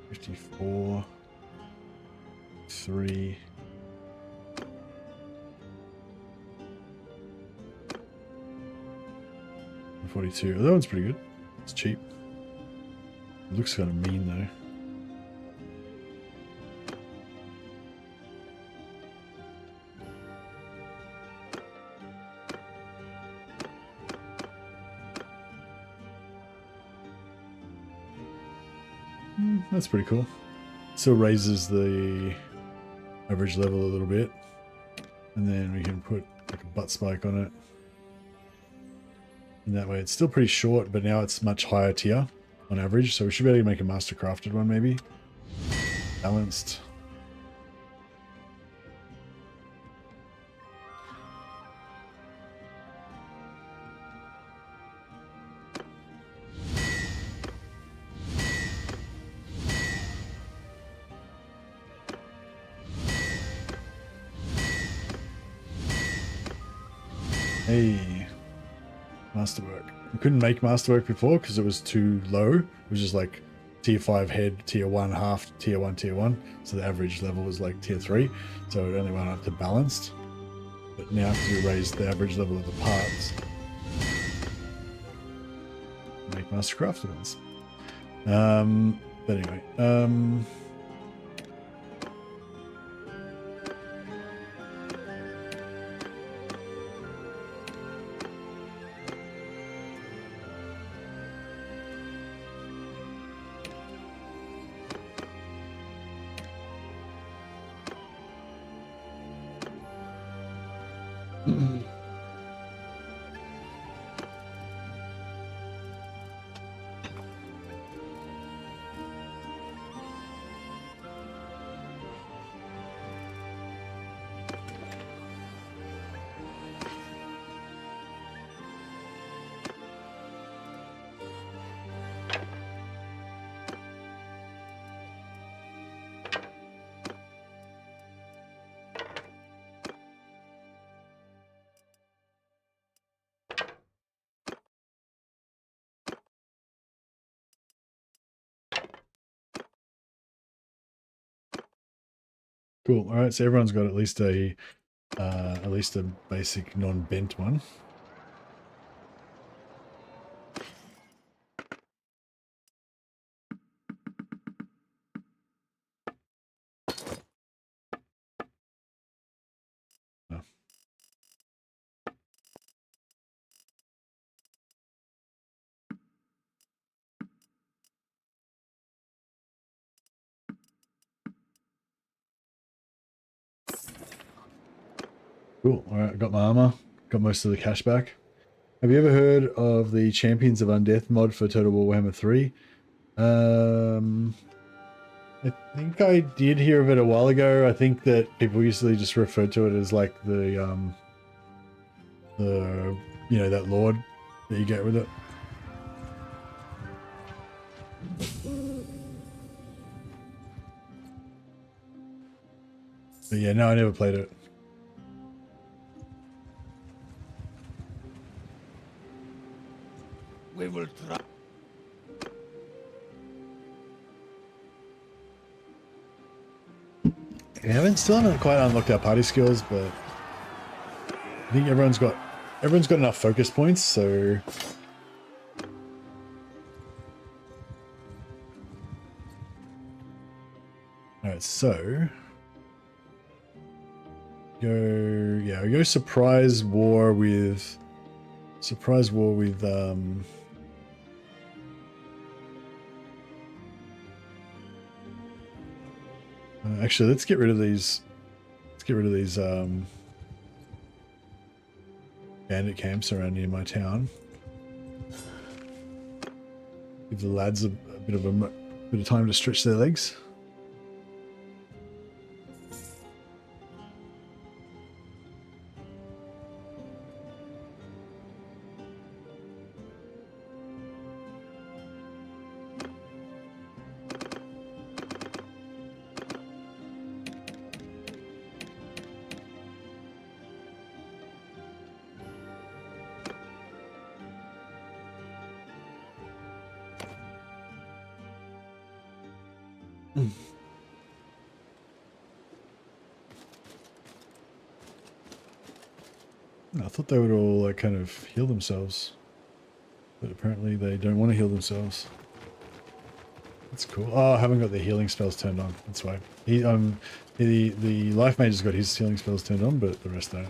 54, 3. And 42. Oh, that one's pretty good. It's cheap. It looks kind of mean though. That's pretty cool. Still raises the average level a little bit. And then we can put like a butt spike on it. And that way it's still pretty short, but now it's much higher tier on average. So we should be able to make a master crafted one maybe. Balanced. Hey, masterwork. We couldn't make masterwork before because it was too low. It was just like tier 5 head, tier 1 half, tier 1, tier 1. So the average level was like tier 3. So it only went up to balanced. But now because we raised the average level of the parts, make mastercrafted ones. But anyway, Cool. All right, so everyone's got at least a basic non-bent one. Oh. Cool. All right, I got my armor. Got most of the cash back. Have you ever heard of the Champions of Undeath mod for Total War Warhammer 3? I think I did hear of it a while ago. I think that people usually just refer to it as like the that lord that you get with it. But yeah, no, I never played it. We will try. Still haven't quite unlocked our party skills, but I think everyone's got enough focus points, so alright, so we go surprise war with actually let's get rid of these bandit camps around near my town. Give the lads a bit of time to stretch their legs. I thought they would all like kind of heal themselves, but apparently they don't want to heal themselves. That's cool. Oh, I haven't got the healing spells turned on. That's why. The life mage has got his healing spells turned on, but the rest don't.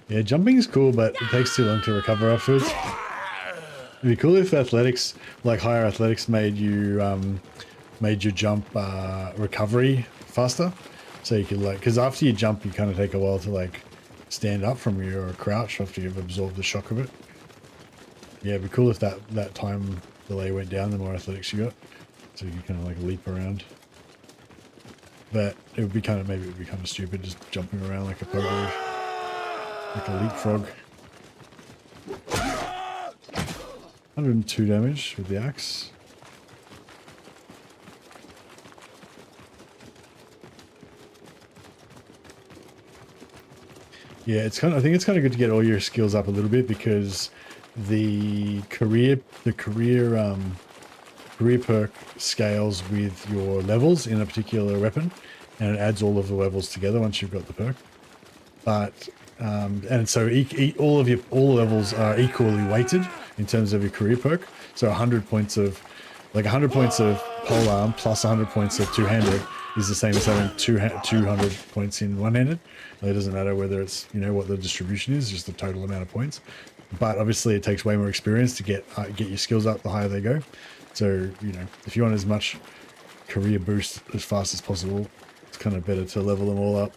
Yeah, jumping is cool, but it takes too long to recover afterwards. It'd be cool if athletics, like higher athletics, made your jump recovery faster. So you could like, because after you jump, you kind of take a while to like stand up from your crouch after you've absorbed the shock of it. Yeah, it'd be cool if that time delay went down, the more athletics you got, so you could kind of like leap around. But it would be kind of, maybe it would be kind of stupid just jumping around like a pogo. Like a leapfrog. 102 damage with the axe. Yeah, I think it's kind of good to get all your skills up a little bit, because the career perk scales with your levels in a particular weapon, and it adds all of the levels together once you've got the perk. But and so all levels are equally weighted in terms of your career perk. So 100 points of polearm plus 100 points of two-handed is the same as having 200 points in one-handed. It doesn't matter whether it's, what the distribution is, just the total amount of points. But obviously it takes way more experience to get your skills up the higher they go. So, if you want as much career boost as fast as possible, it's kind of better to level them all up.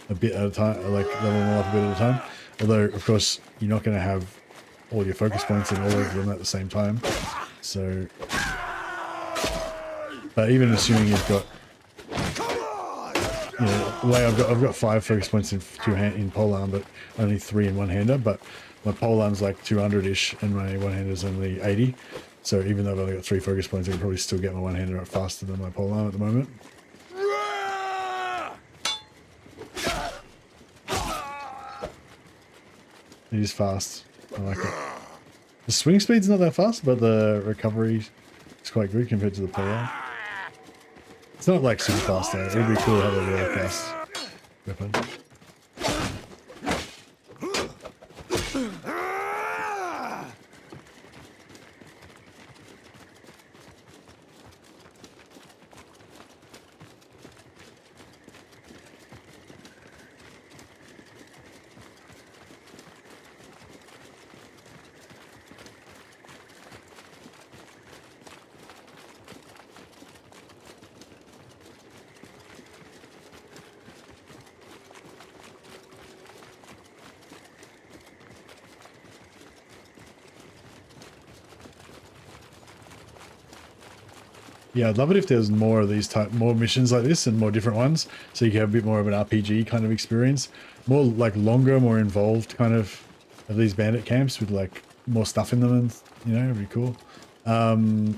a bit at a time, like level them up a bit at a time. Although, of course, you're not going to have all your focus points in all of them at the same time. So, but even assuming you've got, you know, the way I've got 5 focus points in in polearm, but only 3 in one-hander. But my polearm's like 200-ish, and my one-hander's only 80. So even though I've only got 3 focus points, I can probably still get my one-hander up faster than my polearm at the moment. It is fast. I like it. The swing speed's not that fast, but the recovery is quite good compared to the polearm. It's not like super fast though. It'd be cool to have a really fast weapon. Yeah, I'd love it if there's more of these more missions like this and more different ones, so you can have a bit more of an RPG kind of experience, more like longer, more involved kind of these bandit camps with like more stuff in them, and you know, it'd be cool.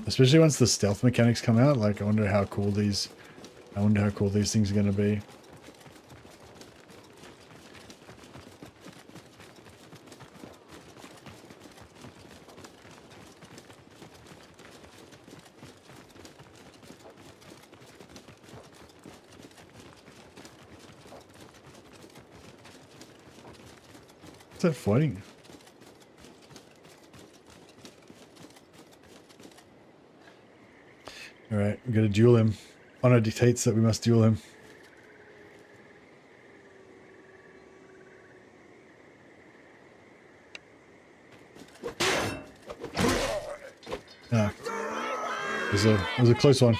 Especially once the stealth mechanics come out. Like, I wonder how cool these things are going to be. What's that fighting? Alright, we've got to duel him. Honor dictates that we must duel him. Ah. It was a close one.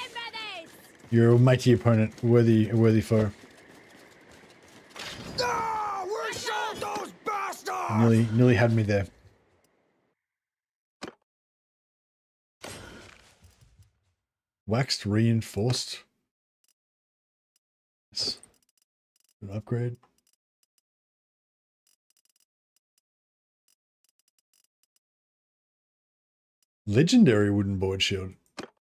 You're a mighty opponent, a worthy foe. Nearly had me there. Waxed reinforced. Yes. An upgrade. Legendary wooden board shield.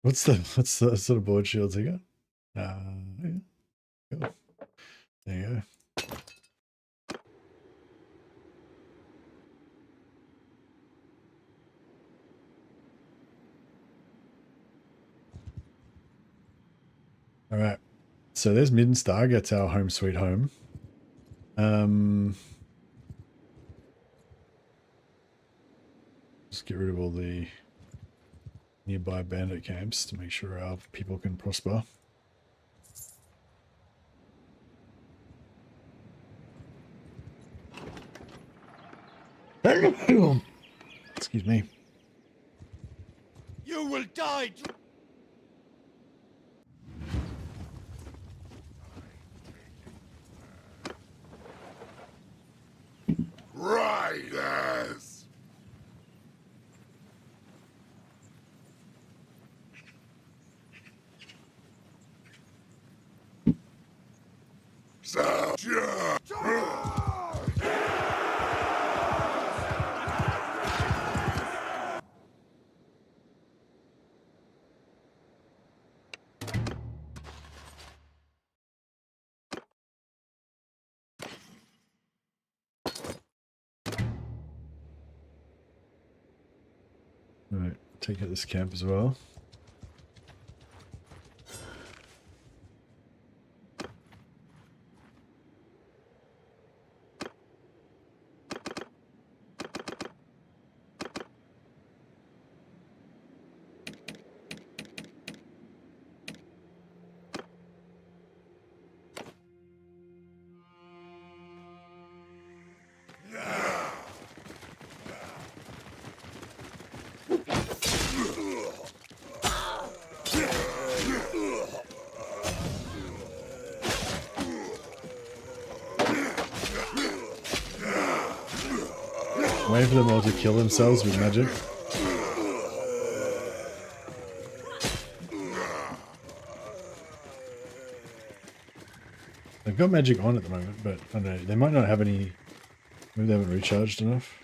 What's the sort of board shields he got? Yeah. Cool. There you go. All right, so there's Midden Star, gets our home sweet home. Just get rid of all the nearby bandit camps to make sure our people can prosper. Excuse me. You will die. Riders! Soldier! All right, take out this camp as well. Wait for them all to kill themselves with magic. They've got magic on at the moment, but I don't know. They might not have any. Maybe they haven't recharged enough.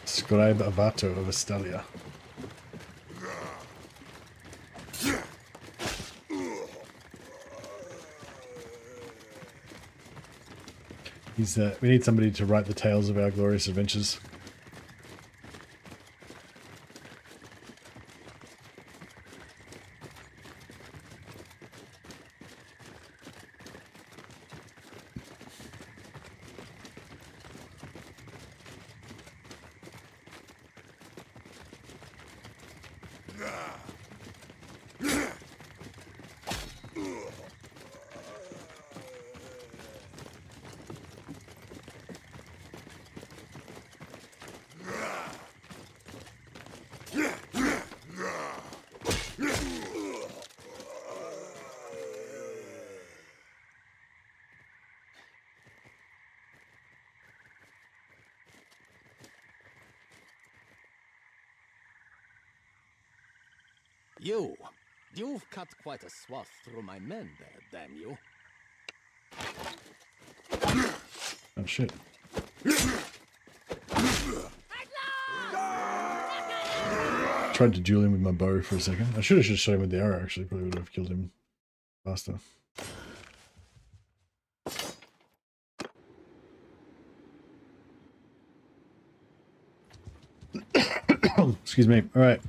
Scribe Avato of Estalia. We need somebody to write the tales of our glorious adventures. You've cut quite a swath through my men there, damn you. Oh shit. Tried to duel him with my bow for a second. I should have just shot him with the arrow actually, probably would have killed him faster. Excuse me. Alright.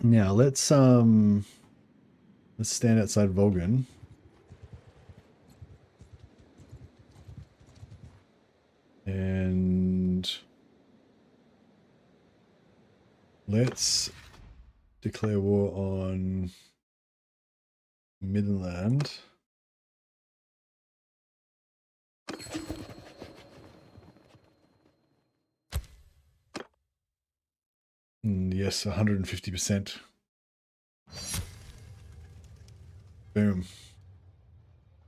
Now let's stand outside Volgan. And let's declare war on Midland. Yes, 150%. Boom.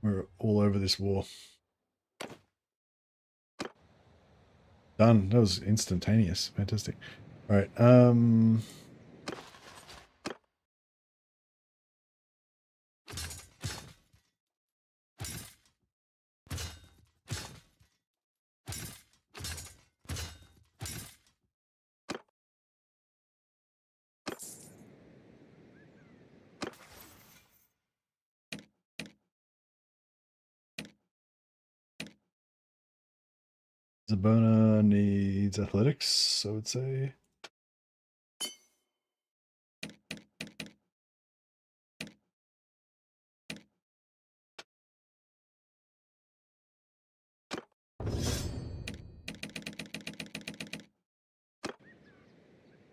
We're all over this war. Done. That was instantaneous. Fantastic. All right. Zabona needs athletics, I would say.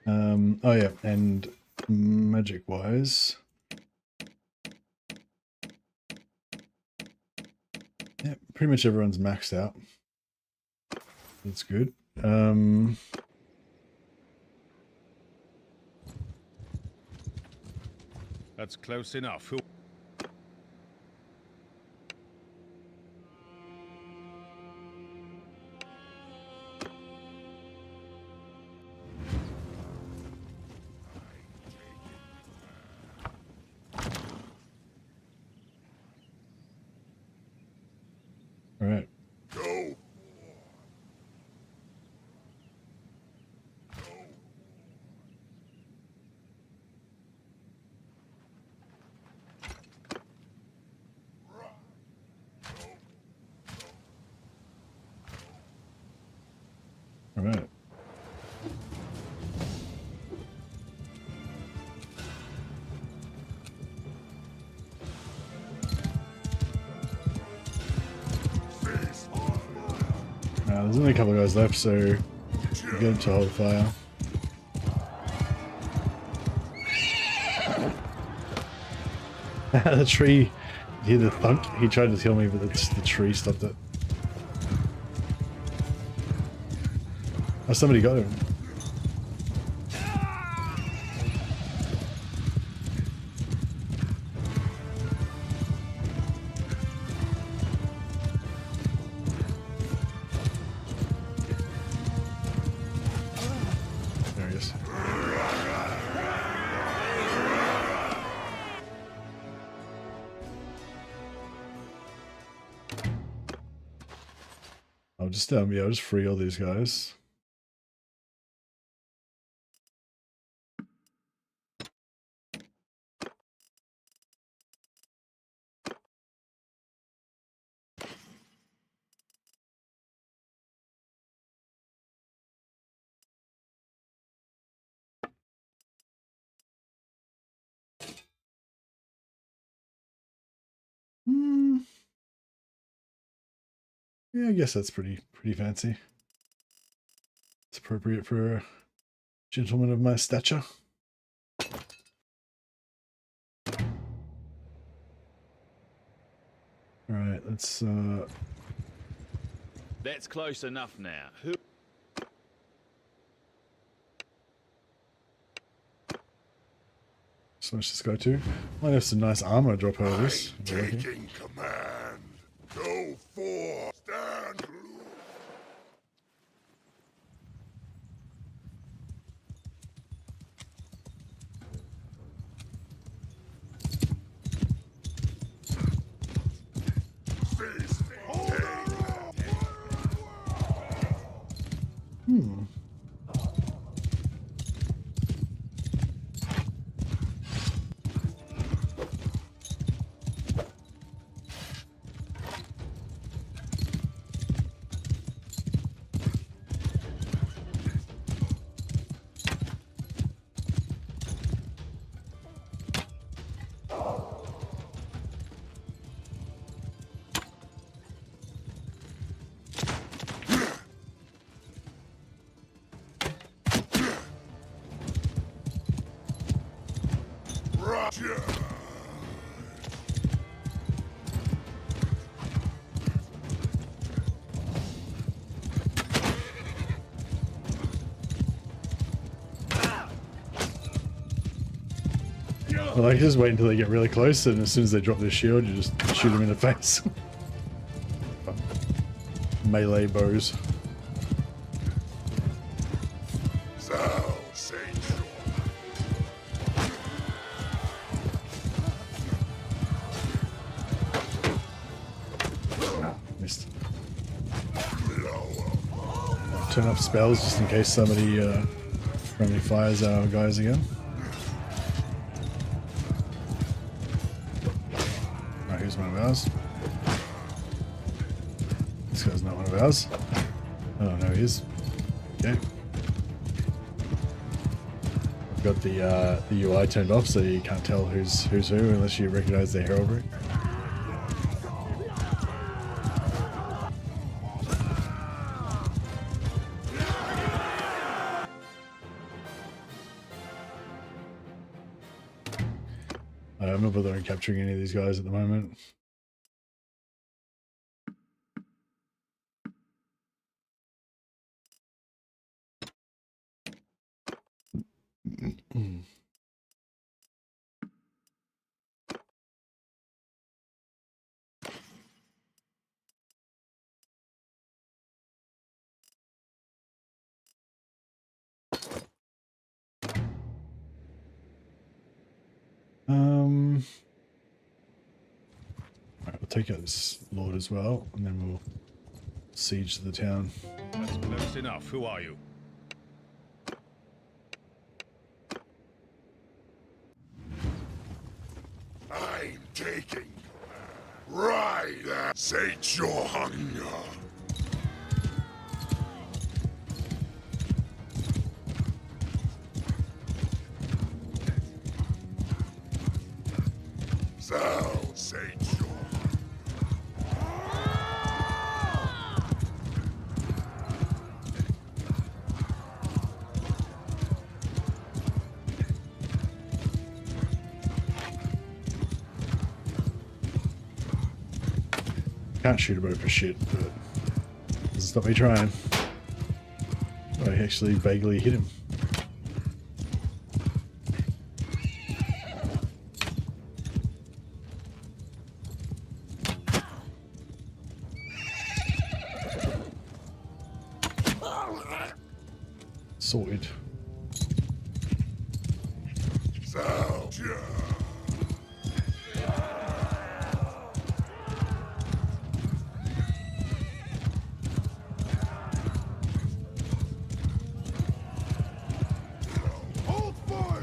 Oh yeah, and magic wise. Yeah, pretty much everyone's maxed out. That's good. That's close enough. Who? All right. Go. All right. There's only a couple of guys left, so we'll get them to hold fire. The tree, you hear the thunk? He tried to kill me, but the tree stopped it. Oh, somebody got him. There he is. I'll just yeah, I'll just free all these guys. Yeah, I guess that's pretty fancy. It's appropriate for a gentleman of my stature. All right, let's That's close enough now. smash this guy too. Might have some nice armor drop out of this. Taking command. Go for. Stand loose. Roger. I like just wait until they get really close, and as soon as they drop their shield, you just shoot them in the face. Melee bows. So, say Missed. Turn up spells just in case somebody friendly fires our guys again. Right, here's one of ours. This guy's not one of ours. Oh no, he is. Okay. I've got the UI turned off, so you can't tell who's who unless you recognize their heraldry. I'm not bothering capturing any of these guys at the moment. Alright, we'll take out this lord as well, and then we'll siege the town. That's close enough. Who are you? I'm taking. Right. Sate your hunger. So, sate your. Can't shoot a bow for shit, but doesn't stop me trying. I actually vaguely hit him. Sorted. Soldier. Hold fire.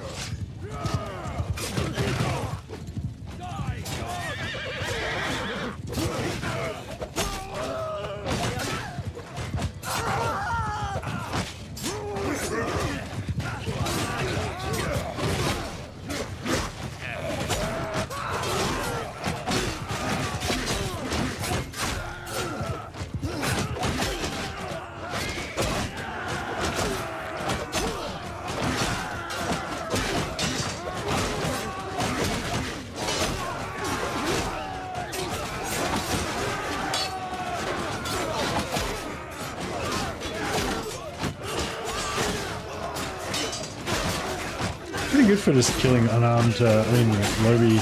Pretty good for just killing unarmed, lobby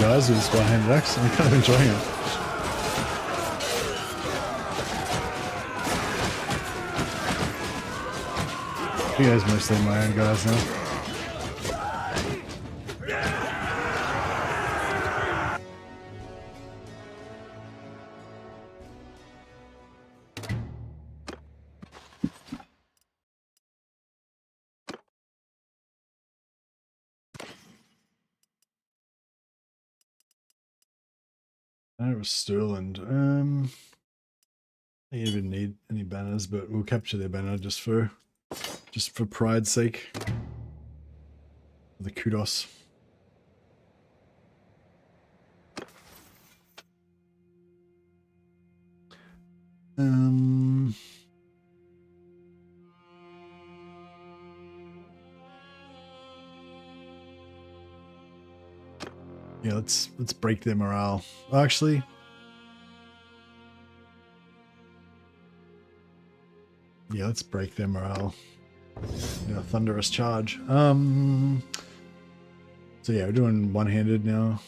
guys with this one-handed axe. I'm kind of enjoying it. You guys mostly my own guys now. It was Sterland. They didn't even need any banners, but we'll capture their banner just for pride's sake. The kudos. Yeah, let's break their morale. Actually, yeah, let's break their morale. Yeah, thunderous charge. So yeah, we're doing one-handed now.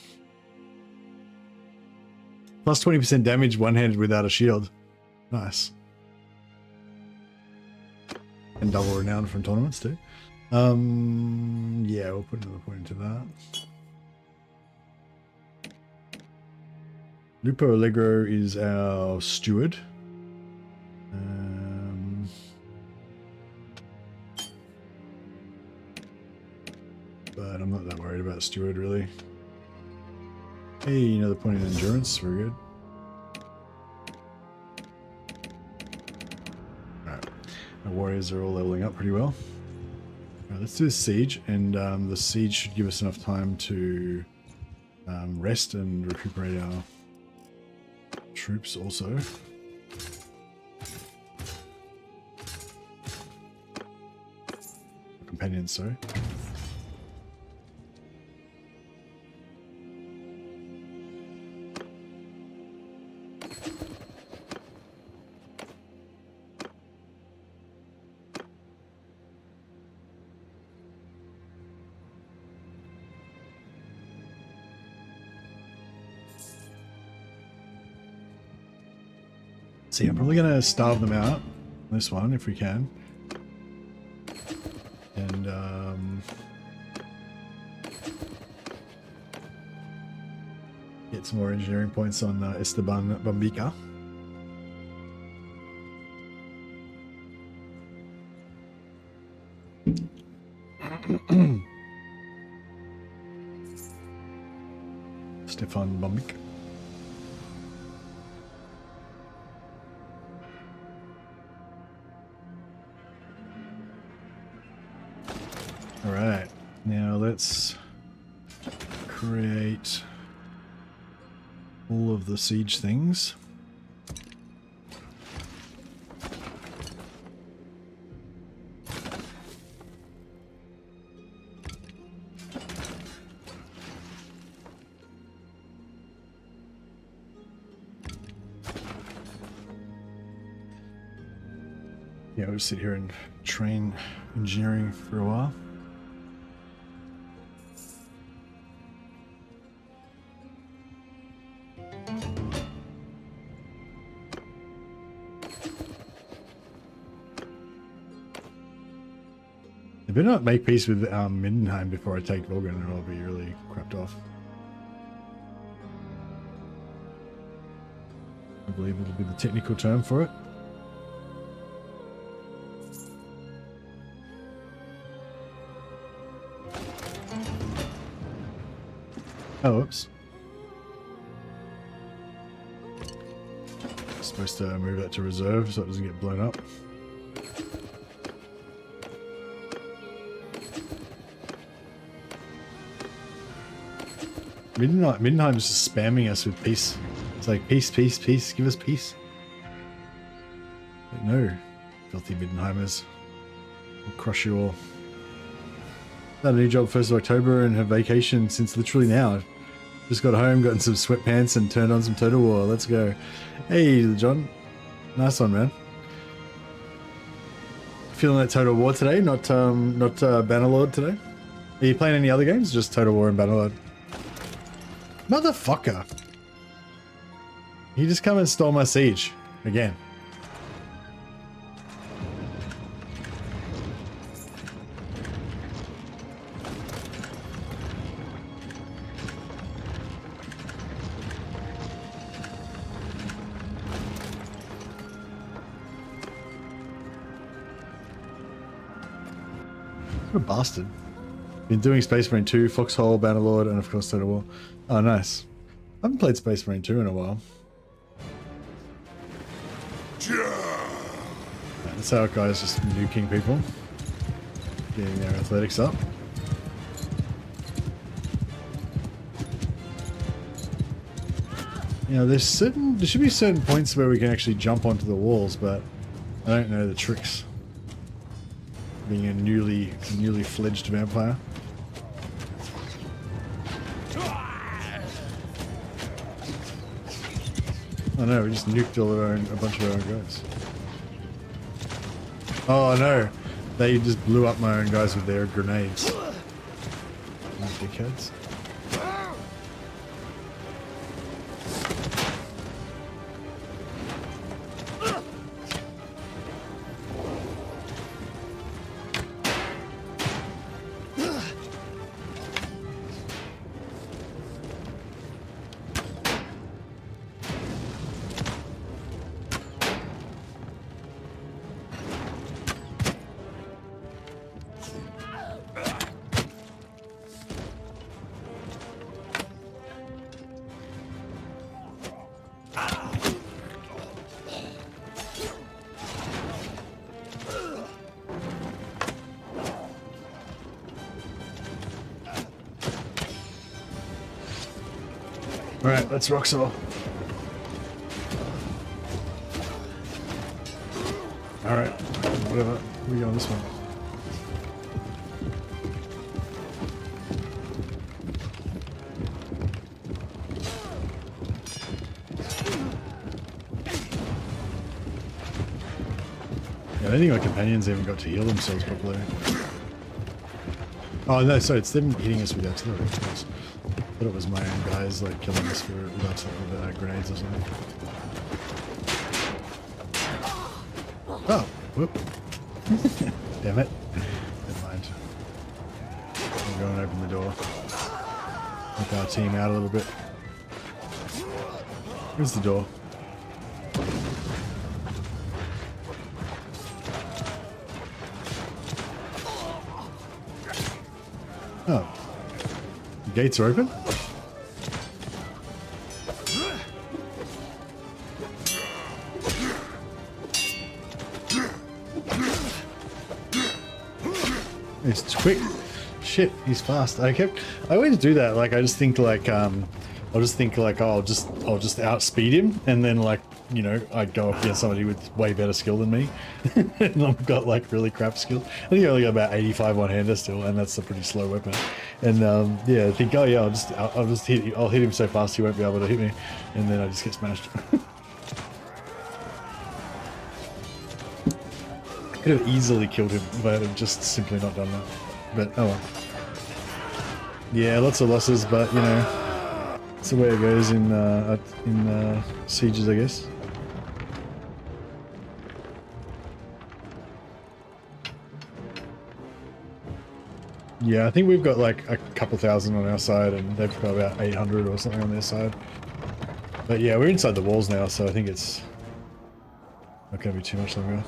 Plus 20% damage one-handed without a shield. Nice. And double renown from tournaments too. Yeah, we'll put another point into that. Lupo Allegro is our steward. But I'm not that worried about steward really. Hey, another point in endurance, very good. Alright, our warriors are all leveling up pretty well. Alright, let's do the siege, and the siege should give us enough time to rest and recuperate our troops also. Companions, sorry. See, I'm probably going to starve them out, this one, if we can. And, get some more engineering points on Esteban Bambica. Stefan Bambica. Alright, now let's create all of the siege things. Yeah, we'll sit here and train engineering for a while. I better not make peace with Mindenheim before I take Volgan, or I'll be really crapped off. I believe it'll be the technical term for it. Oh, oops. Supposed to move that to reserve so it doesn't get blown up. Mindenheim's just spamming us with peace. It's like, peace, peace, peace, give us peace. But no, filthy Mindenheimers. I'll crush you all. Got a new job 1st of October and have vacation since literally now. Just got home, gotten some sweatpants and turned on some Total War. Let's go. Hey, John. Nice one, man. Feeling that Total War today, not Bannerlord today? Are you playing any other games? Just Total War and Bannerlord? Motherfucker. He just come and stole my siege. Again. What a bastard. Been doing Space Marine 2, Foxhole, Bannerlord, and of course Total War. Oh, nice. I haven't played Space Marine 2 in a while. That's how it goes, just nuking people. Getting their athletics up. You know, there should be certain points where we can actually jump onto the walls, but I don't know the tricks. Being a newly fledged vampire. Oh no, we just nuked a bunch of our own guys. Oh no, they just blew up my own guys with their grenades. Dickheads. Alright, let's rock saw. Alright, whatever. We go on this one. Yeah, I don't think my companions even got to heal themselves properly. Oh no, sorry, it's them hitting us with artillery. I thought it was my own guys like killing us with grenades or something. Oh, whoop. Damn it. Never mind. I'll go and open the door. Help our team out a little bit. Where's the door? Oh. The gates are open? It's quick. Shit, he's fast. I always do that. Like I just think like I'll just think like, oh, I'll just outspeed him, and then like, you know, I go up against somebody with way better skill than me, and I've got like really crap skill. I think I only got about 85 one-hander still, and that's a pretty slow weapon. And yeah, I think, oh yeah, I'll hit him so fast he won't be able to hit me, and then I just get smashed. Could have easily killed him if I had just simply not done that. But oh well. Yeah, lots of losses, but you know, it's the way it goes in sieges, I guess. Yeah, I think we've got like a couple thousand on our side, and they've got about 800 or something on their side. But yeah, we're inside the walls now, so I think it's not going to be too much longer.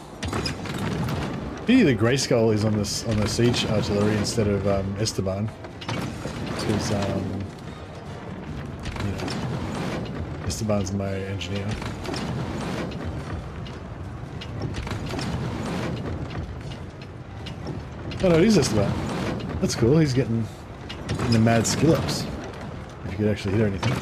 Maybe the Grey Skull is on this the siege artillery instead of Esteban, because you know, Esteban's my engineer. Oh no, it is Esteban. That's cool. He's getting the mad skill ups. If you could actually hit anything.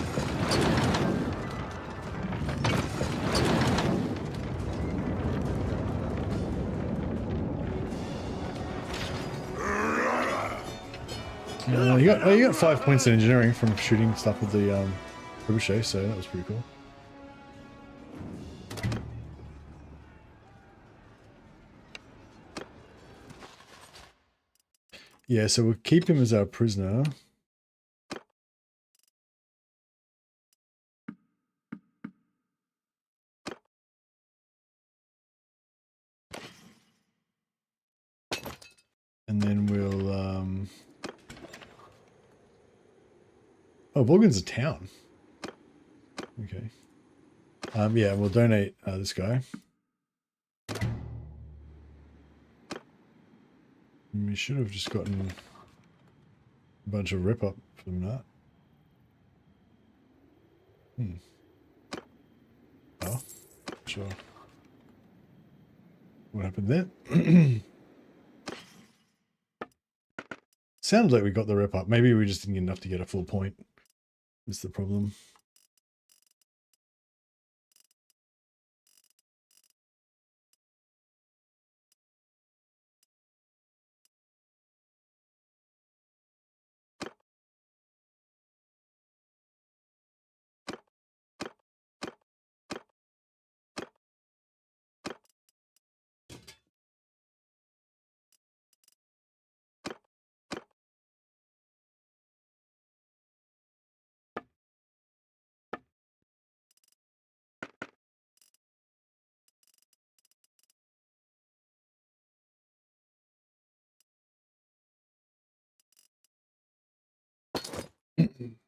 You got 5 points in engineering from shooting stuff with the trebuchet, so that was pretty cool. Yeah, so we'll keep him as our prisoner. And then we'll oh, Volgan's a town. Okay. Yeah, we'll donate this guy. We should have just gotten a bunch of rip up from that. Oh, sure. What happened there? Sounds like we got the rip up. Maybe we just didn't get enough to get a full point. Is the problem.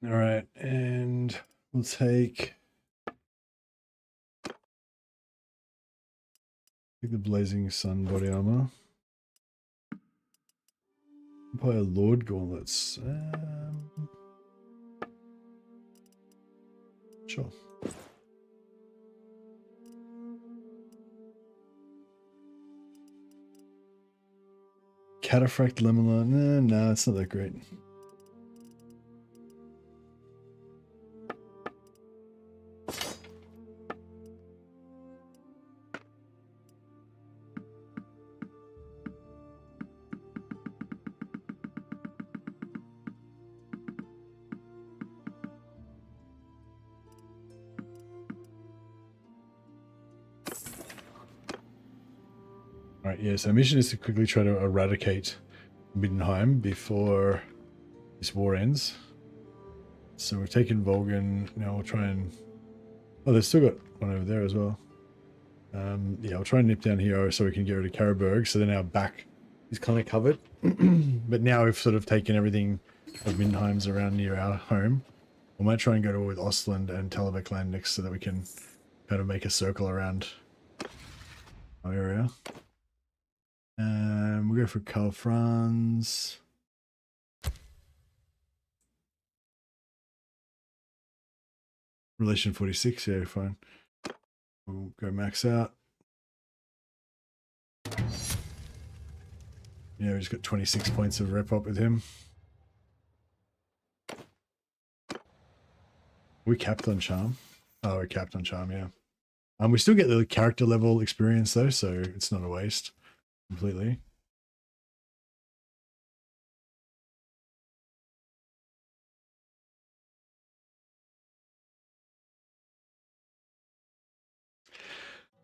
All right, and we'll take the Blazing Sun body armor. Empire Lord gauntlets. Sure. Cataphract Lemon. No, it's not that great. Alright, yeah, so our mission is to quickly try to eradicate Middenheim before this war ends. So we've taken Volgan. Now we'll try and... Oh, they've still got one over there as well. Yeah, I'll try and nip down here so we can get rid of Karabberg. So then our back is kind of covered. But now we've sort of taken everything of Middenheim's around near our home. We might try and go to war with Ostland and Talabek land next so that we can kind of make a circle around our area. We'll go for Karl Franz. Relation 46, yeah, fine. We'll go max out. Yeah, we just got 26 points of rep up with him. We capped on charm. Oh, we're capped on charm, yeah. We still get the character level experience though, so it's not a waste completely.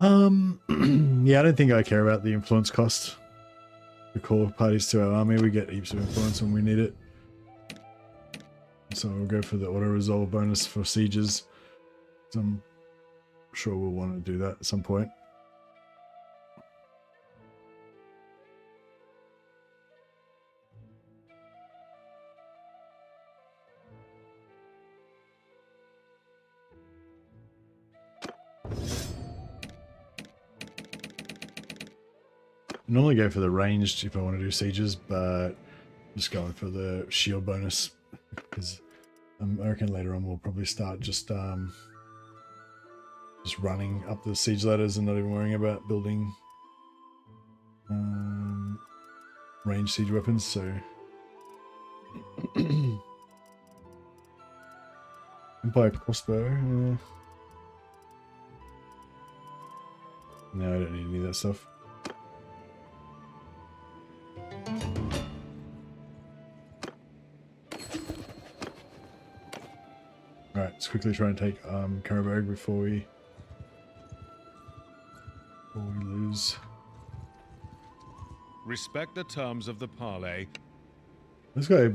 Yeah, I don't think I care about the influence cost. We call parties to our army, we get heaps of influence when we need it. So we'll go for the auto-resolve bonus for sieges. I'm sure we'll want to do that at some point. I normally go for the ranged if I want to do sieges, but I'm just going for the shield bonus because I reckon later on we'll probably start just running up the siege ladders and not even worrying about building ranged siege weapons. So Empire crossbow. No, I don't need any of that stuff. Alright, let's quickly try and take Karaberg before we lose. Respect the terms of the parley. This guy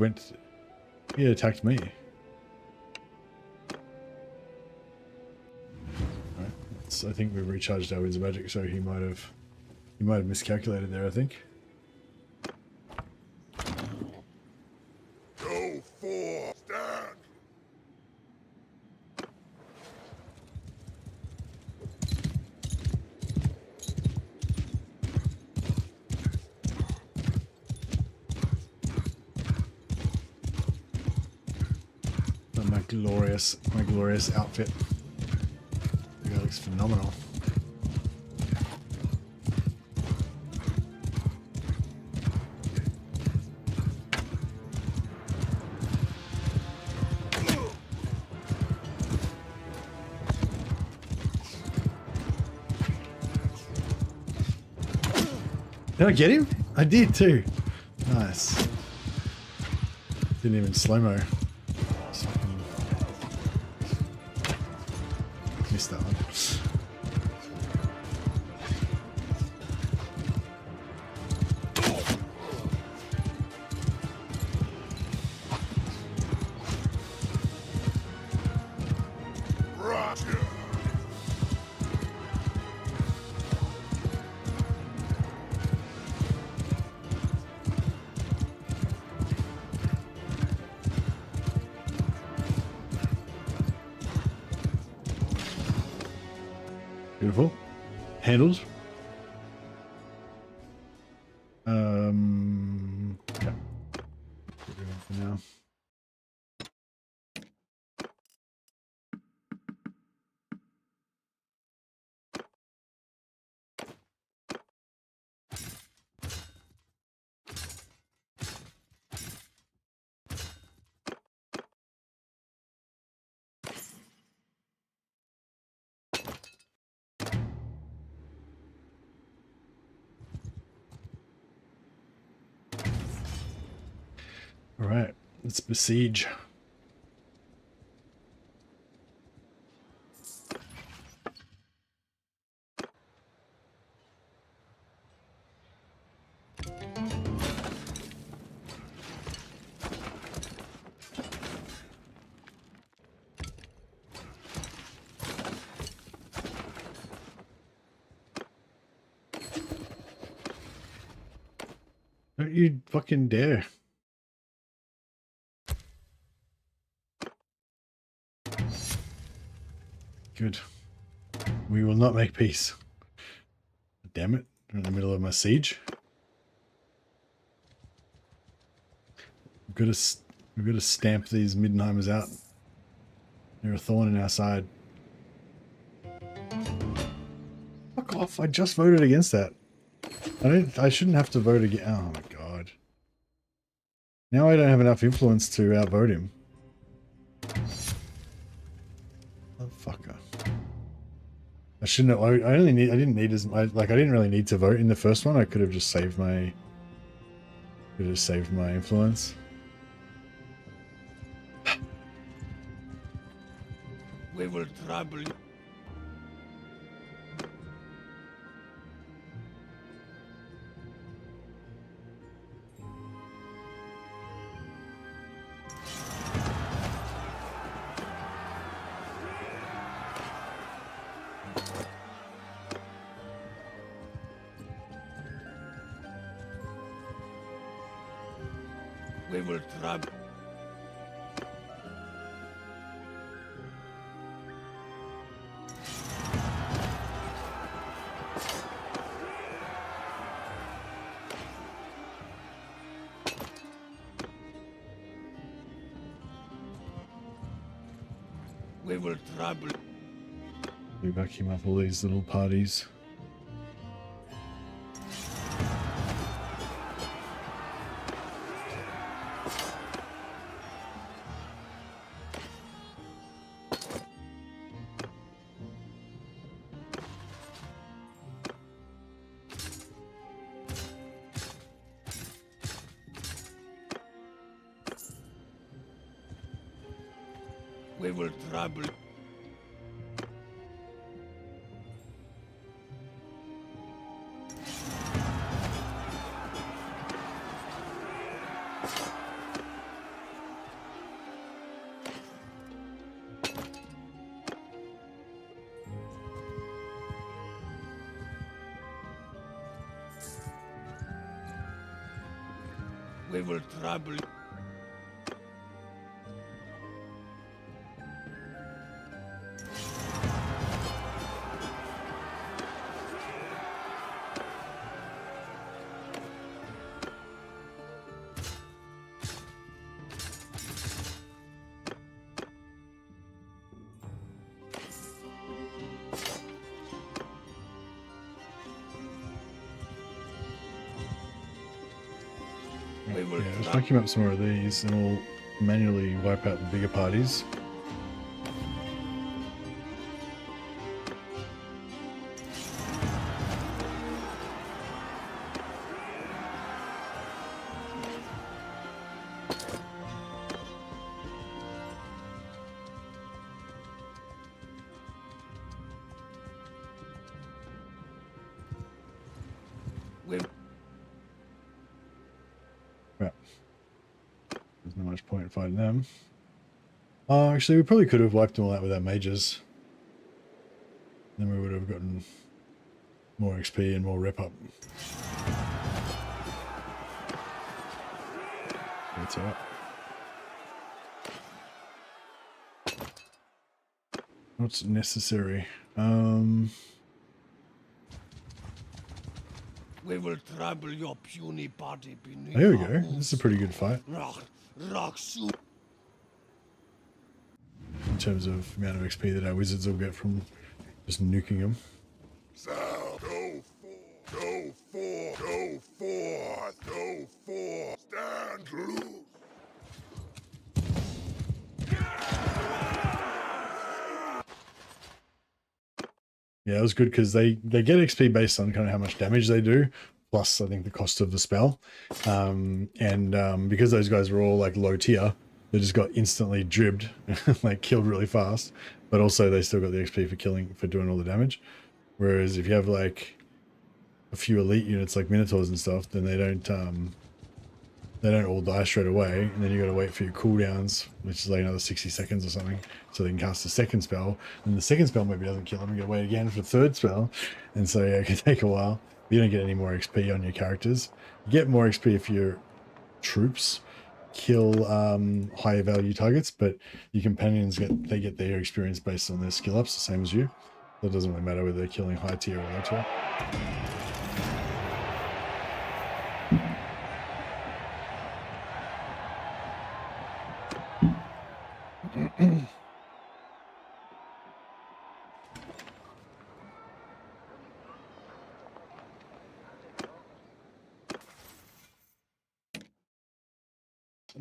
he attacked me. Alright, I think we recharged our winds of magic, so he might have miscalculated there, I think. Go for stand. My glorious outfit. The guy looks phenomenal. Did I get him? I did too. Nice. Didn't even slow-mo. Missed that one. Roger. Beautiful. Handles. Yeah. Put it in for now. All right, let's besiege. Don't you fucking dare. Good. We will not make peace. Damn it. We're in the middle of my siege. We've got to stamp these Middenheimers out. They're a thorn in our side. Fuck off. I just voted against that. I shouldn't have to vote again. Oh my god. Now I don't have enough influence to outvote him. Motherfucker. I shouldn't have. I didn't need as much. Like, I didn't really need to vote in the first one. I could have just saved my. Could have saved my influence. We will trouble you. We will try. We will trouble. We vacuum up all these little parties. We will trouble. We will trouble. We will Yeah, let's trouble. vacuum up some more of these and we'll manually wipe out the bigger parties. We Right. There's not much point in fighting them. Actually, we probably could have wiped them all out with our mages. Then we would have gotten more XP and more rep up. That's alright. What's necessary? We will trouble your puny body beneath. There we our go. This is a pretty good fight Rock soup. in terms of amount of XP that our wizards will get from just nuking them. South. Go forth. Go forth. Go forth. Go forth. Stand loose. Yeah, it was good because they get XP based on kind of how much damage they do, plus I think the cost of the spell. Because those guys were all like low tier, they just got instantly dribbed, like killed really fast. But also they still got the XP for doing all the damage. Whereas if you have like a few elite units like Minotaurs and stuff, then they don't all die straight away, and then you got to wait for your cooldowns, which is like another 60 seconds or something, so they can cast a second spell, and the second spell maybe doesn't kill them. You got to wait again for the third spell, and so yeah, it can take a while. You don't get any more XP on your characters. You get more XP if your troops kill higher value targets, but your companions get their experience based on their skill ups, the same as you. So it doesn't really matter whether they're killing high tier or low tier.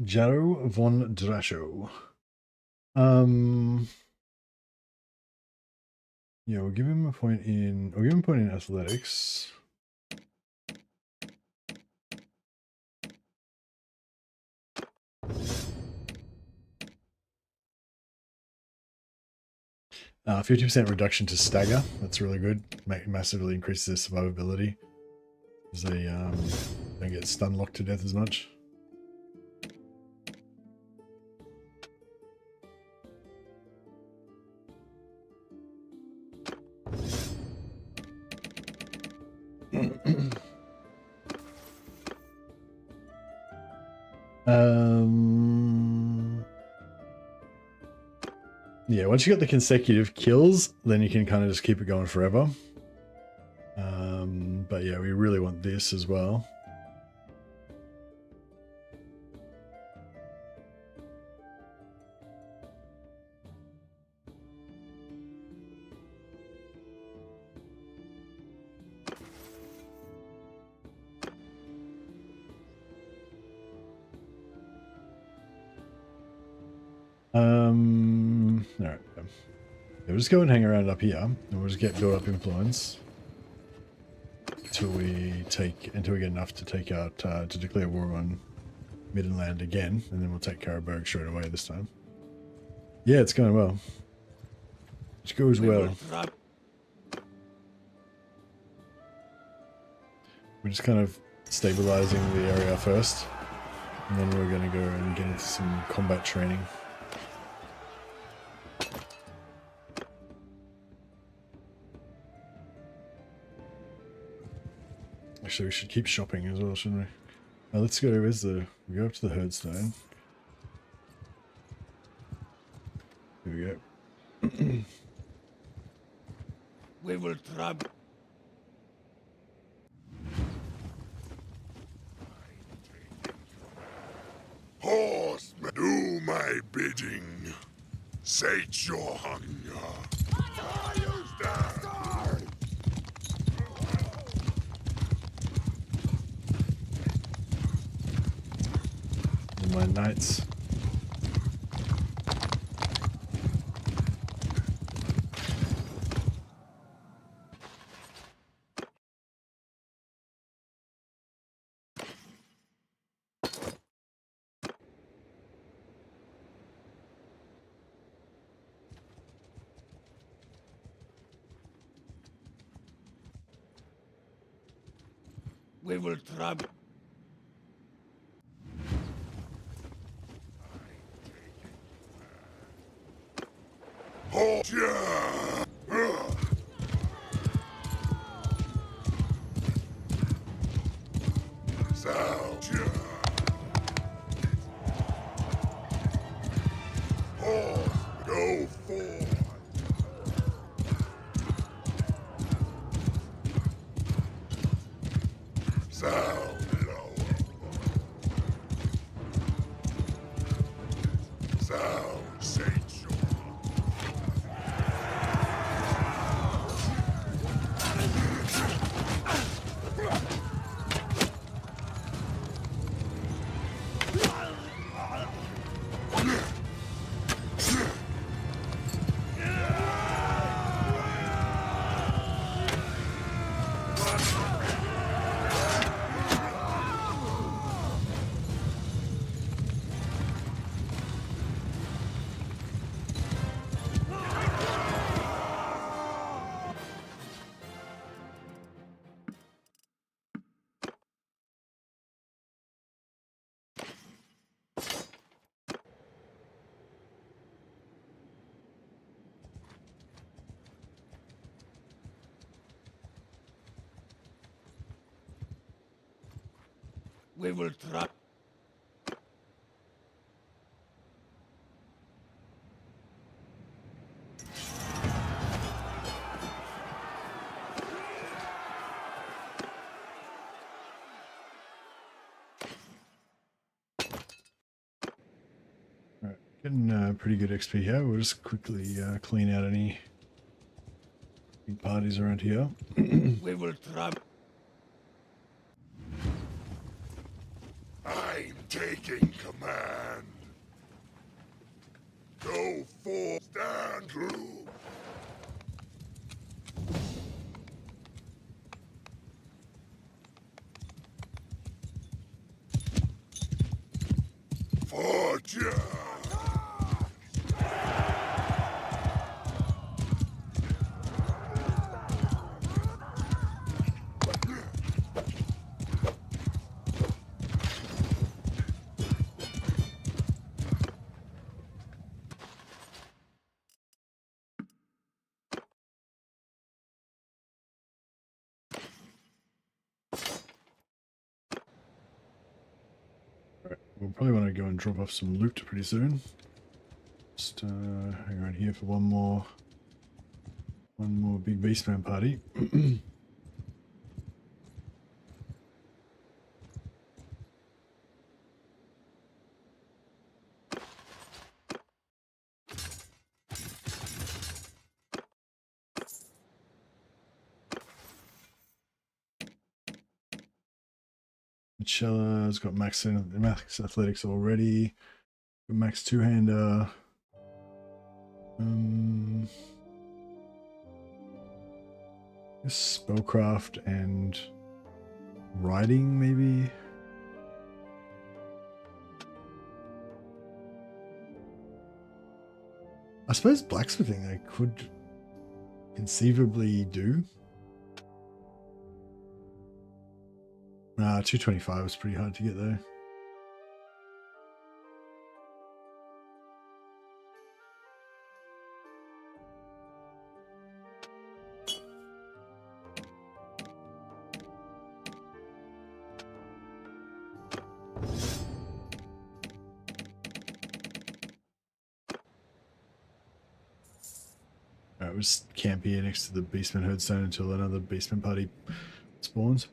Jaro von Drasho. Yeah, we'll give him a point in. I'll give him a point in athletics. 50% reduction to stagger. That's really good. Massively increases their survivability, because they don't get stun locked to death as much. Yeah, once you got the consecutive kills, then you can kind of just keep it going forever. But yeah, we really want this as well. All right. Yeah, we'll just go and hang around up here, and we'll just get build up influence until we get enough to take out to declare war on Middenland again, and then we'll take Karaberg straight away this time. Yeah, it's going well. It goes well. We're just kind of stabilizing the area first, and then we're going to go and get into some combat training. Actually, we should keep shopping as well, shouldn't we? Let's go. We go up to the Herdstone. Here we go. We will try. Horsemen, do my bidding. Sate your hunger. Stand. My knights. We will try. Horse. Yeah. Sound. Yeah. Horse. Go forth. Sound lower. Sound Saint We will try. Alright, getting pretty good XP here. We'll just quickly clean out any big parties around here. We will try. I'm taking command. Go forth. Stand true. Fortune. We'll Probably want to go and drop off some loot pretty soon. Just hang around here for one more big beastman party. Michella's got max athletics already. Got max two-hander. Spellcraft and riding, maybe. I suppose blacksmithing I could conceivably do. 225 was pretty hard to get though. Alright, we'll just camp here next to the Beastman Herdstone until another Beastman party spawns.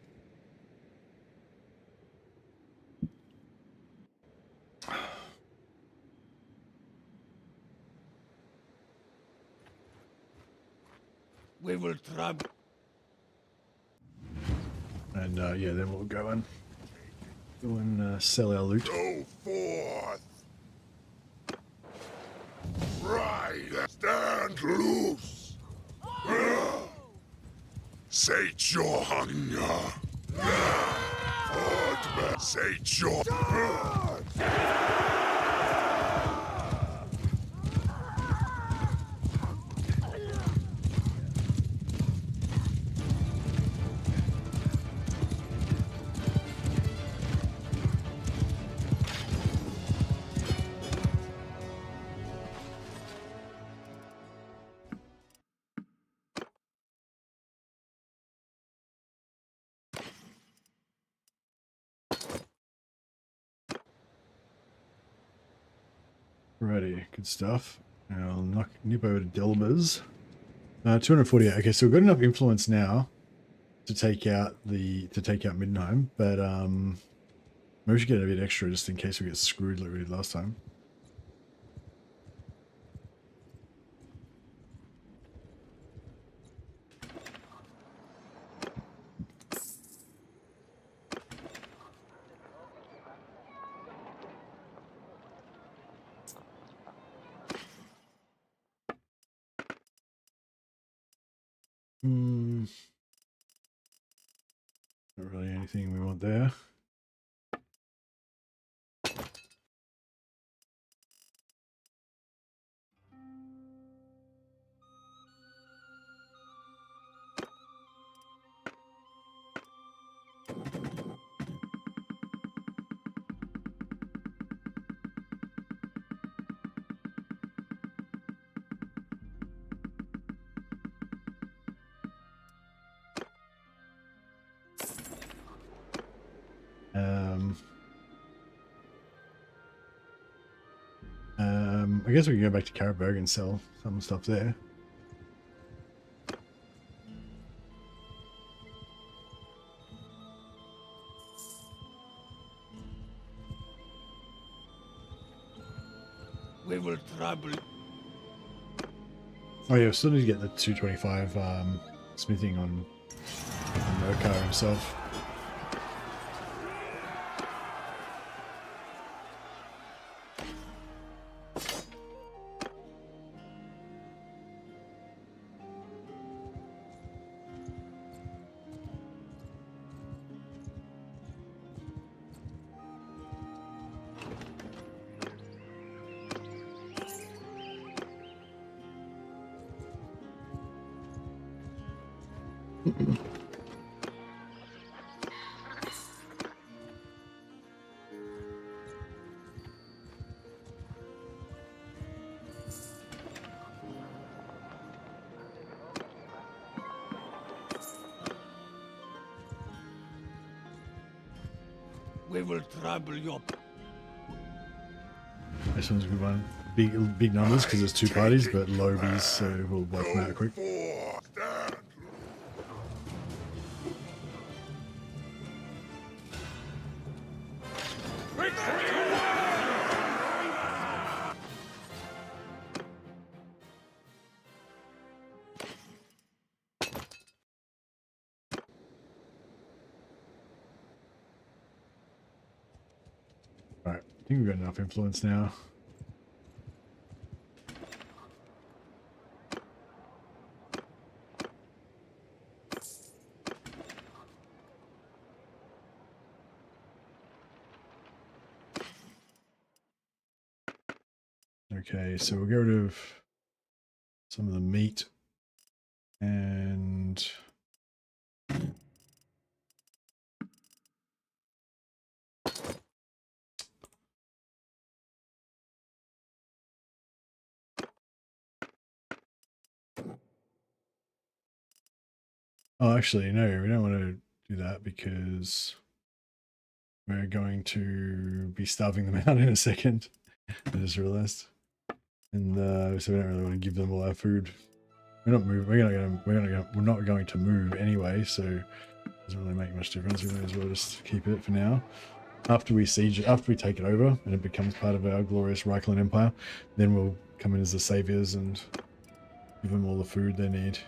We will try. And yeah, then we'll go and sell our loot. Go forth! Ride! Stand loose! Sate your hunger! Sate your... Righty, good stuff. And I'll nip over to Delbers. 248. Okay, so we've got enough influence now to take out Middenheim, but maybe we should get a bit extra just in case we get screwed like we did last time. Not really anything we want there. I guess we can go back to Caribberg and sell some stuff there. We will trouble. Oh yeah, we still need to get the 225 smithing on Mokar himself. We will trouble your... This one's a good one. Big numbers because there's 2 parties, but low bees, so we'll wipe them out quick. Stand. Alright, I think we've got enough influence now. Okay, so we'll get rid of some of the meat and oh, actually, no, we don't want to do that because we're going to be starving them out in a second. I just realized. And so we don't really want to give them all our food. We're not moving. We're not going to move anyway, so it doesn't really make much difference. We may as well just keep it for now. After we siege it, after we take it over and it becomes part of our glorious Reichland Empire, then we'll come in as the saviors and give them all the food they need.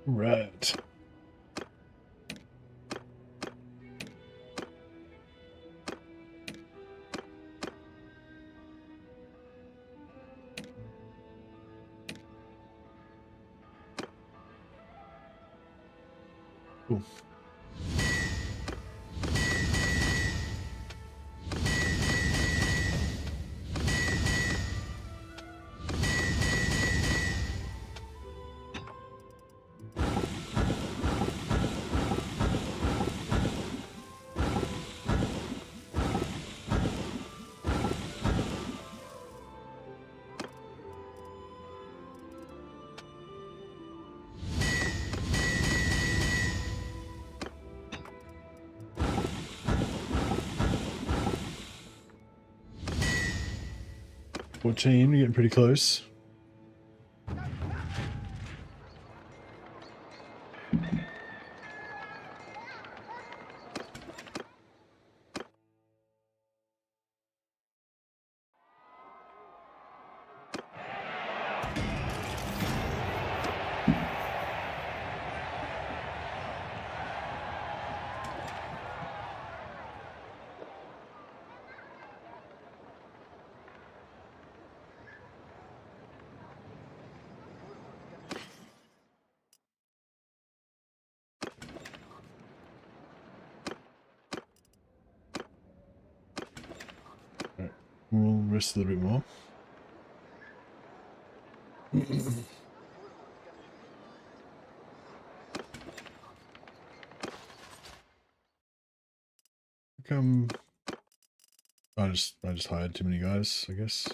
Right. Cool. We're getting pretty close. We'll rest a little bit more. I just hired too many guys, I guess.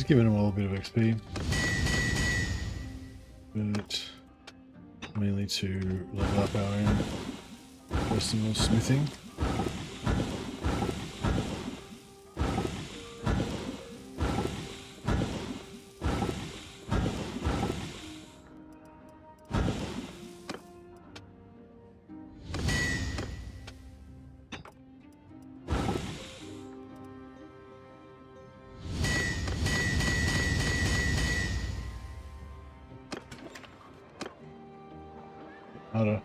Just giving them all a bit of XP. But mainly to level up our own personal smithing. Harder.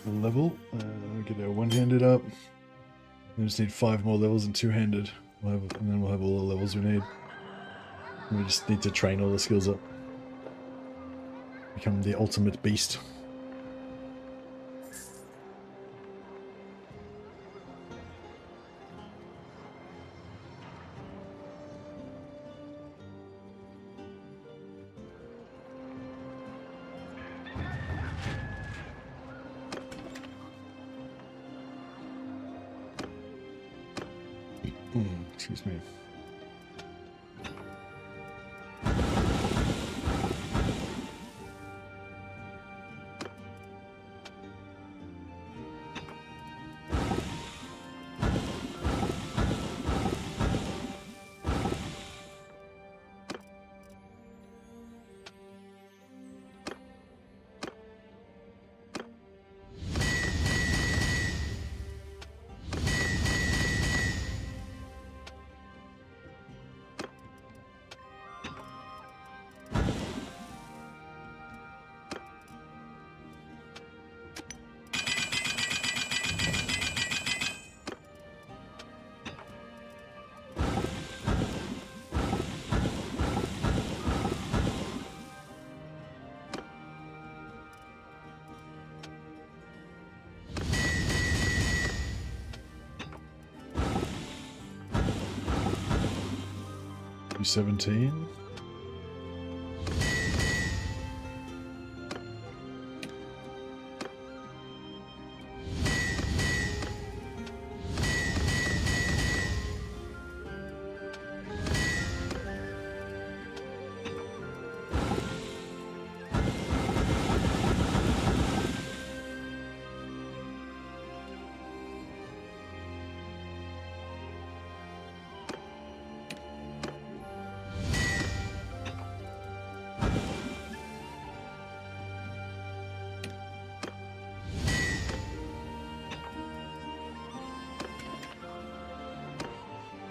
Level. Get our one-handed up. We just need 5 more levels and two-handed. And then we'll have all the levels we need. And we just need to train all the skills up. Become the ultimate beast. Excuse me. Be 17.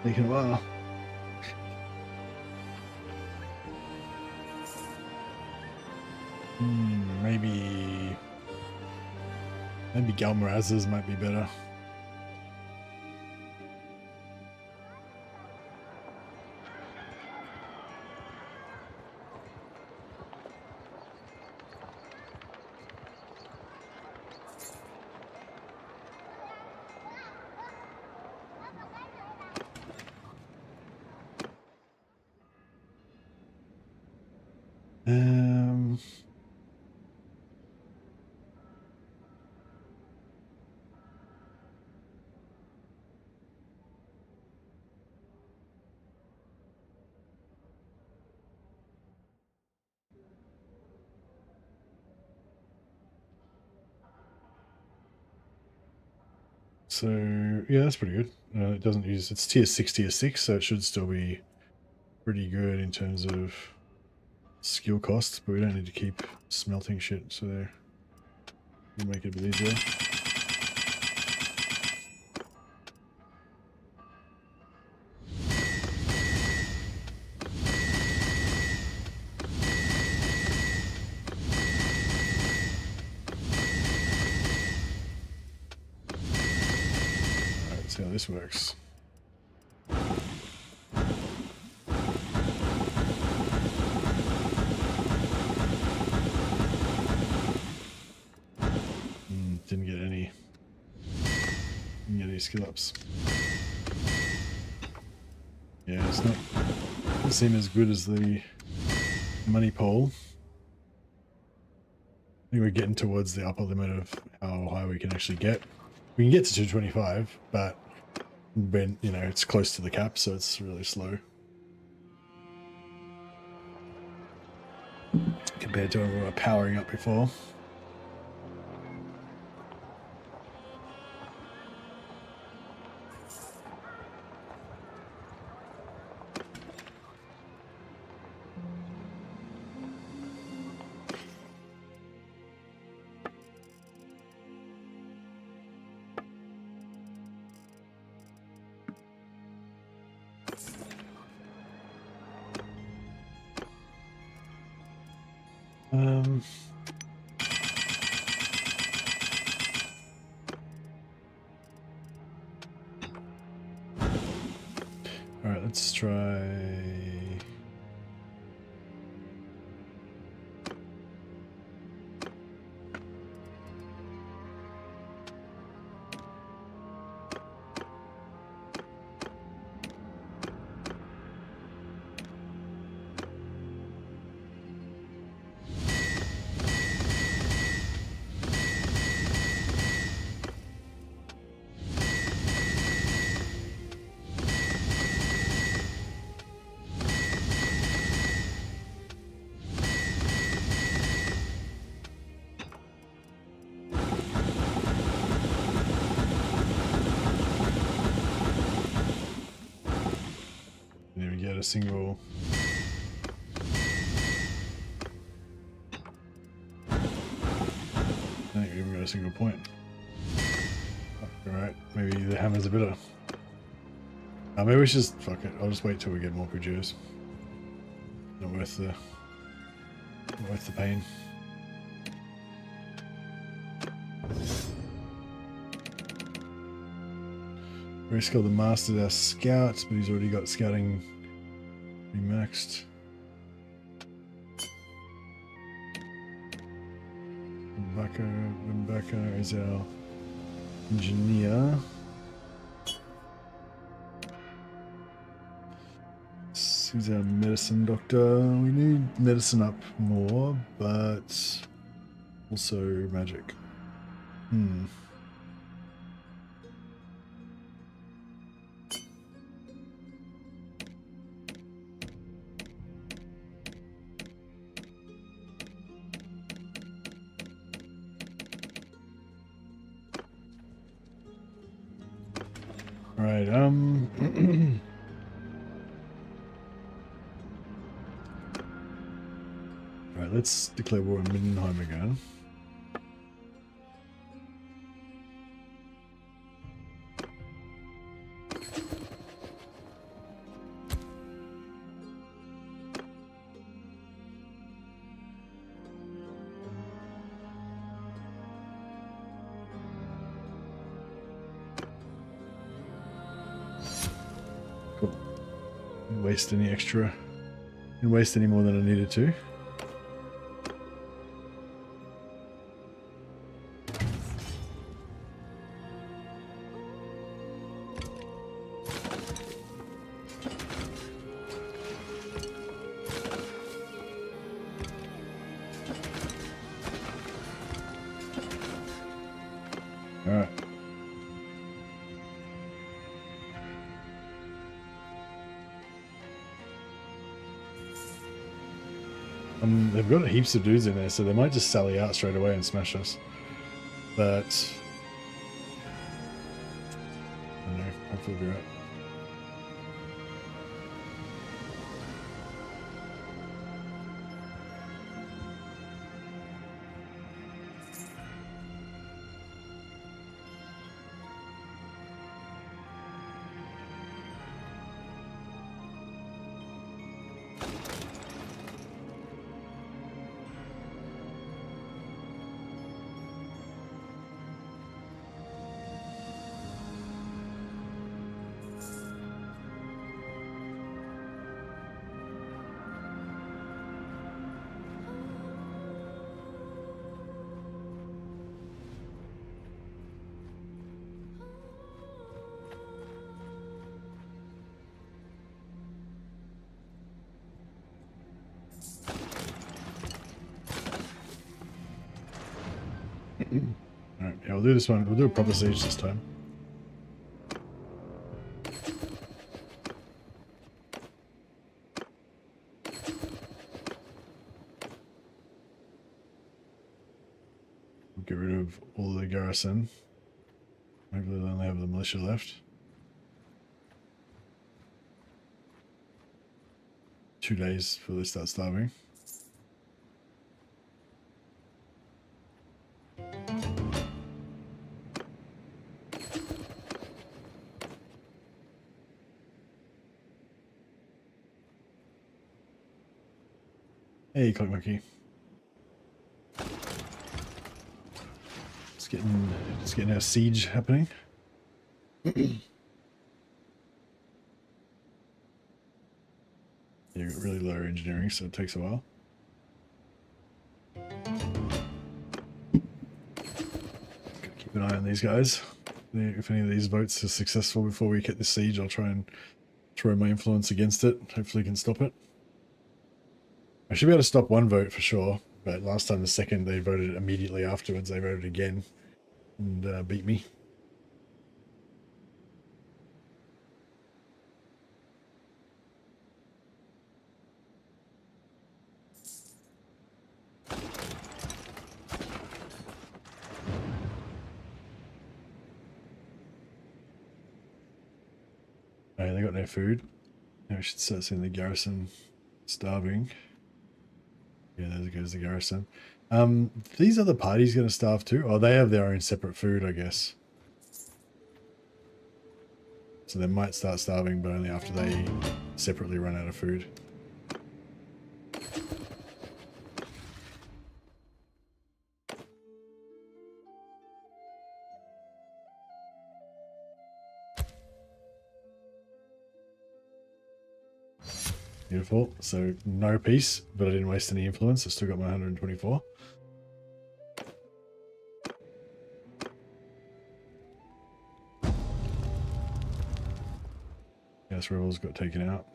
Taking a while. Maybe Galmaraz's might be better. So yeah, that's pretty good. It doesn't use, it's tier 6, tier 6, so it should still be pretty good in terms of skill costs, but we don't need to keep smelting shit, so we'll make it a bit easier. See how this works. Didn't get any skill ups. Yeah, it's not, doesn't seem as good as the money pole. think we're getting towards the upper limit of how high we can actually get. We can get to 225, but when, you know, it's close to the cap, so it's really slow compared to when we were powering up before. All right, let's try. Didn't even get a single. I think we even got a single point. Alright, maybe the hammer's a bit of. Maybe we should just fuck it. I'll just wait till we get more produce. Not worth the pain. Rescale the master's our scout, but he's already got scouting remaxed. Mbaka is our engineer. He's our medicine doctor. We need medicine up more, but also magic. Right, Alright, let's declare war on Mindenheim again. Waste any extra, didn't waste any more than I needed to. All right. They've got heaps of dudes in there, so they might just sally out straight away and smash us. But I don't know, hopefully we'll be right. Alright, yeah, we'll do this one. We'll do a proper siege this time. Get rid of all the garrison. Hopefully they only have the militia left. 2 days before they start starving. Hey, Clock Monkey. It's getting our siege happening. You've got really low engineering, so it takes a while. Gotta keep an eye on these guys. If any of these votes are successful before we get the siege, I'll try and throw my influence against it. Hopefully can stop it. I should be able to stop one vote for sure, but last time the second they voted immediately afterwards, they voted again and beat me. Oh, they got no food. Now we should start seeing the garrison starving. Yeah, there goes the garrison. These other parties going to starve too? Oh, they have their own separate food, I guess. So they might start starving, but only after they separately run out of food. Beautiful. So no peace, but I didn't waste any influence. I still got my 124. Yes, rebels got taken out.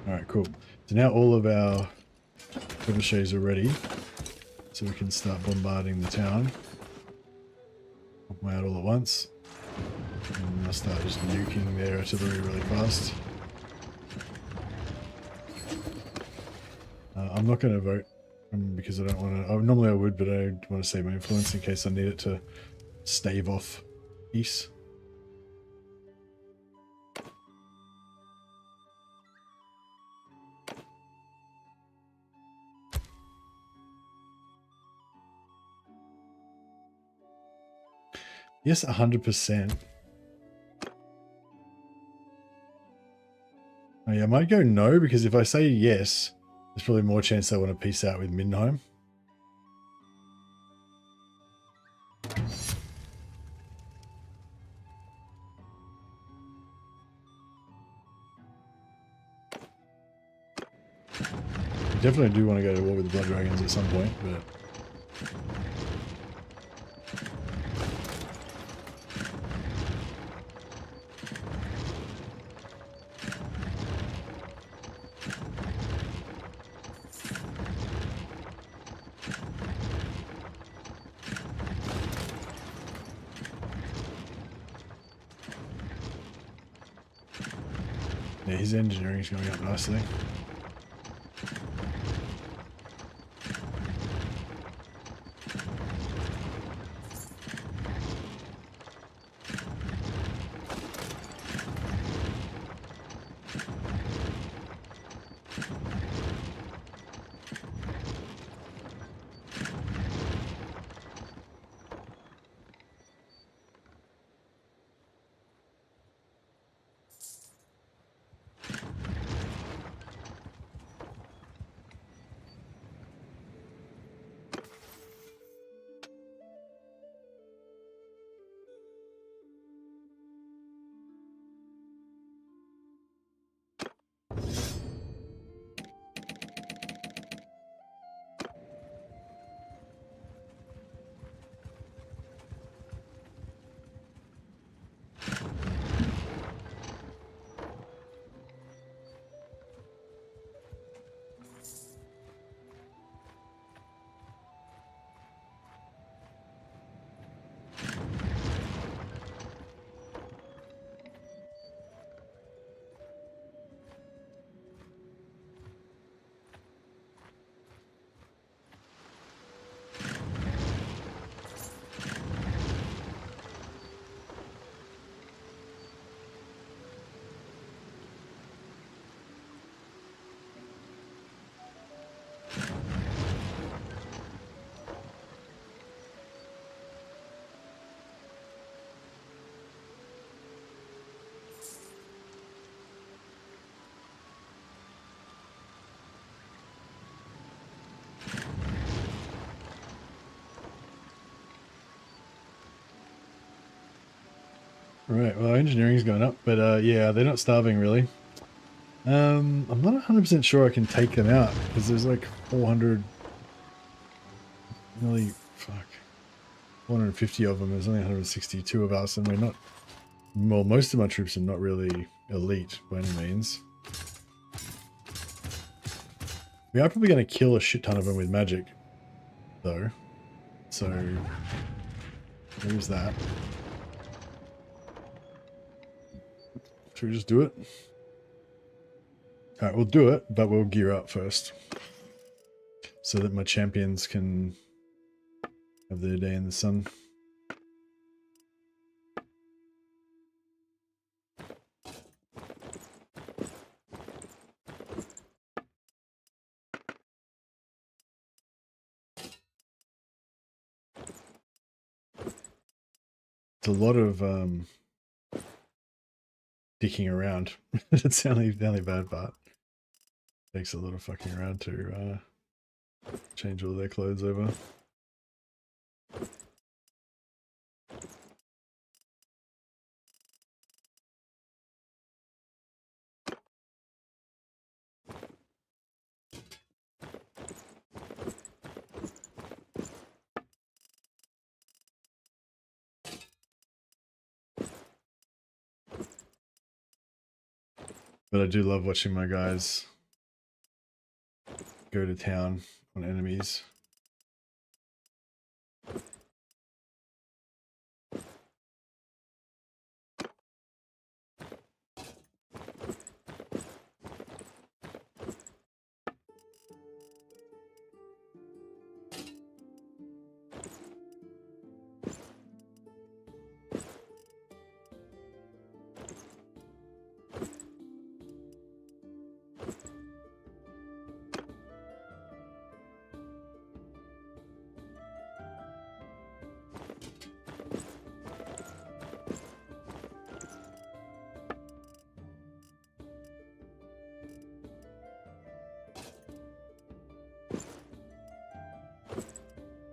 Alright, cool. So now all of our trebuchets are ready. So we can start bombarding the town. Pop them out all at once. And I'll start just nuking their artillery really fast. I'm not going to vote because I don't want to... normally I would, but I want to save my influence in case I need it to stave off peace. Yes, 100%. Oh yeah, I might go no, because if I say yes, there's probably more chance they want to peace out with Mindenheim. I definitely do want to go to war with the Blood Dragons at some point, but... yeah, his engineering is going up nicely. Right, well, engineering's going up, but yeah, they're not starving really. I'm not 100% sure I can take them out because there's like 400, nearly, fuck, 450 of them. There's only 162 of us, and we're not, well, most of my troops are not really elite by any means. We are probably going to kill a shit ton of them with magic, though. So, there's that. Should we just do it? Alright, we'll do it, but we'll gear up first. So that my champions can have their day in the sun. It's a lot of dicking around. It's the only bad part. Takes a lot of fucking around to change all their clothes over. But I do love watching my guys go to town on enemies.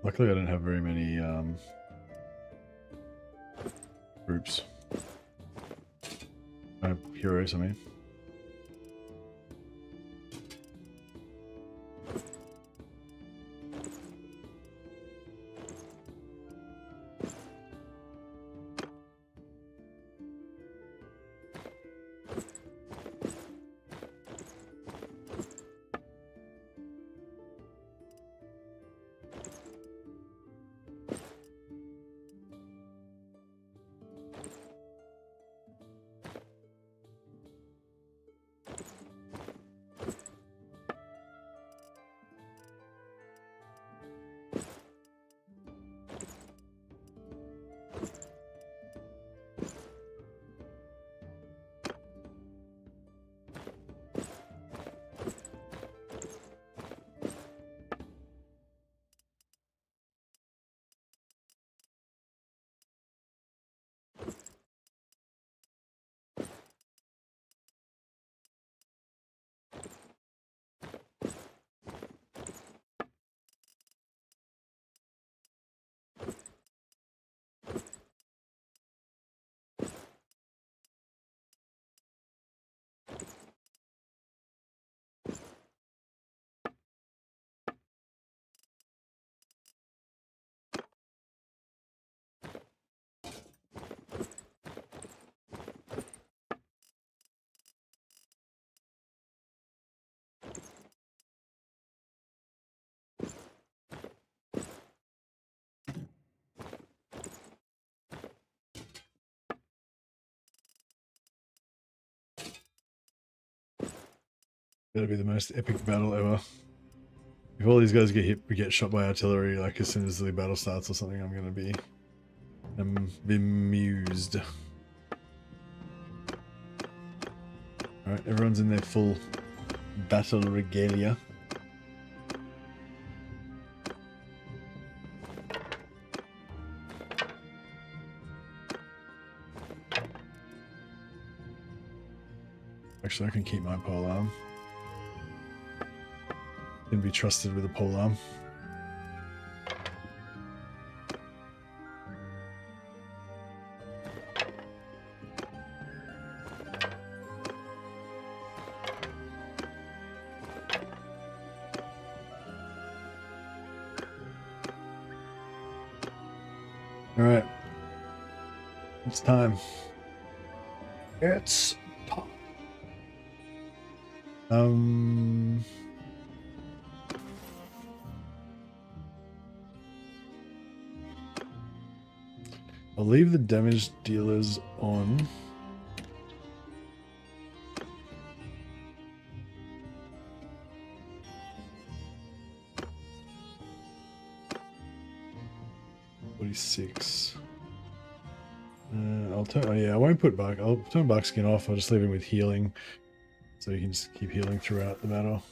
Luckily I don't have very many groups. Heroes, I mean. That'll be the most epic battle ever. If all these guys get hit, we get shot by artillery, like as soon as the battle starts or something, I'm gonna be bemused. Alright, everyone's in their full battle regalia. Actually, I can keep my polearm. Can be trusted with a polearm. All right. It's time. It's time. I'll leave the damage dealers on. $46. I'll turn. Oh yeah, I won't put Buck. I'll turn Buckskin off. I'll just leave him with healing, so you can just keep healing throughout the battle.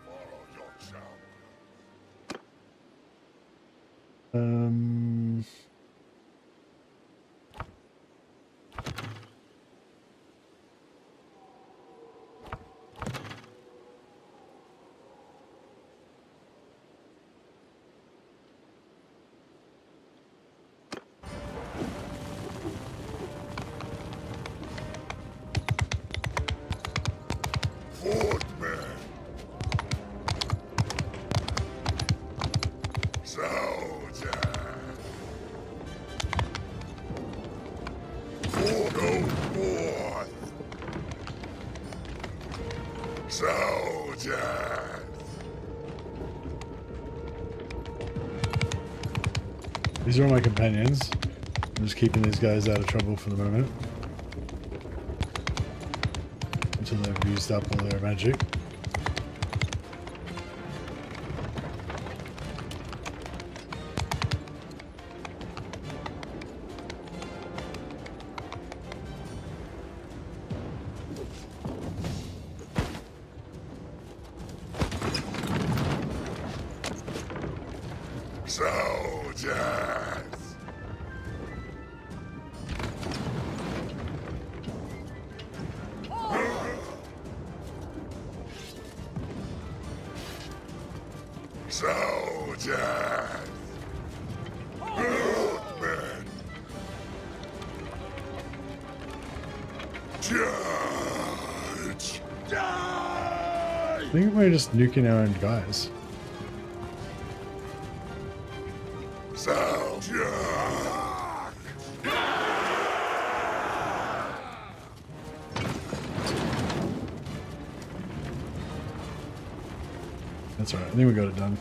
Follow your champ. Footman. Soldier. Go forth. Soldiers. These are all my companions. I'm just keeping these guys out of trouble for the moment. Until they've used up all their magic. Soldiers. Soldiers. Footmen. Judge. I think we're just nuking our own guys. Soldier. That's alright. I think we got it done.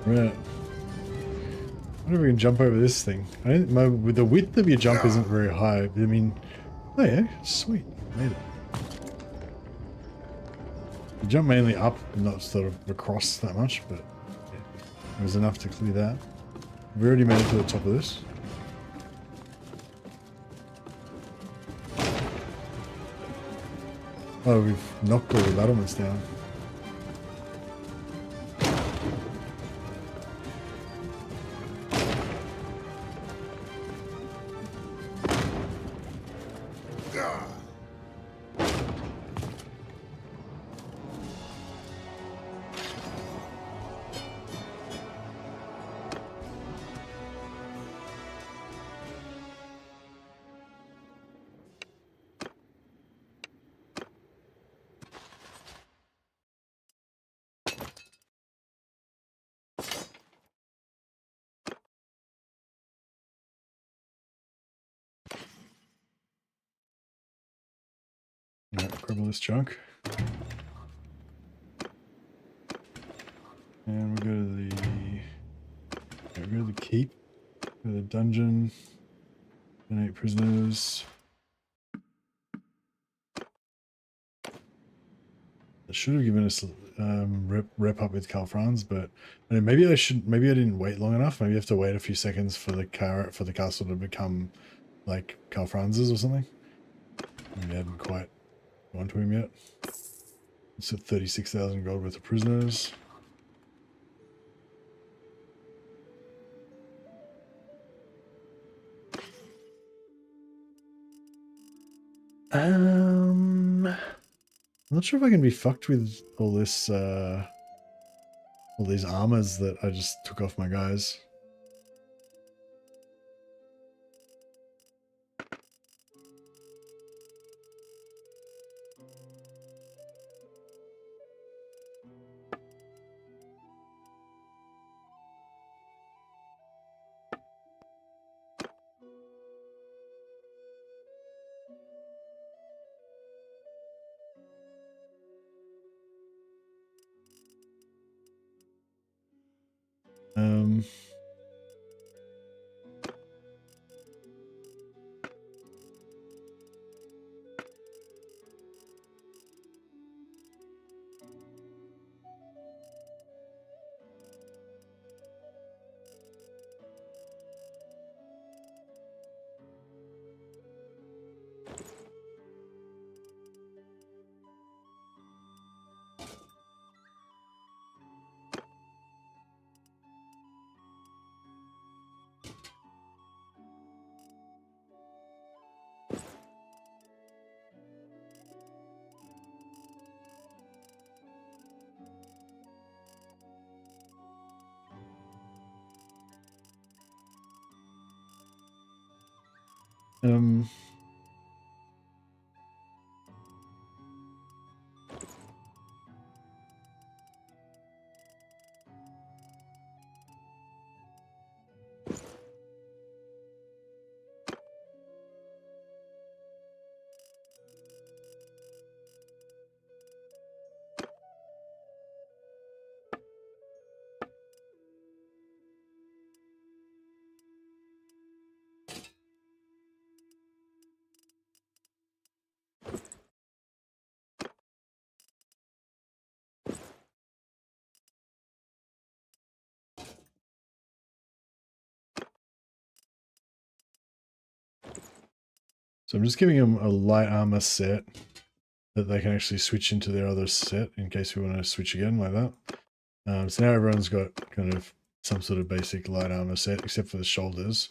Right. I wonder if we can jump over this thing. The width of your jump isn't very high. I mean, oh yeah, sweet, made it. You jump mainly up, not sort of across that much, but yeah, it was enough to clear that. We already made it to the top of this. Oh, we've knocked all the battlements down. Alright, grab all this junk. And we'll go to the keep, go to the dungeon, donate prisoners. It should have given us rep up with Karl Franz, but I mean, maybe I didn't wait long enough. Maybe I have to wait a few seconds for the castle to become like Karl Franz's or something. Maybe I hadn't quite gone to him yet. It's at 36,000 gold worth of prisoners. I'm not sure if I can be fucked with all this, all these armors that I just took off my guys. Um, um, so I'm just giving them a light armor set that they can actually switch into their other set in case we want to switch again like that. So now everyone's got kind of some sort of basic light armor set except for the shoulders.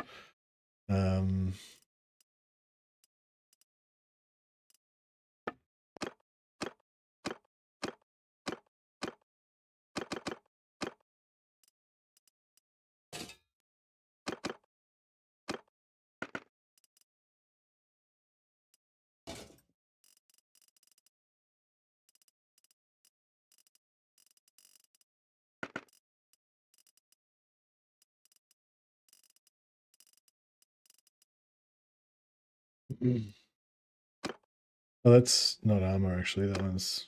Oh, that's not armor actually. That one's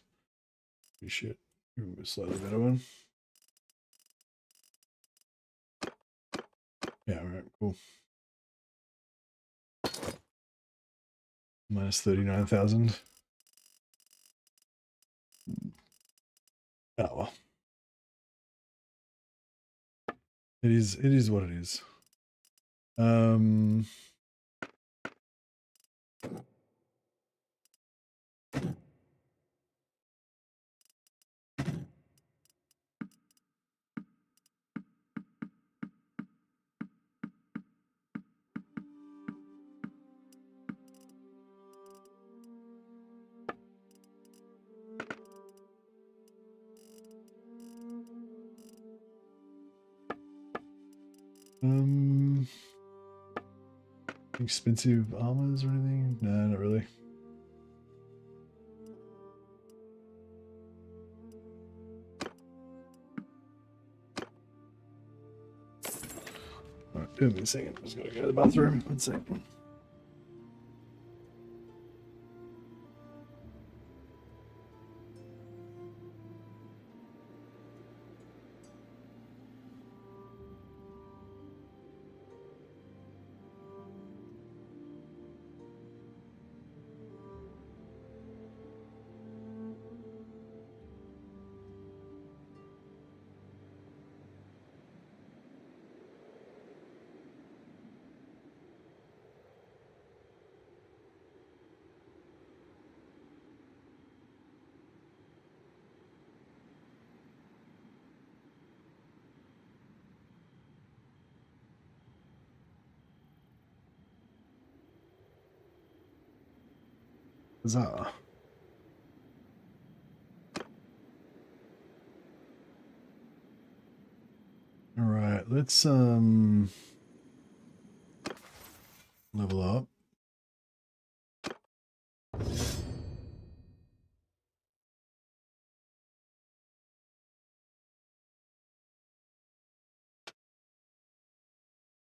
pretty shit. A slightly better one. Yeah, all right, cool. Minus 39,000. Oh well. It is what it is. Um, expensive armors or anything? No, not really. Alright, give me a second. I'm just gonna go to the bathroom. One second. Huzzah. All right, let's level up.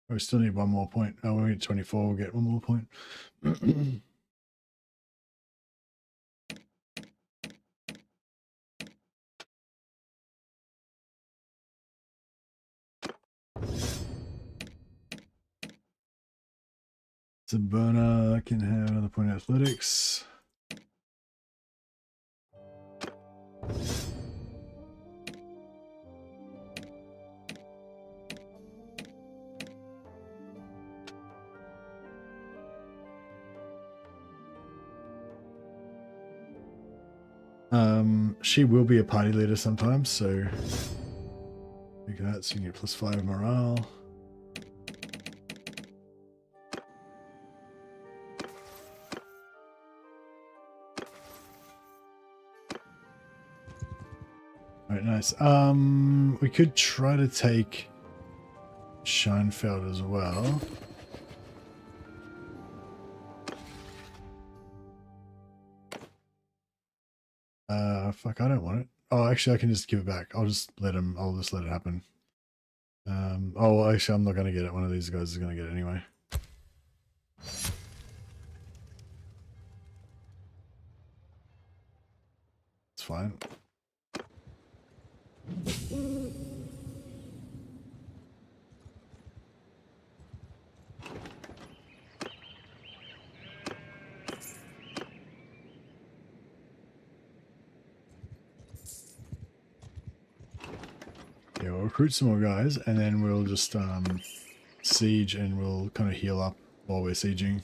We still need one more point. Oh, we need 24. We'll get one more point. So burner can have another point in athletics. She will be a party leader sometimes, so look at that. So you get +5 morale. All right, nice. We could try to take Scheinfeld as well. Fuck, I don't want it. Oh, actually, I can just give it back. I'll just let it happen. Oh, actually, I'm not going to get it. One of these guys is going to get it anyway. It's fine. Yeah, we'll recruit some more guys, and then we'll just siege, and we'll kind of heal up while we're sieging.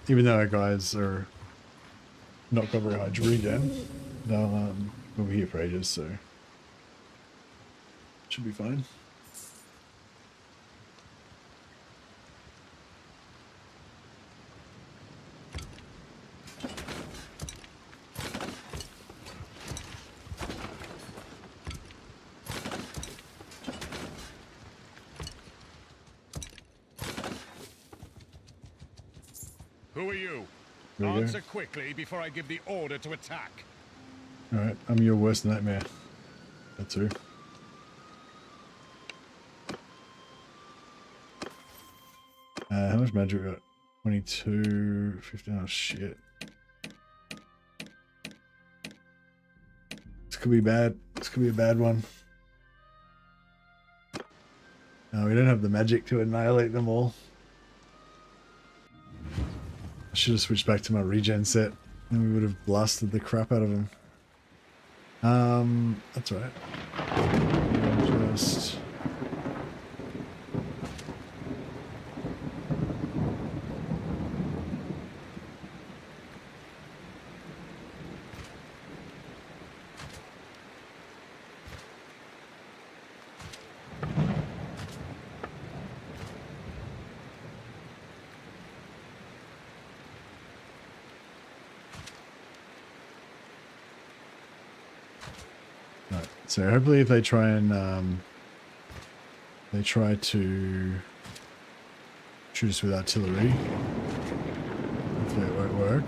Even though our guys are not got very high regen, they'll be here for ages, so should be fine. Who are you? Answer quickly before I give the order to attack. Alright, I'm your worst nightmare. That's who. How much magic we got? 22, 15, oh shit. This could be bad. This could be a bad one. No, we don't have the magic to annihilate them all. I should have switched back to my regen set, and we would have blasted the crap out of them. That's right. Just... So hopefully if they try and they try to shoot us with artillery, hopefully it won't work.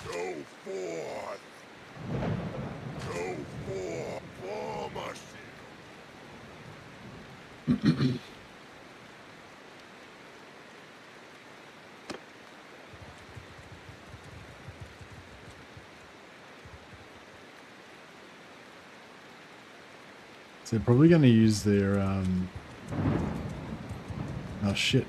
Go forth! Go forth! For mercy! So they're probably going to use their oh shit.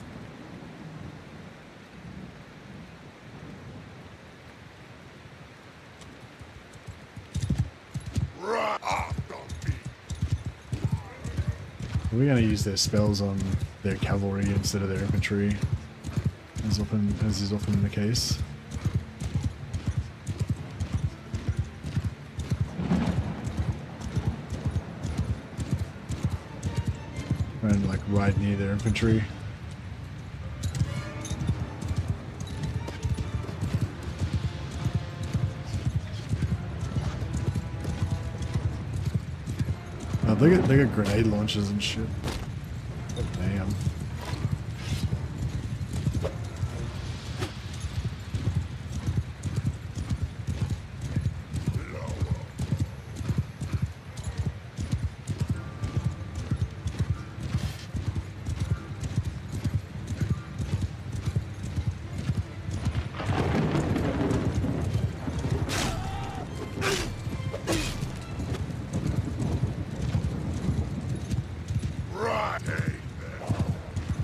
We're going to use their spells on their cavalry instead of their infantry, as is often the case. Trying to like ride near their infantry. They got grenade launchers and shit. Damn.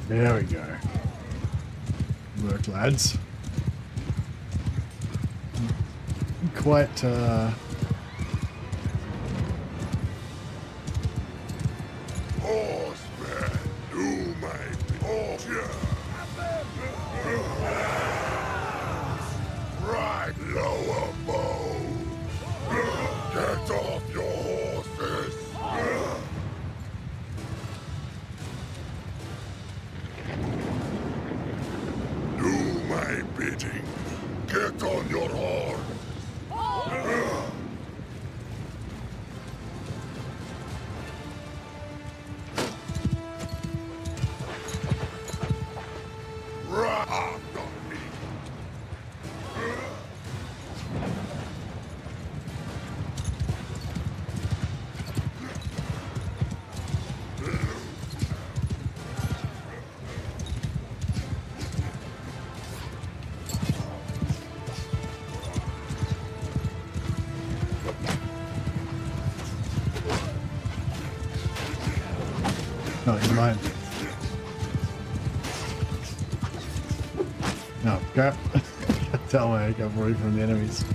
There we go. Work, lads. Quite, Horseman, you may be right, lower bow. Get off your horses. Do my bidding. Get on your horse. no, he's mine. No, crap. Tell my cavalry from the enemies.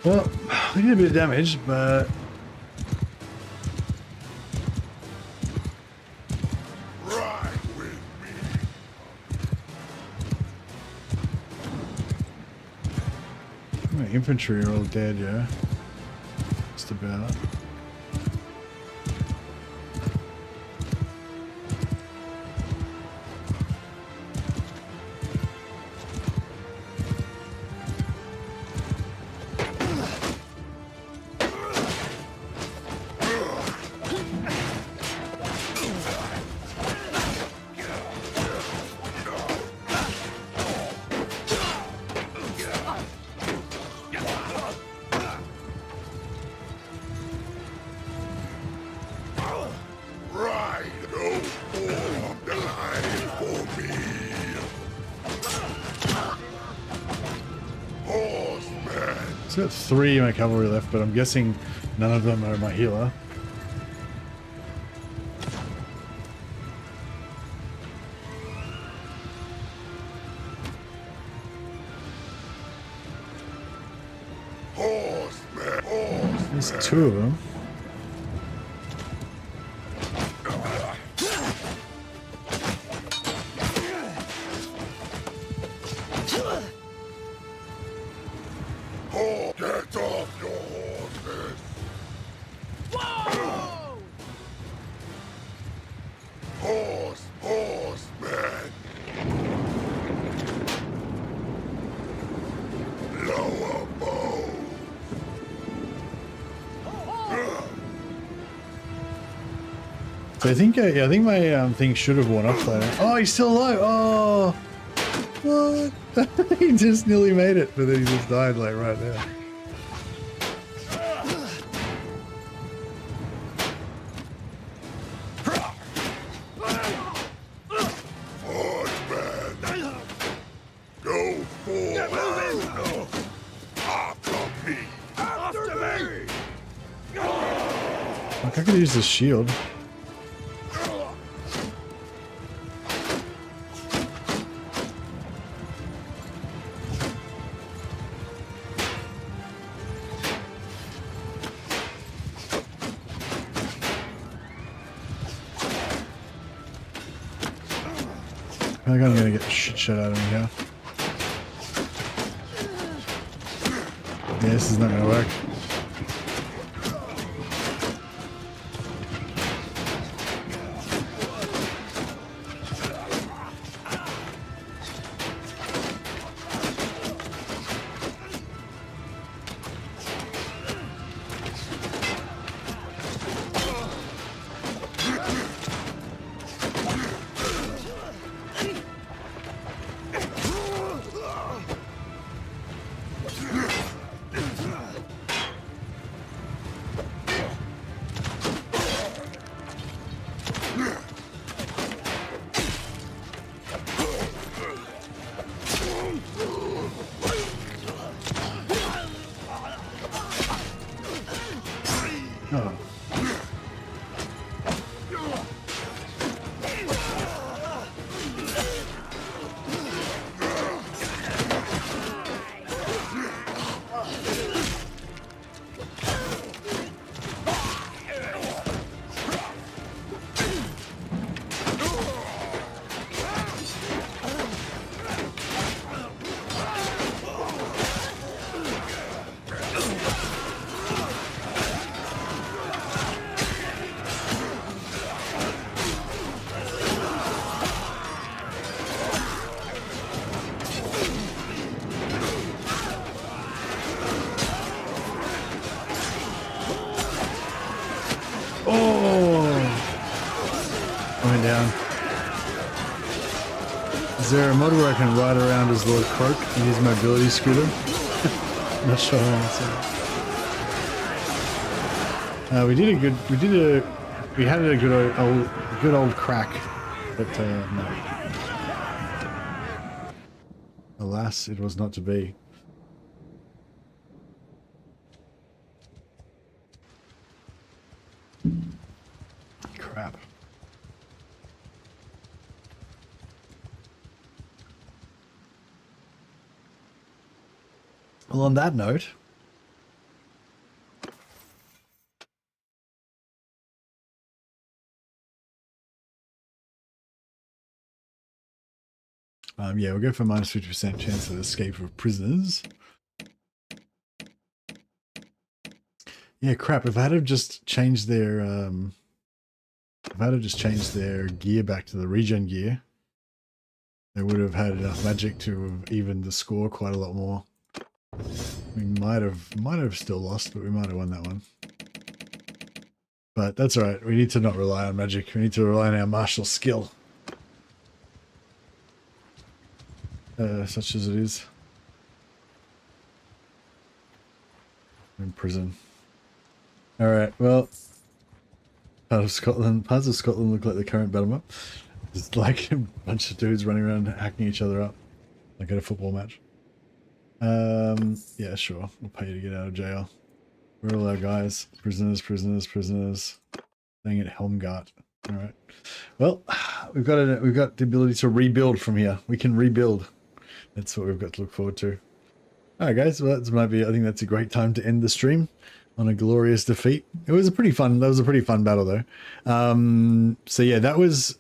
Well, we did a bit of damage, but Right with me. my infantry are all dead, yeah. Just about. Right, no more dying for me. Horseman. So I've got 3 of my cavalry left, but I'm guessing none of them are my healer. Horseman. Horseman. There's 2 of them. Get off your horses. Horseman. Lower bow. So I think, yeah, I think my thing should have worn off later. Oh, he's still alive. Oh, what? He just nearly made it, but then he just died like right there. Horseman. Go forward. After me. After me. Like I could use the shield. I think I'm gonna get the shit shut out of me here. Yeah, this is not gonna work. Oh. Going down. Is there a mod where I can ride around as Lord Croak and use my ability scooter? Not sure how to say. We had a good old crack, but no. Alas, it was not to be. Crap. Well, on that note, Yeah, we'll go for minus 50% chance of escape of prisoners. Yeah, crap. If I had have just changed their gear back to the regen gear, they would have had enough magic to have evened the score quite a lot more. We might have still lost, but we might have won that one. But that's all right. We need to not rely on magic. We need to rely on our martial skill. Such as it is. In prison. Alright, well, parts of Scotland look like the current battle map. It's like a bunch of dudes running around hacking each other up, like at a football match. Yeah, sure. We'll pay you to get out of jail. Where are all our guys? Prisoners. Staying at Helmgart. Alright. Well, we've got the ability to rebuild from here. We can rebuild. That's what we've got to look forward to. Alright guys, well I think that's a great time to end the stream on a glorious defeat. That was a pretty fun battle though. So yeah, that was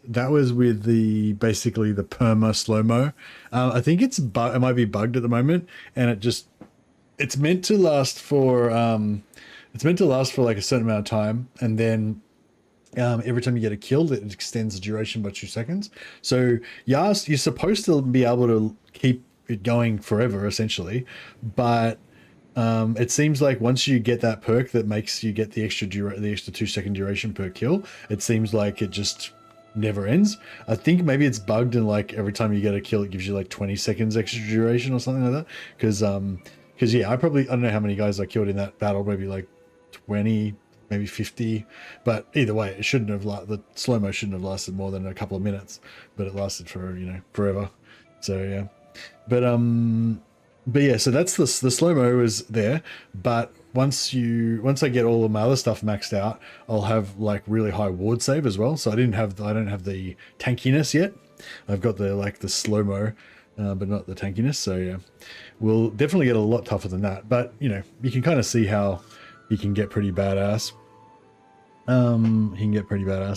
with basically the perma slow-mo. I think it might be bugged at the moment, and it's meant to last for like a certain amount of time, and then every time you get a kill, it extends the duration by 2 seconds. So you're supposed to be able to keep it going forever, essentially, but it seems like once you get that perk that makes you get the extra 2 second duration per kill, it seems like it just never ends. I think maybe it's bugged, and like every time you get a kill, it gives you like 20 seconds extra duration or something like that. Because yeah, I don't know how many guys I killed in that battle, maybe like 20, maybe 50, but either way, it shouldn't have the slow-mo shouldn't have lasted more than a couple of minutes, but it lasted for, forever. So yeah, but yeah, so that's the slow-mo is there, but once I get all of my other stuff maxed out, I'll have like really high ward save as well. So I don't have the tankiness yet. I've got the slow-mo, but not the tankiness. So yeah, we'll definitely get a lot tougher than that, but you can kind of see how he can get pretty badass.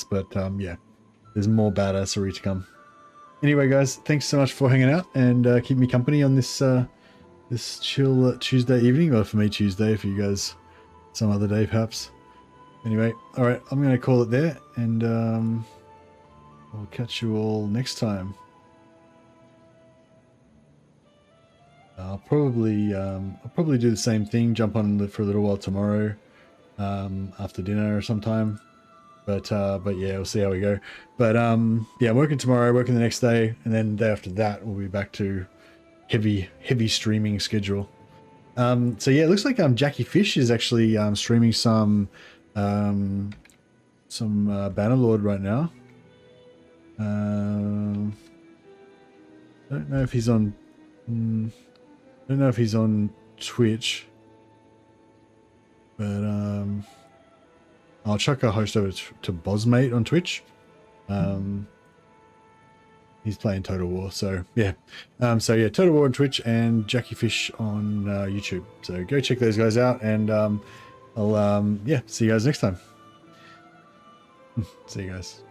But yeah, there's more badassery to come. Anyway, guys, thanks so much for hanging out and keep me company on this this chill Tuesday evening, or for me Tuesday, for you guys some other day perhaps. Anyway, all right, I'm going to call it there, and I'll catch you all next time. I'll probably do the same thing, jump on for a little while tomorrow, after dinner or sometime. But yeah, we'll see how we go. But yeah, I'm working tomorrow, working the next day, and then the day after that we'll be back to heavy streaming schedule. So yeah, it looks like Jackie Fish is actually streaming some Bannerlord right now. Don't know if he's on. Don't know if he's on Twitch, but I'll chuck a host over to Bosmate on Twitch. He's playing Total War, so yeah. So yeah, Total War on Twitch and Jackie Fish on YouTube. So go check those guys out, and I'll yeah, see you guys next time. See you guys.